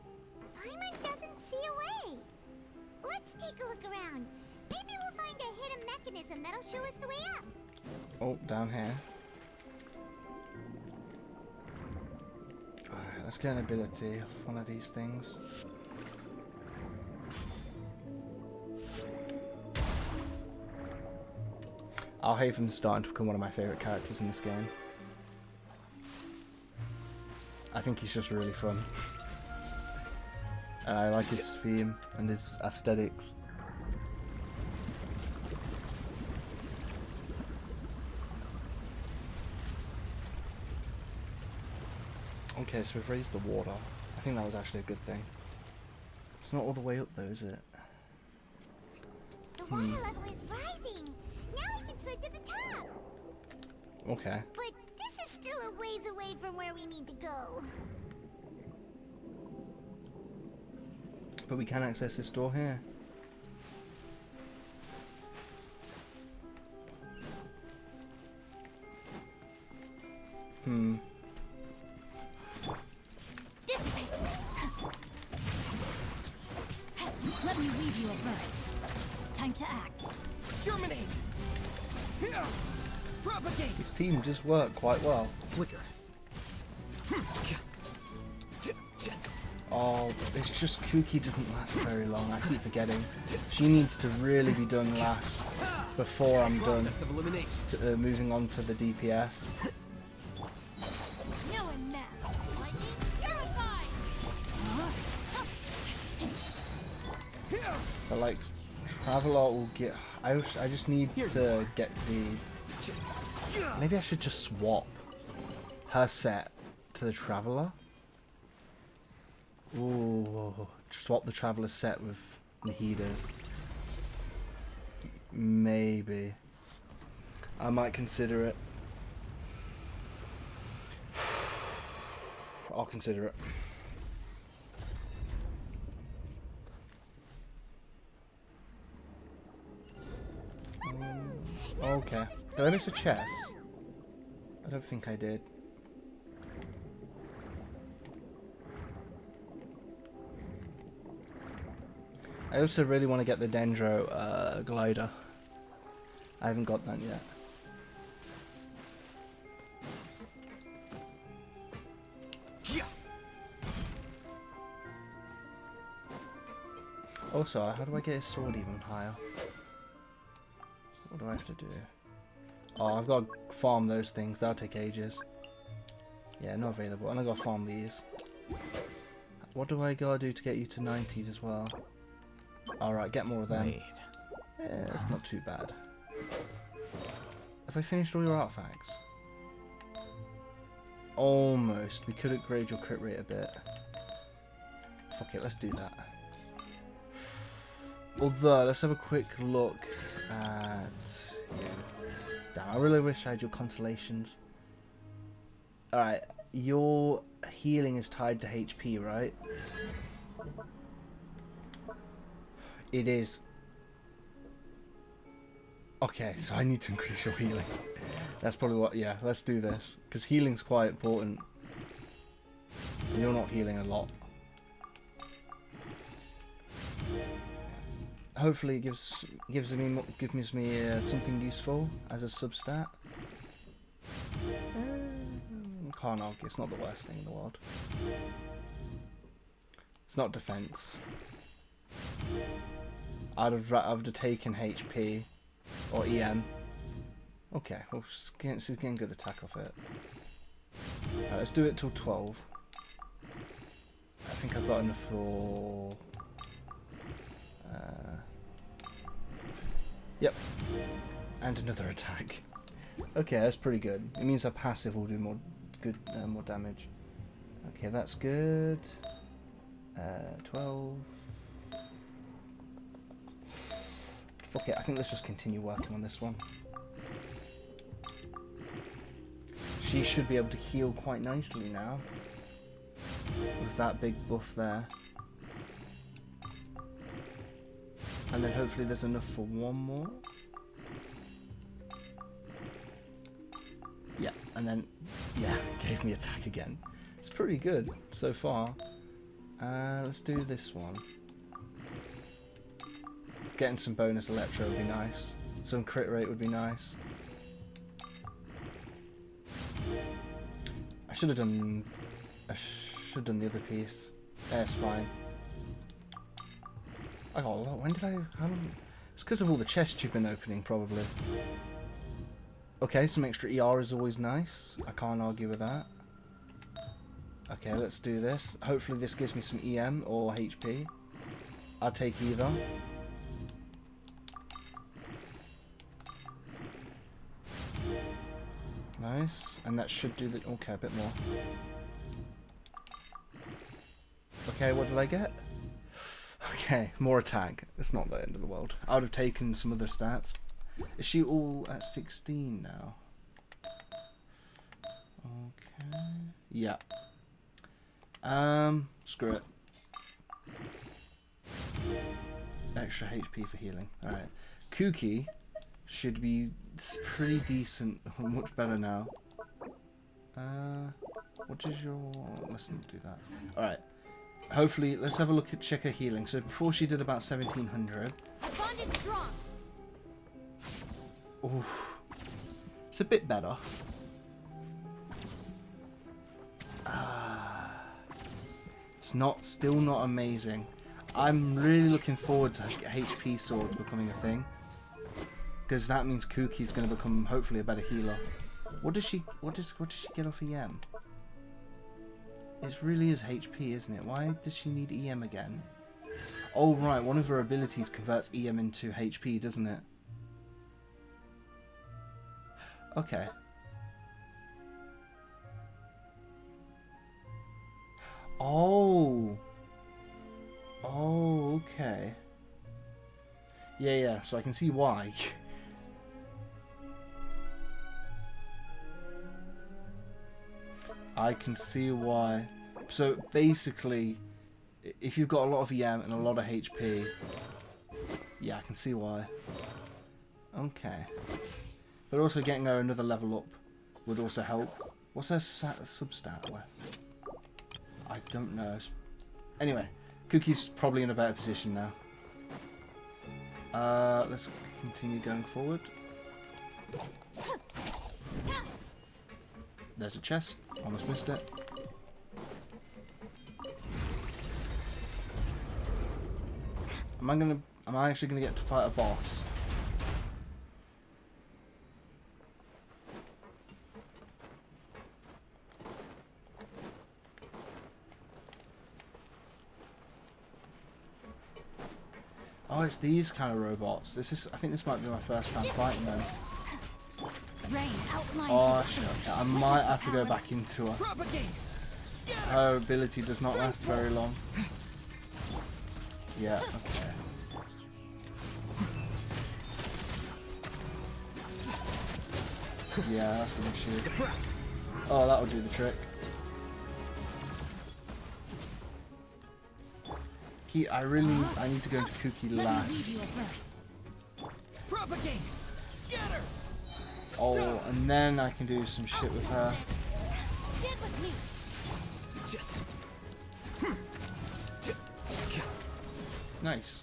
Paimon doesn't see a way. Let's take a look around. Maybe we'll find a hidden mechanism that'll show us the way up. Oh, down here. Alright, let's get an ability of one of these things. Alhaven's starting to become one of my favourite characters in this game. I think he's just really fun. And I like his theme and his aesthetics. Okay, so we've raised the water. I think that was actually a good thing. It's not all the way up though, is it? The water level is rising. Now we can swim to the top. Okay. But this is still a ways away from where we need to go. But we can access this door here. Hmm. time to act. Germinate! Here! Propagate! This team just worked quite well. Flicker. Oh, it's just Kuki doesn't last very long. I keep forgetting. She needs to really be done last before I'm done moving on to the DPS. Knowing now, lightning purified. But like, Traveler will get. I just need to get the. Maybe I should just swap her set to the Traveler. Ooh, swap the Traveler set with Nahida's. Maybe. I might consider it. I'll consider it. Okay. Did I miss a chest? I don't think I did. I also really want to get the Dendro glider. I haven't got that yet. Also, how do I get his sword even higher? What do I have to do? Oh, I've got to farm those things. That'll take ages. Yeah, not available. And I've got to farm these. What do I gotta do to get you to 90s as well? Alright, get more of them. Yeah, it's not too bad. Have I finished all your artifacts? Almost. We could upgrade your crit rate a bit. Fuck it, let's do that. Although, let's have a quick look at... Damn, I really wish I had your constellations. Alright, your healing is tied to HP, right? It is. Okay, so I need to increase your healing. That's probably what, yeah, let's do this. Because healing's quite important. And you're not healing a lot. Hopefully it gives me something useful as a substat. Can't argue, it's not the worst thing in the world. It's not defense. I'd have taken HP or EM. Okay, well, she's getting good attack off it. Right, let's do it till 12. I think I've got enough for. Yep, and another attack. Okay, that's pretty good. It means our passive will do more damage. Okay, that's good. 12. Fuck it, I think let's just continue working on this one. She should be able to heal quite nicely now. With that big buff there. And then hopefully there's enough for one more. Yeah, and then, yeah, gave me attack again. It's pretty good so far. Let's do this one. Getting some bonus electro would be nice. Some crit rate would be nice. I should have done the other piece. Yeah, it's fine. I got a lot. When did I? How long? It's because of all the chests you've been opening, probably. Okay, some extra ER is always nice. I can't argue with that. Okay, let's do this. Hopefully this gives me some EM or HP. I'll take either. Nice. And that should do the... Okay, a bit more. Okay, what did I get? Okay, more attack. It's not the end of the world. I would have taken some other stats. Is she all at 16 now? Okay. Yeah. Screw it. Extra HP for healing. Alright. Kuki should be pretty decent. Much better now. What is your... Let's not do that. Alright. hopefully, let's have a look at check her healing. So before she did about 1700. My bond is strong. Oof. It's a bit better. Still not amazing. I'm really looking forward to HP swords becoming a thing, because that means Kookie's going to become hopefully a better healer. What does she get off EM? It really is HP, isn't it? Why does she need EM again? Oh right, one of her abilities converts EM into HP, doesn't it? Okay. Oh. Oh, okay. Yeah, so I can see why. I can see why. So basically, if you've got a lot of EM and a lot of HP, yeah, I can see why. Okay. But also getting her another level up would also help. What's her substat worth? I don't know. Anyway, Kookie's probably in a better position now. Let's continue going forward. There's a chest. Almost missed it. Am I actually gonna get to fight a boss? Oh, it's these kind of robots. I think this might be my first time fighting them. Oh shit, okay. I might have to go back into her. Her ability does not last very long. Yeah, okay. Yeah, that's an issue. Oh, that'll do the trick. I need to go into Kookie last. Propagate! Scatter! Oh, and then I can do some shit with her. Nice.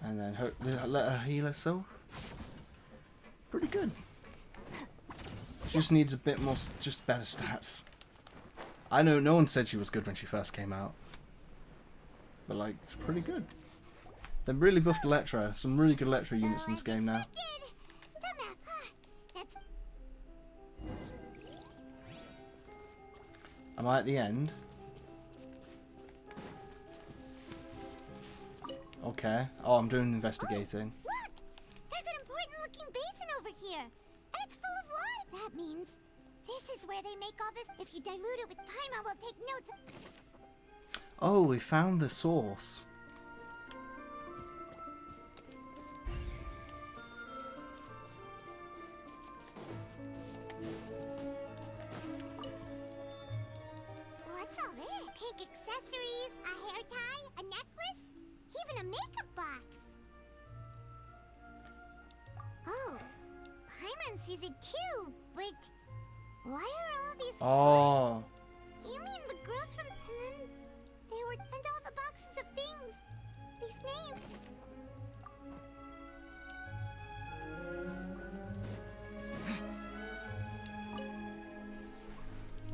And then let her heal herself. Pretty good. Just needs a bit more, just better stats. I know no one said she was good when she first came out. But like, it's pretty good. They really buffed Electra. Some really good Electra units in this game now. Am I at the end? Okay. Oh, I'm doing investigating. Look! There's an important looking basin over here. And it's full of water. That means this is where they make all this. If you dilute it with Paimon, we'll take notes. Oh, we found the source. What's all this? Pink accessories, a hair tie, a necklace, even a makeup box. Oh, Paimon sees it too, but why are all these... Oh. You mean the girls from... And then they were... And all the boxes of things. These names.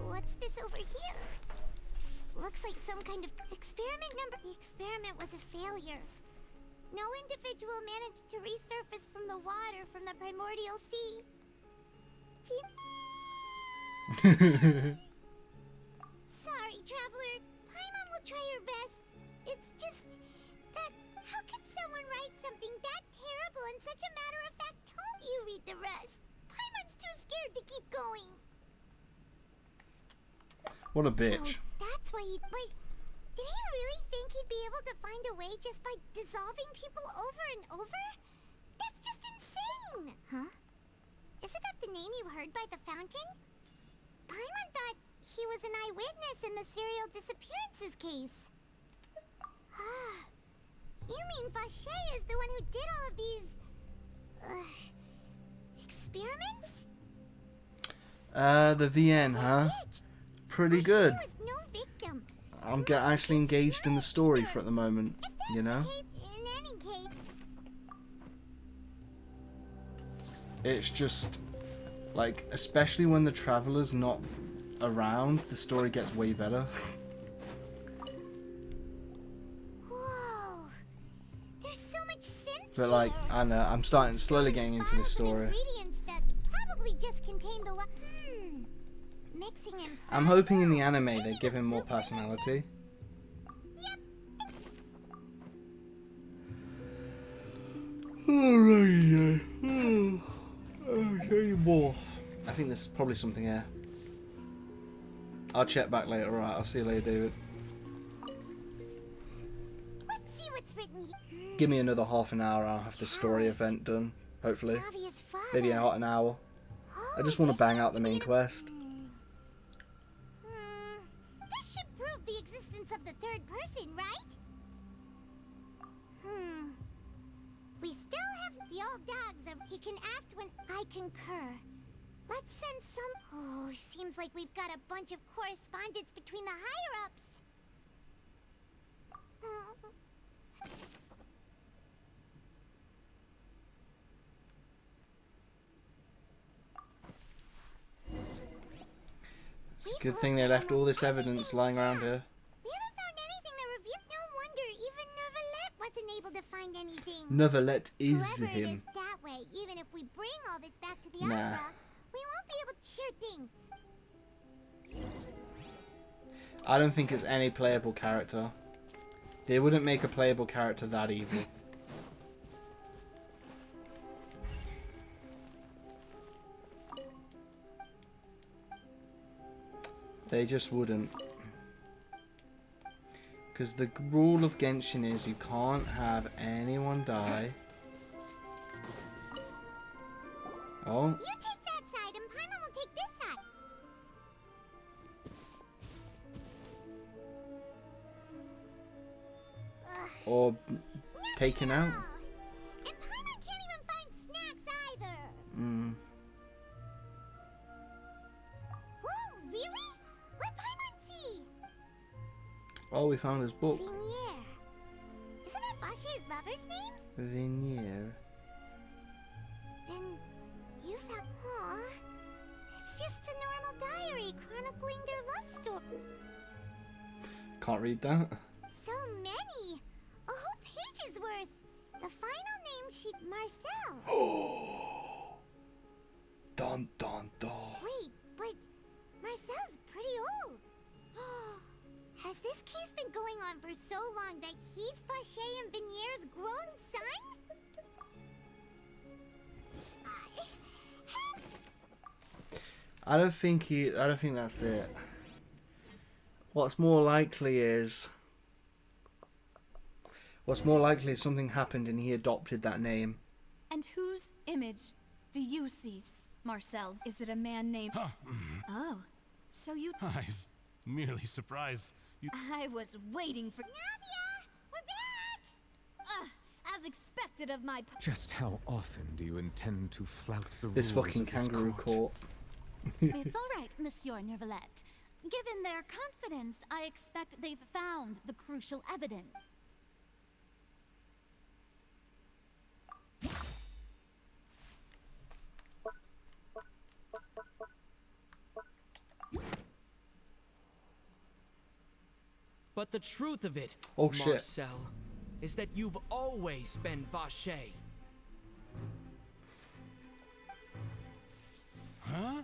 What's this over here? Looks like some kind of experiment number. The experiment was a failure. No individual managed to resurface from the water from the primordial sea. Sorry, traveler. Paimon will try her best. It's just that how can someone write something that terrible in such a matter-of-fact tone? You read the rest. Paimon's too scared to keep going. What a bitch. So that's why he... Wait, did he really think he'd be able to find a way just by dissolving people over and over? That's just insane! Huh? Isn't that the name you heard by the fountain? Paimon thought he was an eyewitness in the serial disappearances case. Ah, you mean Vache is the one who did all of these... experiments? The VN, huh? Pretty good. Was no victim. I'm actually engaged in the story for at the moment, you know? In any case, It's just, like, especially when the Traveler's not around, the story gets way better. whoa, there's so much synth But, like, I know, I'm slowly getting into the story. ingredients that probably just contain the mixing and I'm hoping in the anime they give him more personality. Alright, I'll show you more. I think there's probably something here. I'll check back later. Alright, I'll see you later, David. Let's see what's written here. Give me another half an hour, I'll have the story event done. Hopefully. Navia's father. Maybe an hour. I just want to bang out the main quest. This should prove the existence of the third person, right? We still have the old dogs. He can act when I concur. Let's send some... Oh, seems like we've got a bunch of correspondence between the higher-ups. It's a good thing they left all this evidence lying around here. We haven't found anything that revealed. No wonder even Neuvillette wasn't able to find anything. Neuvillette is Whoever it him. is that way, even if we bring all this back to the Nah. opera, we won't be able to... Sure thing. I don't think it's any playable character. They wouldn't make a playable character that evil. They just wouldn't. Because the rule of Genshin is you can't have anyone die. Oh. You take that side and Paimon will take this side. Or taken out. And Paimon can't even find snacks either. Whoa, really? Let Paimon see. Oh, we found his book. Vinier. Isn't that Vache's lover's name? Vinier. Then you found... Aw. It's just a normal diary chronicling their love story. Can't read that. So many. A whole page's worth. The final name sheet, Marcel. Oh. Dun dun dun. Wait, but Marcel's pretty old. Has this case been going on for so long that he's Vache and Vinier's grown son? I don't think that's it. What's more likely is something happened and he adopted that name. And whose image do you see, Marcel? Is it a man named... Oh, so you... I'm merely surprised. I was waiting for... Navia! We're back! As expected of my... Just how often do you intend to flout the This rules fucking of this kangaroo court? court. It's all right, Monsieur Neuvillette. Given their confidence, I expect they've found the crucial evidence. But the truth of it, Oh, shit. Marcel, is that you've always been Vache. Huh?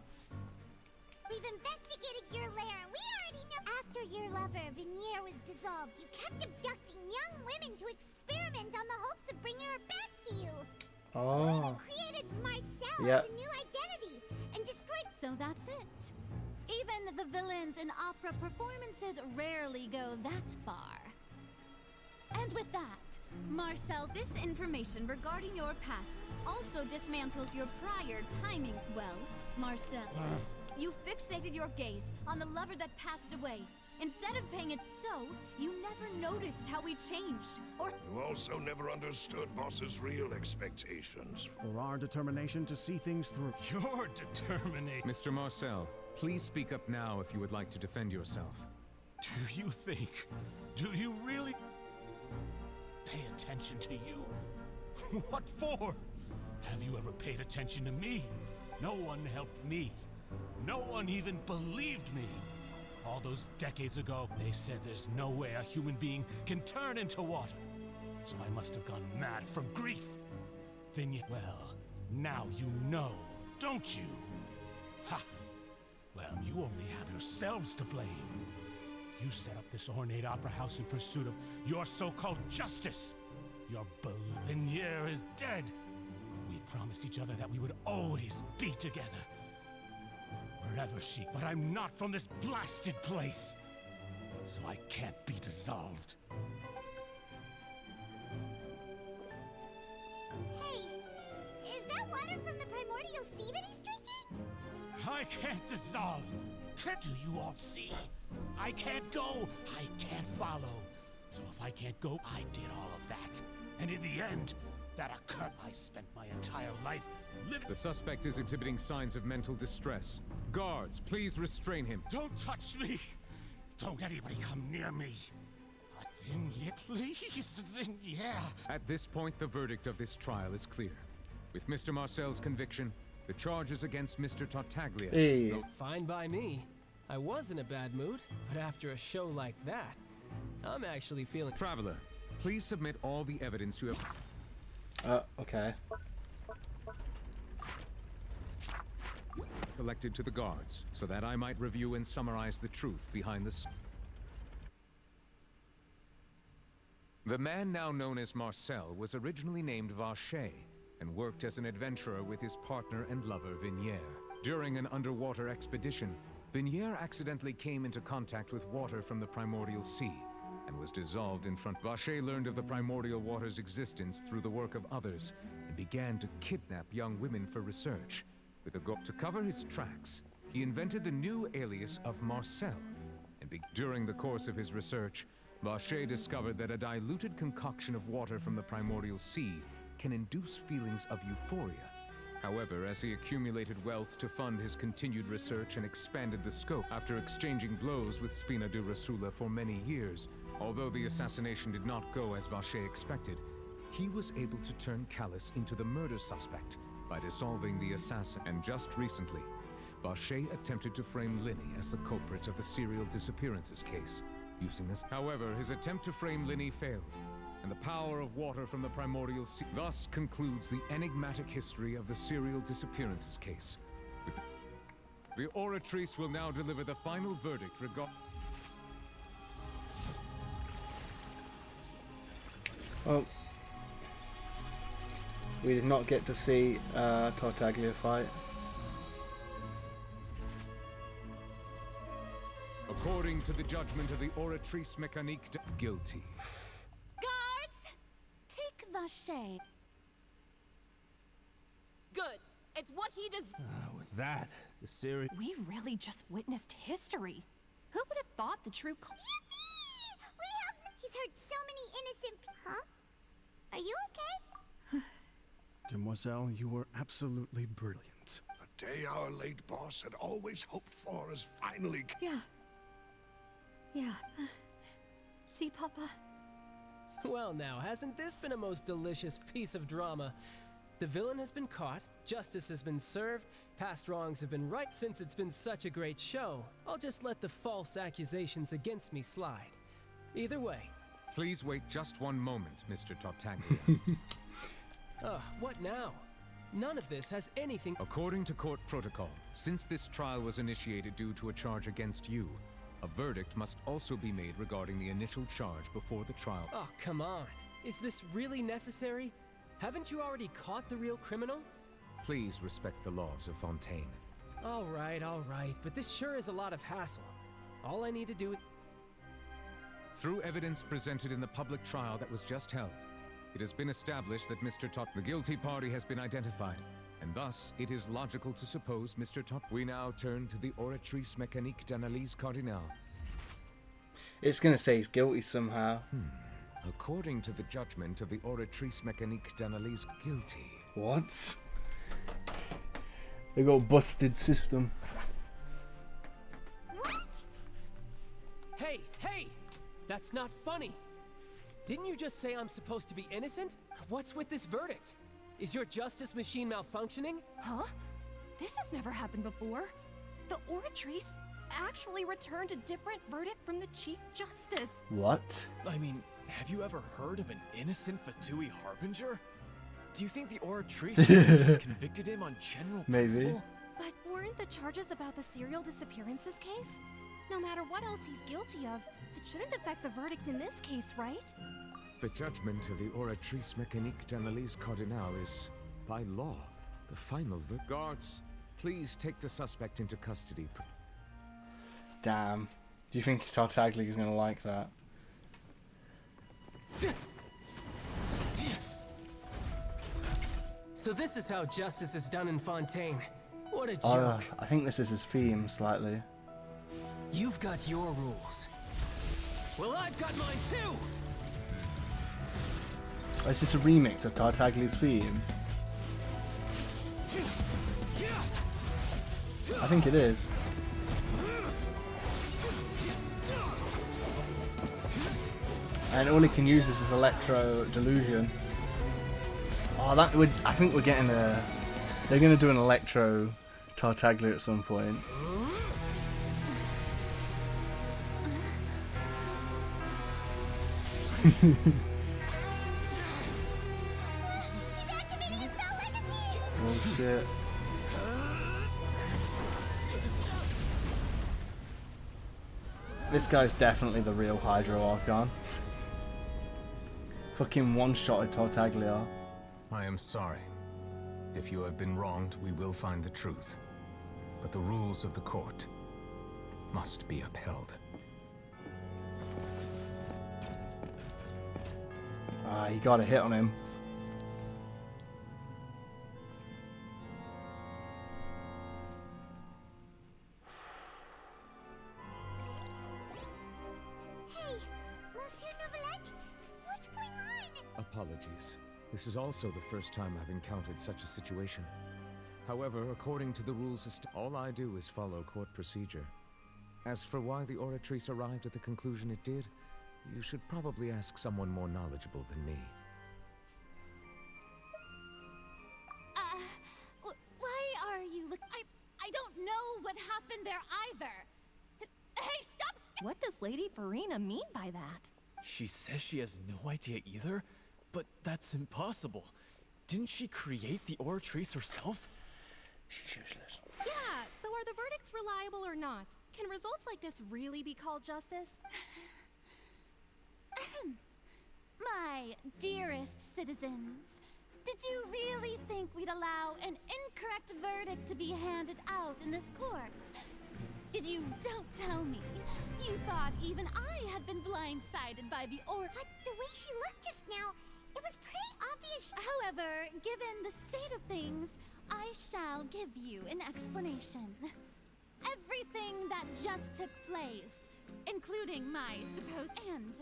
We've investigated your lair and we already know. After your lover, Vinier, was dissolved, you kept abducting young women to experiment on the hopes of bringing her back to you. Oh. You created Marcel Yep. as a new identity and destroyed... So that's it. Even the villains in opera performances rarely go that far. And with that, Marcel's... This information regarding your past also dismantles your prior timing. Well, Marcel, you fixated your gaze on the lover that passed away. Instead of paying it so, you never noticed how he changed, or... You also never understood Boss's real expectations. Or our determination to see things through. Your determination. Mr. Marcel, please speak up now if you would like to defend yourself. Do you really pay attention to you? What for? Have you ever paid attention to me? No one helped me. No one even believed me. All those decades ago, they said there's no way a human being can turn into water. So I must have gone mad from grief. Well, now you know, don't you? Ha! Well, you only have yourselves to blame. You set up this ornate opera house in pursuit of your so-called justice. Your Vignere is dead. We promised each other that we would always be together. Wherever she... But I'm not from this blasted place. So I can't be dissolved. Hey, is that water from the primordial sea that he's drinking? I can't dissolve. Do you all see? I can't go. I can't follow. So if I can't go, I did all of that. And in the end, that occurred. I spent my entire life living... The suspect is exhibiting signs of mental distress. Guards, please restrain him. Don't touch me! Don't anybody come near me! Vignere, please, Vignere! At this point, the verdict of this trial is clear. With Mr. Marcel's conviction, the charges against Mr. Tartaglia... Hey. Fine by me. I was in a bad mood, but after a show like that, I'm actually feeling... Traveler, please submit all the evidence you have... Okay. ...collected to the guards, so that I might review and summarize the truth behind the... The man now known as Marcel was originally named Vacher and worked as an adventurer with his partner and lover Vignere. During an underwater expedition, Vignere accidentally came into contact with water from the primordial sea and was dissolved in front. Vacher learned of the primordial water's existence through the work of others and began to kidnap young women for research. With a goal to cover his tracks, he invented the new alias of Marcel. And during the course of his research, Vacher discovered that a diluted concoction of water from the primordial sea can induce feelings of euphoria. However, as he accumulated wealth to fund his continued research and expanded the scope, after exchanging blows with Spina de Rasula for many years, although the assassination did not go as Vacher expected, he was able to turn Callus into the murder suspect by dissolving the assassin. And just recently, Vacher attempted to frame Linny as the culprit of the serial disappearances case, using this. However, his attempt to frame Linny failed, and the power of water from the primordial sea thus concludes the enigmatic history of the serial disappearances case. The Oratrice will now deliver the final verdict regarding... Well, we did not get to see Tartaglia fight. According to the judgment of the Oratrice Mécanique, guilty. Guards! Take Vacher. Good. It's what he does. With that, the series... We really just witnessed history. Who would have thought the true... Yippee! We have... He's hurt so many innocent... Huh? Are you okay? Demoiselle, you were absolutely brilliant. The day our late boss had always hoped for is finally... Yeah. See, Papa? Well now, hasn't this been a most delicious piece of drama? The villain has been caught, justice has been served, past wrongs have been right. Since it's been such a great show, I'll just let the false accusations against me slide. Either way. Please wait just one moment, Mr. Tartaglia. What now? None of this has anything... According to court protocol, since this trial was initiated due to a charge against you, a verdict must also be made regarding the initial charge before the trial. Oh, come on. Is this really necessary? Haven't you already caught the real criminal? Please respect the laws of Fontaine. All right, but this sure is a lot of hassle. All I need to do is... Through evidence presented in the public trial that was just held, it has been established that the guilty party has been identified, and thus it is logical to suppose Mr. We now turn to the Oratrice Mécanique d'Analyse Cardinale. It's gonna say he's guilty somehow. According to the judgment of the Oratrice Mécanique d'Analyse, guilty. What? They got a busted system. What? Hey! Hey, hey! That's not funny. Didn't you just say I'm supposed to be innocent? What's with this verdict? Is your justice machine malfunctioning? Huh? This has never happened before. The Oratrice actually returned a different verdict from the Chief Justice. What? I mean, have you ever heard of an innocent Fatui Harbinger? Do you think the Oratrice just convicted him on general principle? But weren't the charges about the serial disappearances case? No matter what else he's guilty of, it shouldn't affect the verdict in this case, right? The judgment of the Oratrice Mécanique d'Analyse Cardinal is, by law, the final verdict. Guards, please take the suspect into custody. Damn. Do you think Tartaglia is going to like that? So this is how justice is done in Fontaine. What a joke. I think this is his theme, slightly. You've got your rules. Well, I've got mine too! Oh, is this a remix of Tartaglia's theme? I think it is. And all he can use is his electro delusion. Oh, that would. I think we're getting a. They're gonna do an electro Tartaglia at some point. Oh shit. This guy's definitely the real Hydro Archon. Fucking one-shotted Tartaglia. I am sorry. If you have been wronged, we will find the truth. But the rules of the court must be upheld. Ah, you got a hit on him. Apologies. This is also the first time I've encountered such a situation. However, according to the rules, all I do is follow court procedure. As for why the Oratrice arrived at the conclusion it did, you should probably ask someone more knowledgeable than me. Why are you I don't know what happened there either. Hey, stop! What does Lady Farina mean by that? She says she has no idea either, but that's impossible. Didn't she create the Oratrice herself? She's useless. Yeah, so are the verdicts reliable or not? Can results like this really be called justice? My dearest citizens, did you really think we'd allow an incorrect verdict to be handed out in this court? Did you? Don't tell me. You thought even I had been blindsided by the But the way she looked just now, it was pretty obvious. However, given the state of things, I shall give you an explanation. Everything that just took place, including my supposed... And,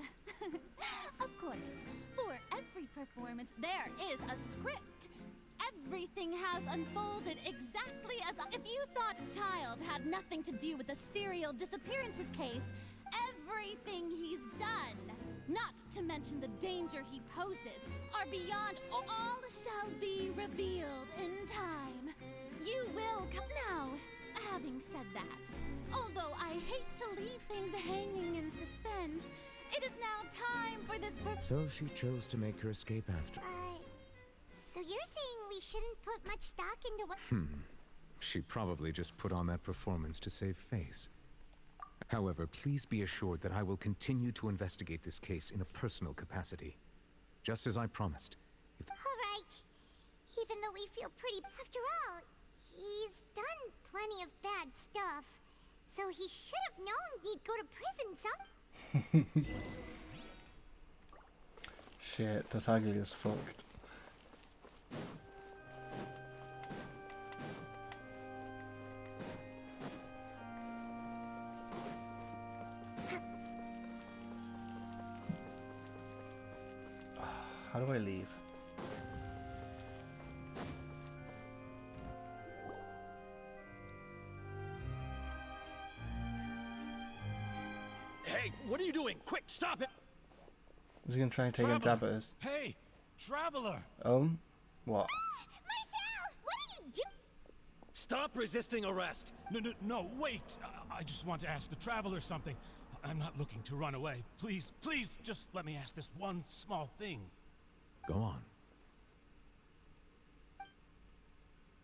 of course, for every performance, there is a script. Everything has unfolded exactly as if you thought Child had nothing to do with the serial disappearances case, everything he's done, not to mention the danger he poses, are beyond all shall be revealed in time. You will come now. Having said that, although I hate to leave things hanging in suspense, it is now time for this So she chose to make her escape after. So you're saying we shouldn't put much stock into what... She probably just put on that performance to save face. However, please be assured that I will continue to investigate this case in a personal capacity. Just as I promised. Alright. Even though we feel pretty... After all, he's done plenty of bad stuff. So he should have known he'd go to prison some... Shit, Tartaglia's fucked. How do I leave? Hey, What are you doing? Quick, stop it! Is he gonna try and take a jab at us? Hey, traveler! Oh? What? Marcel, what are you doing? Stop resisting arrest! No, wait! I just want to ask the traveler something. I'm not looking to run away. Please, just let me ask this one small thing. Go on.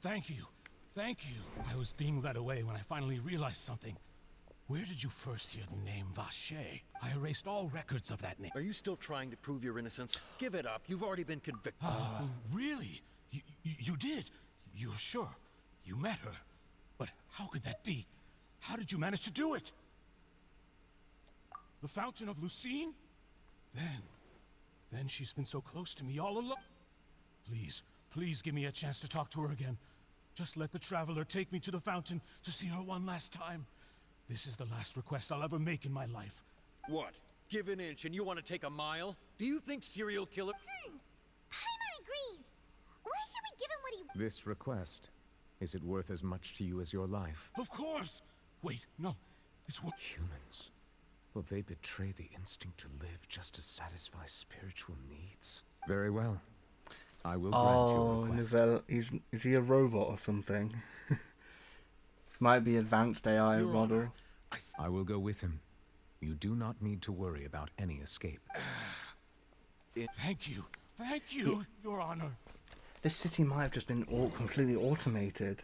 Thank you. I was being led away when I finally realized something. Where did you first hear the name Vache? I erased all records of that name. Are you still trying to prove your innocence? Give it up. You've already been convicted. Really? You did? You're sure? You met her? But how could that be? How did you manage to do it? The Fountain of Lucine? Then she's been so close to me all along. Please give me a chance to talk to her again. Just let the traveler take me to the fountain to see her one last time. This is the last request I'll ever make in my life. What? Give an inch and you want to take a mile? Do you think serial killer... Paimon agrees. Why should we give him what he... This request, is it worth as much to you as your life? Of course! Wait, no. It's what... Humans. Will they betray the instinct to live just to satisfy spiritual needs? Very well. I will grant your request. Nouvelle, is he a robot or something? Might be advanced AI model. I will go with him. You do not need to worry about any escape. Thank you, Your Honor. This city might have just been completely automated.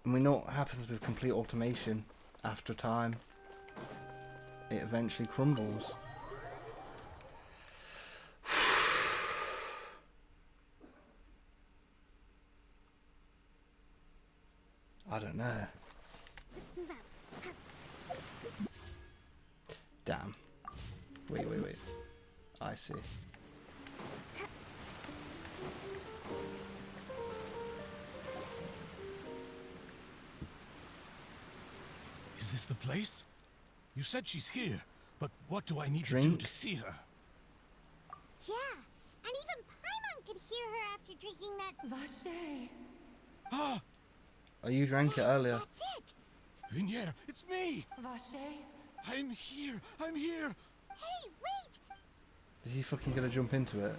And we know what happens with complete automation. After time, it eventually crumbles. I don't know. Let's move out. Damn. Wait. I see. Is this the place? You said she's here, but what do I need to do to see her? Yeah, and even Paimon could hear her after drinking that... Vache. Ah! Oh, you drank it earlier. That's it. Vignier, it's me! Vache. I'm here! Hey, wait! Is he fucking gonna jump into it?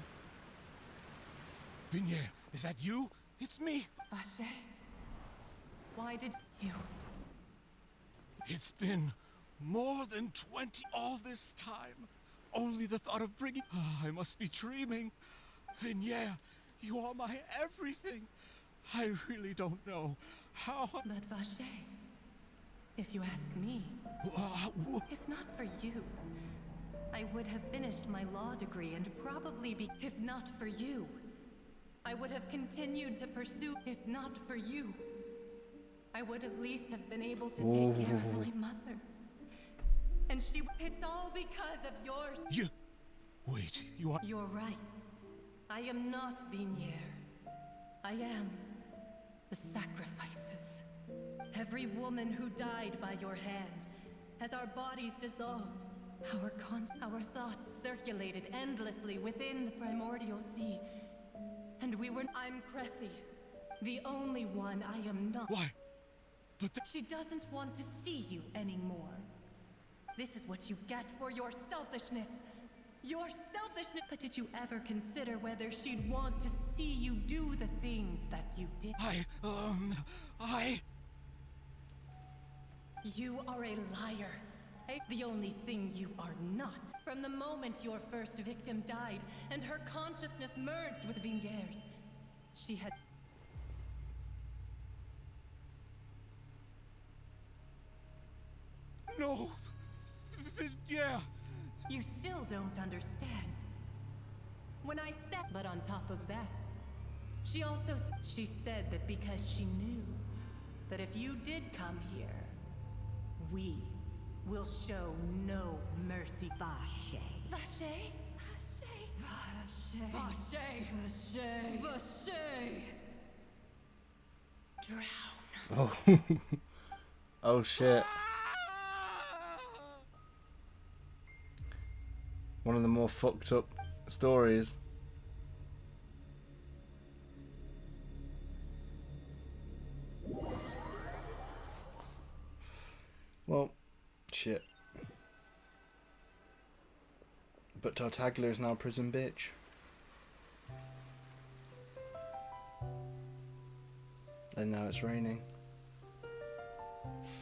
Vignier, is that you? It's me! Vache. Why did you... It's been more than 20 all this time. Only the thought of bringing... I must be dreaming. Vignier, you are my everything. I really don't know how... But Vache, if you ask me, if not for you, I would have finished my law degree and probably be... If not for you, I would have continued to pursue... If not for you, I would at least have been able to take care of my mother. And she... It's all because of yours. You... Wait, you are... You're right. I am not Vignier. I am the sacrifices. Every woman who died by your hand, as our bodies dissolved, our thoughts circulated endlessly within the primordial sea. And we were... I'm Cressy. The only one I am not. Why? But she doesn't want to see you anymore. This is what you get for your selfishness. Your selfishness. But did you ever consider whether she'd want to see you do the things that you did? You are a liar. The only thing you are not. From the moment your first victim died and her consciousness merged with Vignier's, she had... No! Yeah! You still don't understand. When I said... But on top of that, she said that because she knew that if you did come here, we will show no mercy. Vache. Vache? Vache. Vache. Vache. Vache. Drown. Oh. Oh shit. One of the more fucked up stories. Well, shit. But Tartaglia is now a prison bitch. And now it's raining.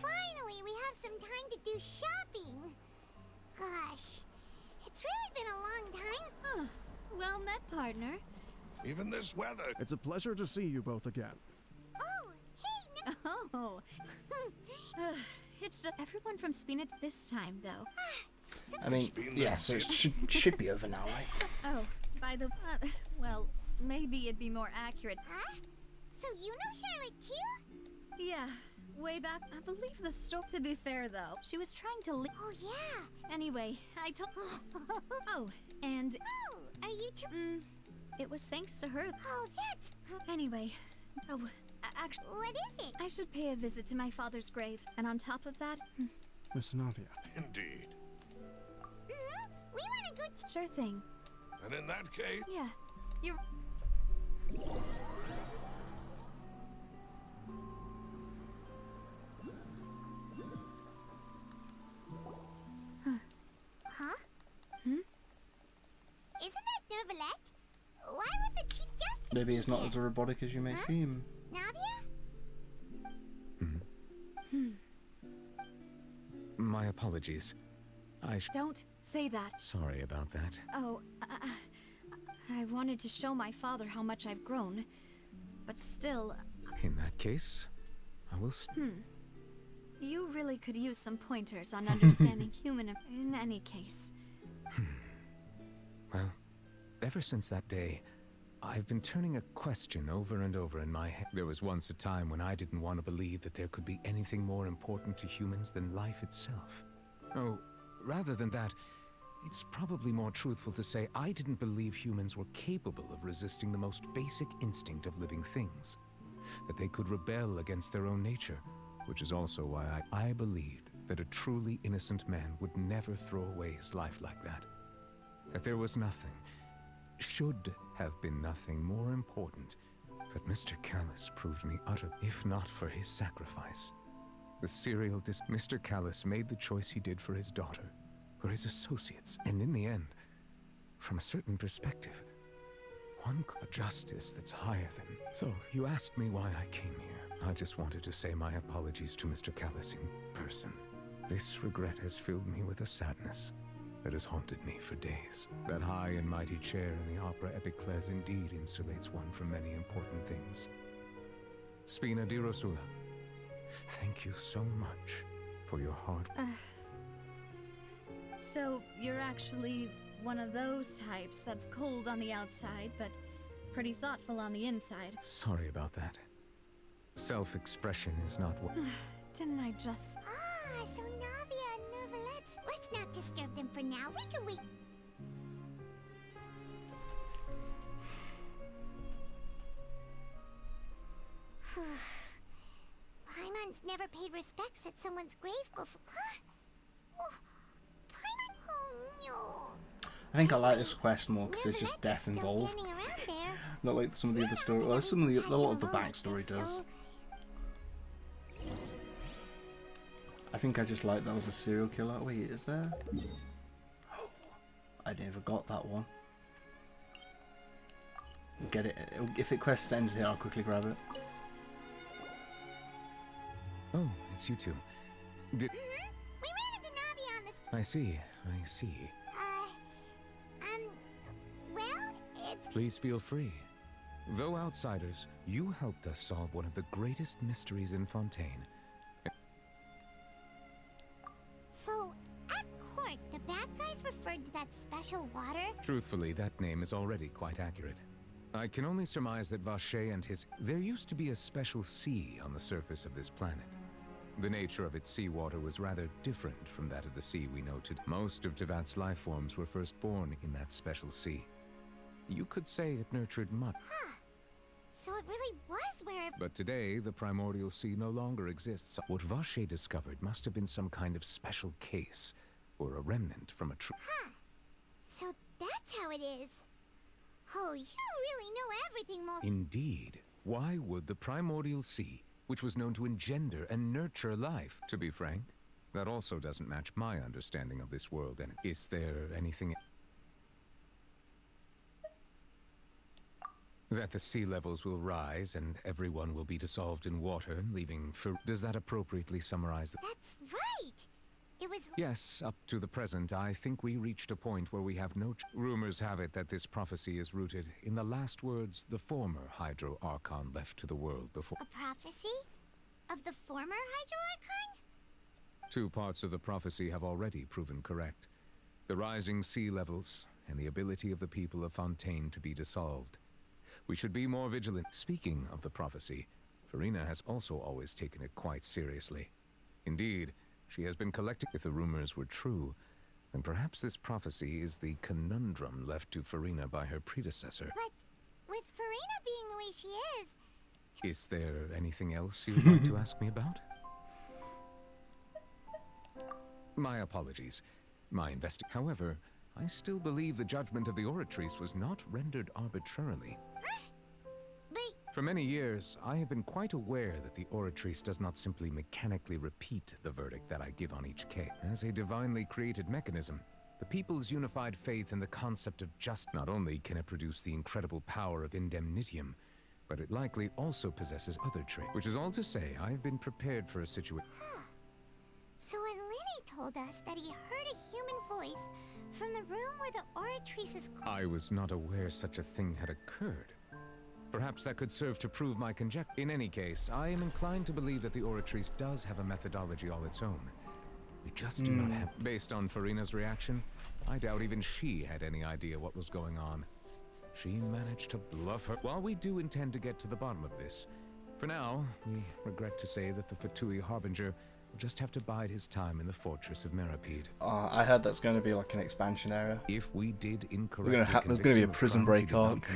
Finally, we have some time to do shopping. Gosh, it's really been a long time. Huh. Well met, partner. Even this weather. It's a pleasure to see you both again. Oh, hey, Oh. It's just everyone from Spina this time, though. I mean, yeah, so it should be over now, right? Oh, by the well, maybe it'd be more accurate. Huh? So you know Charlotte too? Yeah, way back. I believe the story. To be fair, though, she was trying to. Oh yeah. Anyway, I told. Oh, and. Oh, are you two? It was thanks to her. Oh, that's. Anyway, actually, what is it? I should pay a visit to my father's grave, and on top of that. Miss Navia. Indeed. We want to go. Sure thing. And in that case. Yeah, you're. Huh? Hmm? Isn't that Nervalette? Why would the Chief Justice Maybe be it's not here? as robotic as you may seem. Navia? My apologies. Don't say that. Sorry about that. Oh, I wanted to show my father how much I've grown, but still. In that case, I will. You really could use some pointers on understanding human. In any case. Well, ever since that day, I've been turning a question over and over in my head. There was once a time when I didn't want to believe that there could be anything more important to humans than life itself. Oh, rather than that, it's probably more truthful to say I didn't believe humans were capable of resisting the most basic instinct of living things. That they could rebel against their own nature, which is also why I believed that a truly innocent man would never throw away his life like that. That there was nothing, should have been nothing more important, but Mr. Callus proved me utter, if not for his sacrifice. The serial Mr. Callus made the choice he did for his daughter, for his associates, and in the end, from a certain perspective, a justice that's higher than. So, you asked me why I came here. I just wanted to say my apologies to Mr. Callus in person. This regret has filled me with a sadness that has haunted me for days. That high and mighty chair in the opera Epicles indeed insulates one from many important things. Spina di Rosula, thank you so much for your hard work. So you're actually one of those types that's cold on the outside, but pretty thoughtful on the inside. Sorry about that. Self-expression is not what. Didn't I just... Ah, so Navia and Nervalette. Let's not disturb them for now. We can wait. Paimon's never paid respects at someone's grave before. Huh? Oh, Paimon. Oh no. I think I like this quest more because there's just death involved. Not like some of the other story. Well, some of a lot of the backstory does. I think I just like that was a serial killer. Wait, is there? Oh, I never got that one. We'll get it. If it quest ends here, I'll quickly grab it. Oh, it's you two. Did... We ran into Navi on this. I see. I see. Well, it's... Please feel free. Though outsiders, you helped us solve one of the greatest mysteries in Fontaine. So, at court, the bad guys referred to that special water? Truthfully, that name is already quite accurate. I can only surmise that Vacher and his... There used to be a special sea on the surface of this planet. The nature of its seawater was rather different from that of the sea we know today. Most of Tevat's life forms were first born in that special sea. You could say it nurtured much. Huh. So it really was where... But today, the primordial sea no longer exists. What Vacher discovered must have been some kind of special case, or a remnant from a true... Huh. So that's how it is. Oh, you really know everything, Mo... Indeed. Why would the primordial sea, which was known to engender and nurture life, to be frank, that also doesn't match my understanding of this world, and is there anything... That the sea levels will rise and everyone will be dissolved in water, leaving Does that appropriately summarize That's right! It was... Yes, up to the present, I think we reached a point where we have no rumors have it that this prophecy is rooted in the last words the former Hydro Archon left to the world before. A prophecy? Of the former Hydro Archon? 2 parts of the prophecy have already proven correct. The rising sea levels, and the ability of the people of Fontaine to be dissolved. We should be more vigilant. Speaking of the prophecy, Farina has also always taken it quite seriously. Indeed, she has been collecting. If the rumors were true, then perhaps this prophecy is the conundrum left to Farina by her predecessor. But with Farina being the way she Is there anything else you'd like to ask me about? My apologies. However, I still believe the judgment of the Oratrice was not rendered arbitrarily. For many years, I have been quite aware that the Oratrice does not simply mechanically repeat the verdict that I give on each case. As a divinely created mechanism, the people's unified faith in the concept of justice not only can it produce the incredible power of indemnitium, but it likely also possesses other traits. Which is all to say, I have been prepared for a situation. So when Lenny told us that he heard a human voice from the room where the Oratrice is... I was not aware such a thing had occurred. Perhaps that could serve to prove my conjecture. In any case, I am inclined to believe that the Oratrice does have a methodology all its own. We just do not have... Based on Farina's reaction, I doubt even she had any idea what was going on. She managed to bluff her. While we do intend to get to the bottom of this, for now, we regret to say that the Fatui Harbinger will just have to bide his time in the fortress of Meripede. I heard that's going to be like an expansion area. If we did incorrectly there's going to be a prison break arc.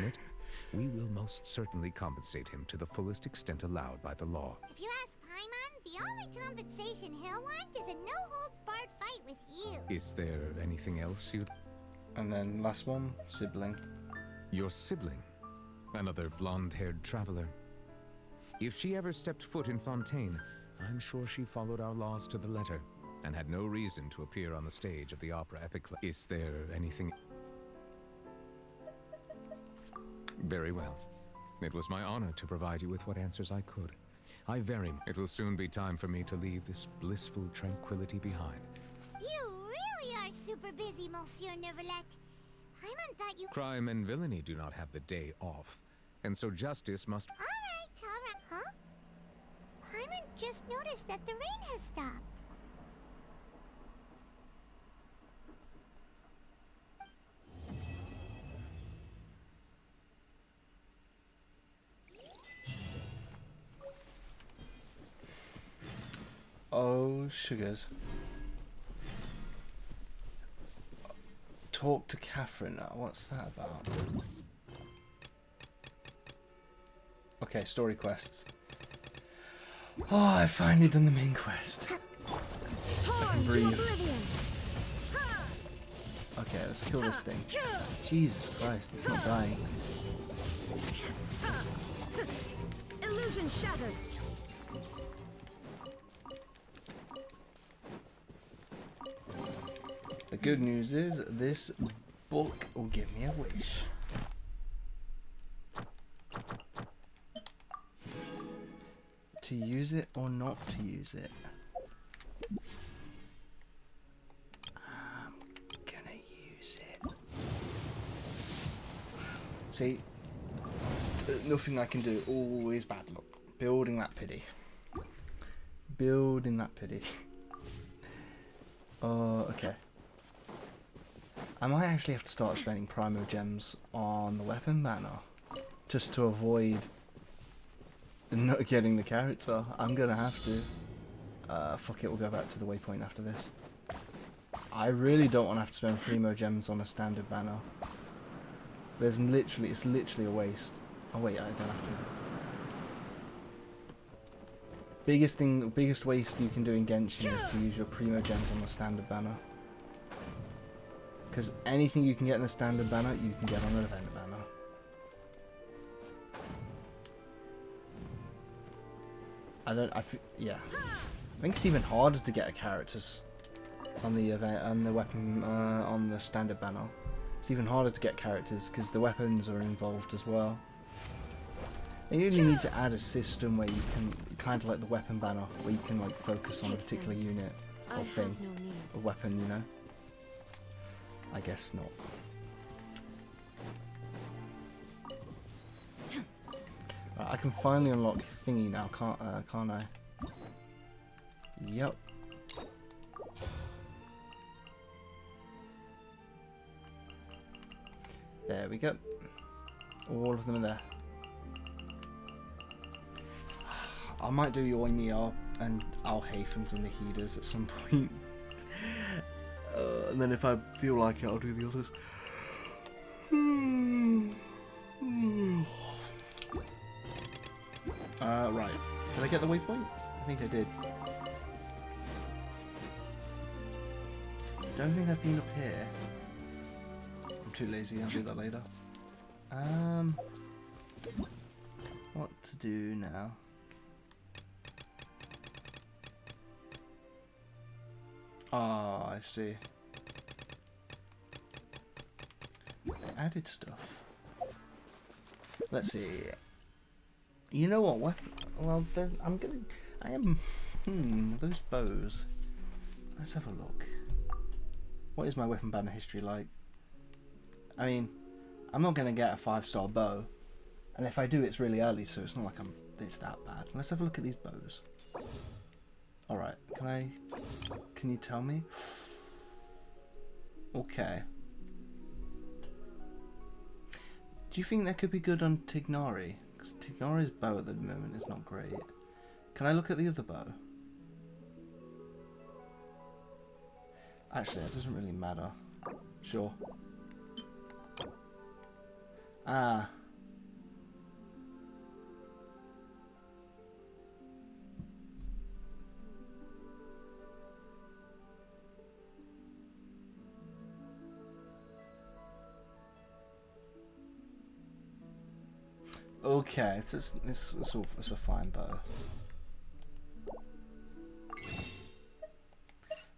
We will most certainly compensate him to the fullest extent allowed by the law. If you ask Paimon, the only compensation he'll want is a no-holds-barred fight with you. Is there anything else you'd... And then last one, sibling. Your sibling? Another blonde-haired traveler. If she ever stepped foot in Fontaine, I'm sure she followed our laws to the letter, and had no reason to appear on the stage of the opera epic. Is there anything... Very well. It was my honor to provide you with what answers I could. It will soon be time for me to leave this blissful tranquility behind. You really are super busy, Monsieur Neuvillette. Paimon thought you... Crime and villainy do not have the day off, and so justice must... All right. Huh? Paimon just noticed that the rain has stopped. Oh, sugars. Talk to Catherine now. What's that about? Okay, story quests. Oh, I've finally done the main quest. I can breathe. Okay, let's kill this thing. Jesus Christ, it's not dying. Illusion shattered. The good news is this book will give me a wish. To use it or not to use it? I'm gonna use it. See, nothing I can do, always bad luck. Building that pity. Building that pity. Oh, okay. I might actually have to start spending Primo Gems on the weapon banner, just to avoid not getting the character. I'm gonna have to. Fuck it, we'll go back to the waypoint after this. I really don't want to have to spend Primo Gems on a standard banner. It's literally a waste. Oh wait, I don't have to. Biggest waste you can do in Genshin is to use your Primo Gems on the standard banner. Because anything you can get in the standard banner, you can get on an event banner. Yeah. I think it's even harder to get characters on the event, on the weapon, on the standard banner. It's even harder to get characters because the weapons are involved as well. They really need to add a system where you can, kind of like the weapon banner, where you can like focus on a particular unit or thing, a weapon, you know? I guess not. Right, I can finally unlock thingy now, can't I? Yep. There we go. All of them are there. I might do Yoimiya and Alhaithans and the Heeders at some point. And then if I feel like it, I'll do the others. Right. Did I get the waypoint? I think I did. Don't think I've been up here. I'm too lazy, I'll do that later. What to do now? Oh, I see. They added stuff. Let's see. You know what? Well, then those bows. Let's have a look. What is my weapon banner history like? I mean, I'm not going to get a 5-star bow. And if I do, it's really early, so it's not like it's that bad. Let's have a look at these bows. Alright, can you tell me? Okay. Do you think that could be good on Tignari? Because Tignari's bow at the moment is not great. Can I look at the other bow? Actually, that doesn't really matter. Sure. Ah. Okay, it's a fine bow.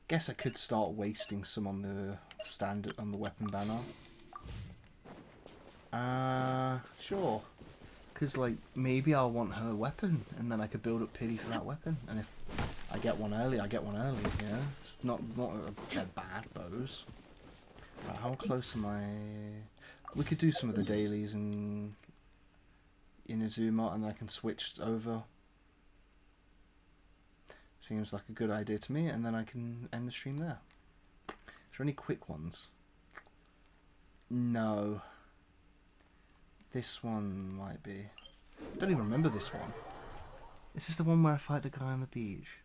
Guess I could start wasting some on the weapon banner. Sure. Because like maybe I'll want her weapon, and then I could build up pity for that weapon. And if I get one early, I get one early. You know, it's not they're bad bows. Right, how close am I? We could do some of the dailies in Inazuma, and then I can switch over. Seems like a good idea to me, and then I can end the stream there. Is there any quick ones? No. This one might be. I don't even remember this one. Is this the one where I fight the guy on the beach?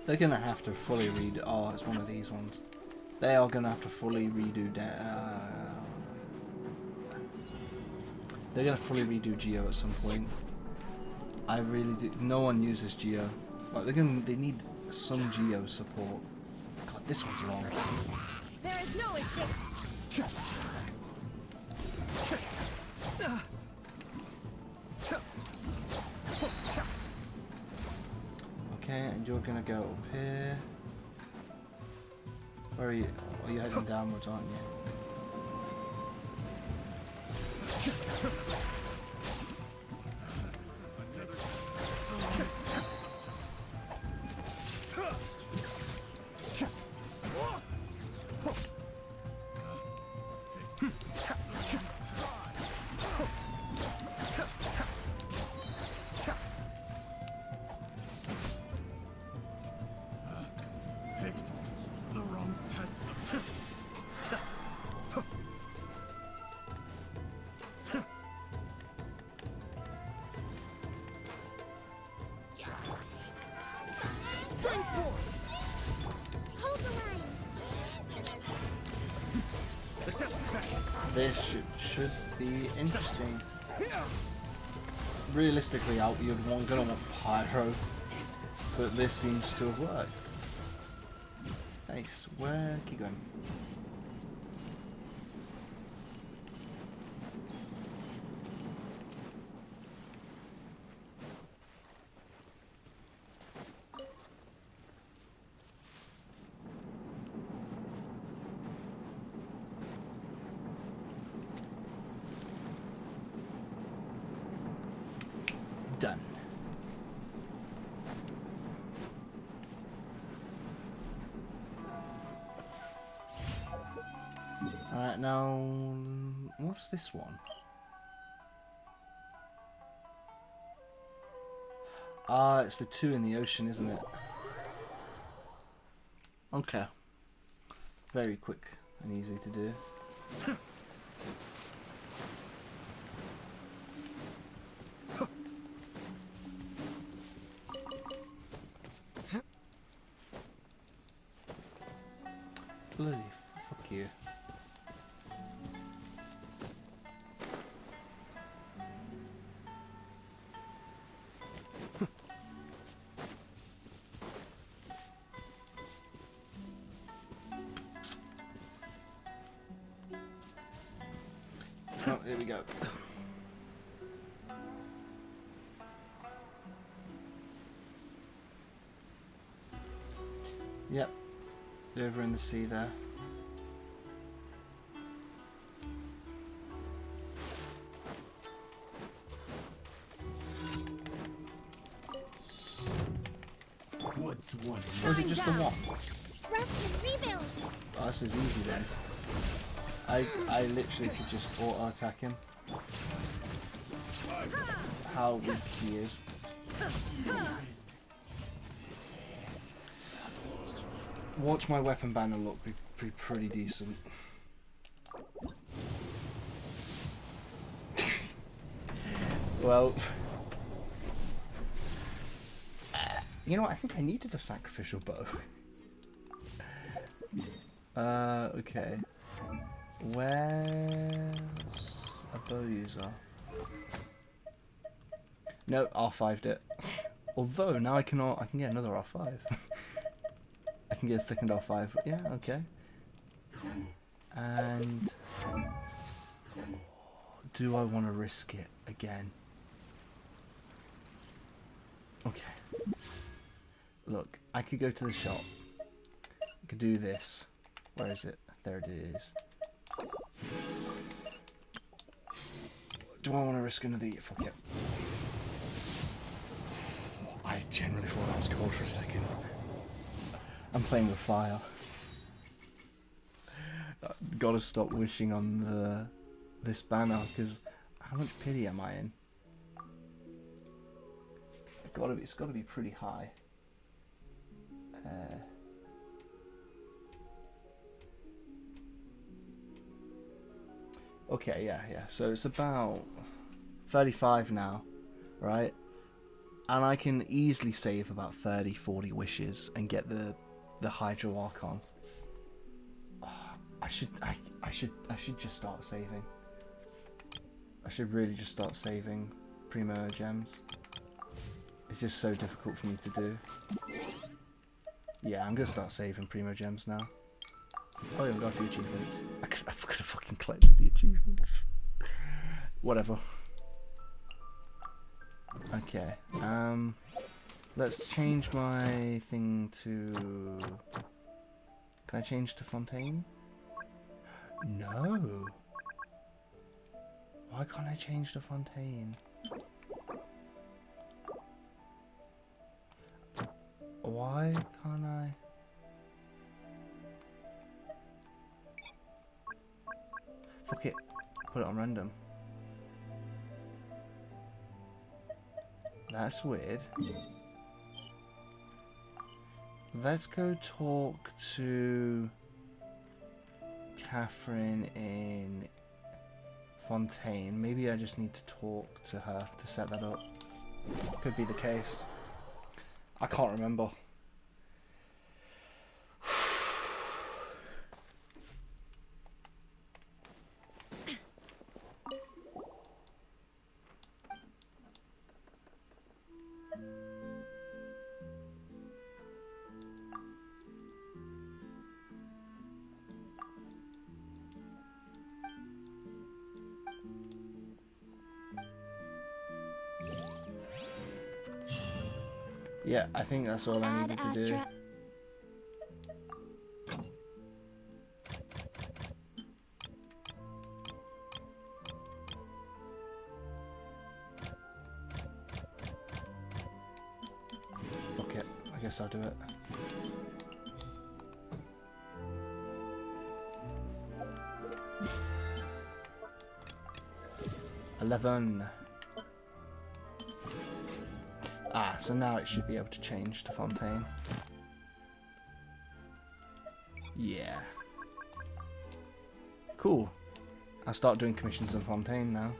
They're gonna have to fully redo. Oh, it's one of these ones. They are gonna have to fully redo. They're gonna fully redo Geo at some point. I really do. No one uses Geo. Like they need some Geo support. God, this one's long. There is no escape. Okay, and you're gonna go up here. Where are you? Oh, you're heading downwards, aren't you? This should be interesting. Realistically, you're gonna want Pyro. But this seems to have worked. Nice. Where? Keep going. Done. Alright, now, what's this one? Ah, it's the two in the ocean, isn't it? Okay. Very quick and easy to do. Bloody fuck you. Oh, there we go. Yep, over in the sea there. What's one? Or is it just the one? Rest and rebuild. Oh, this is easy then. I literally could just auto attack him. How weak he is. Watch my weapon banner look be pretty decent. Well, you know what? I think I needed a sacrificial bow. Okay. Where's a bow user? No, R5'd it. Although now I can get another R5. I can get a second R5. Yeah, okay. And do I want to risk it again? Okay. Look, I could go to the shop. I could do this. Where is it? There it is. Do I want to risk another? Fuck it. I genuinely thought that was cold for a second. I'm playing with fire. Gotta stop wishing on this banner, because how much pity am I in? It's gotta be pretty high. Okay, yeah. So it's about 35 now, right? And I can easily save about 30-40 wishes and get the Hydro Archon. I should just start saving. I should really just start saving Primo Gems. It's just so difficult for me to do. Yeah, I'm gonna start saving Primo Gems now. Oh yeah, we got a few achievements. I could have fucking collected the achievements. Whatever. Okay, let's change my thing to... Can I change to Fontaine? No! Why can't I change to Fontaine? Why can't I? Fuck it. Put it on random. That's weird. Let's go talk to Catherine in Fontaine. Maybe I just need to talk to her to set that up. Could be the case. I can't remember. Yeah, I think that's all I needed to do. Fuck it, I guess I'll do it. Ah, so now it should be able to change to Fontaine. Yeah. Cool. I'll start doing commissions on Fontaine now.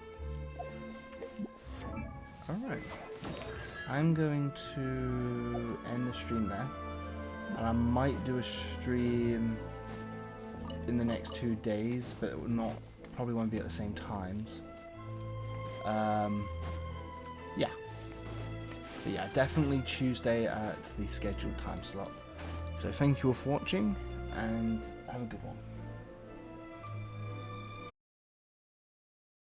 Alright. I'm going to end the stream there. And I might do a stream in the next 2 days, but it will not, probably won't be at the same times. Yeah. But yeah, definitely Tuesday at the scheduled time slot. So thank you all for watching, and have a good one.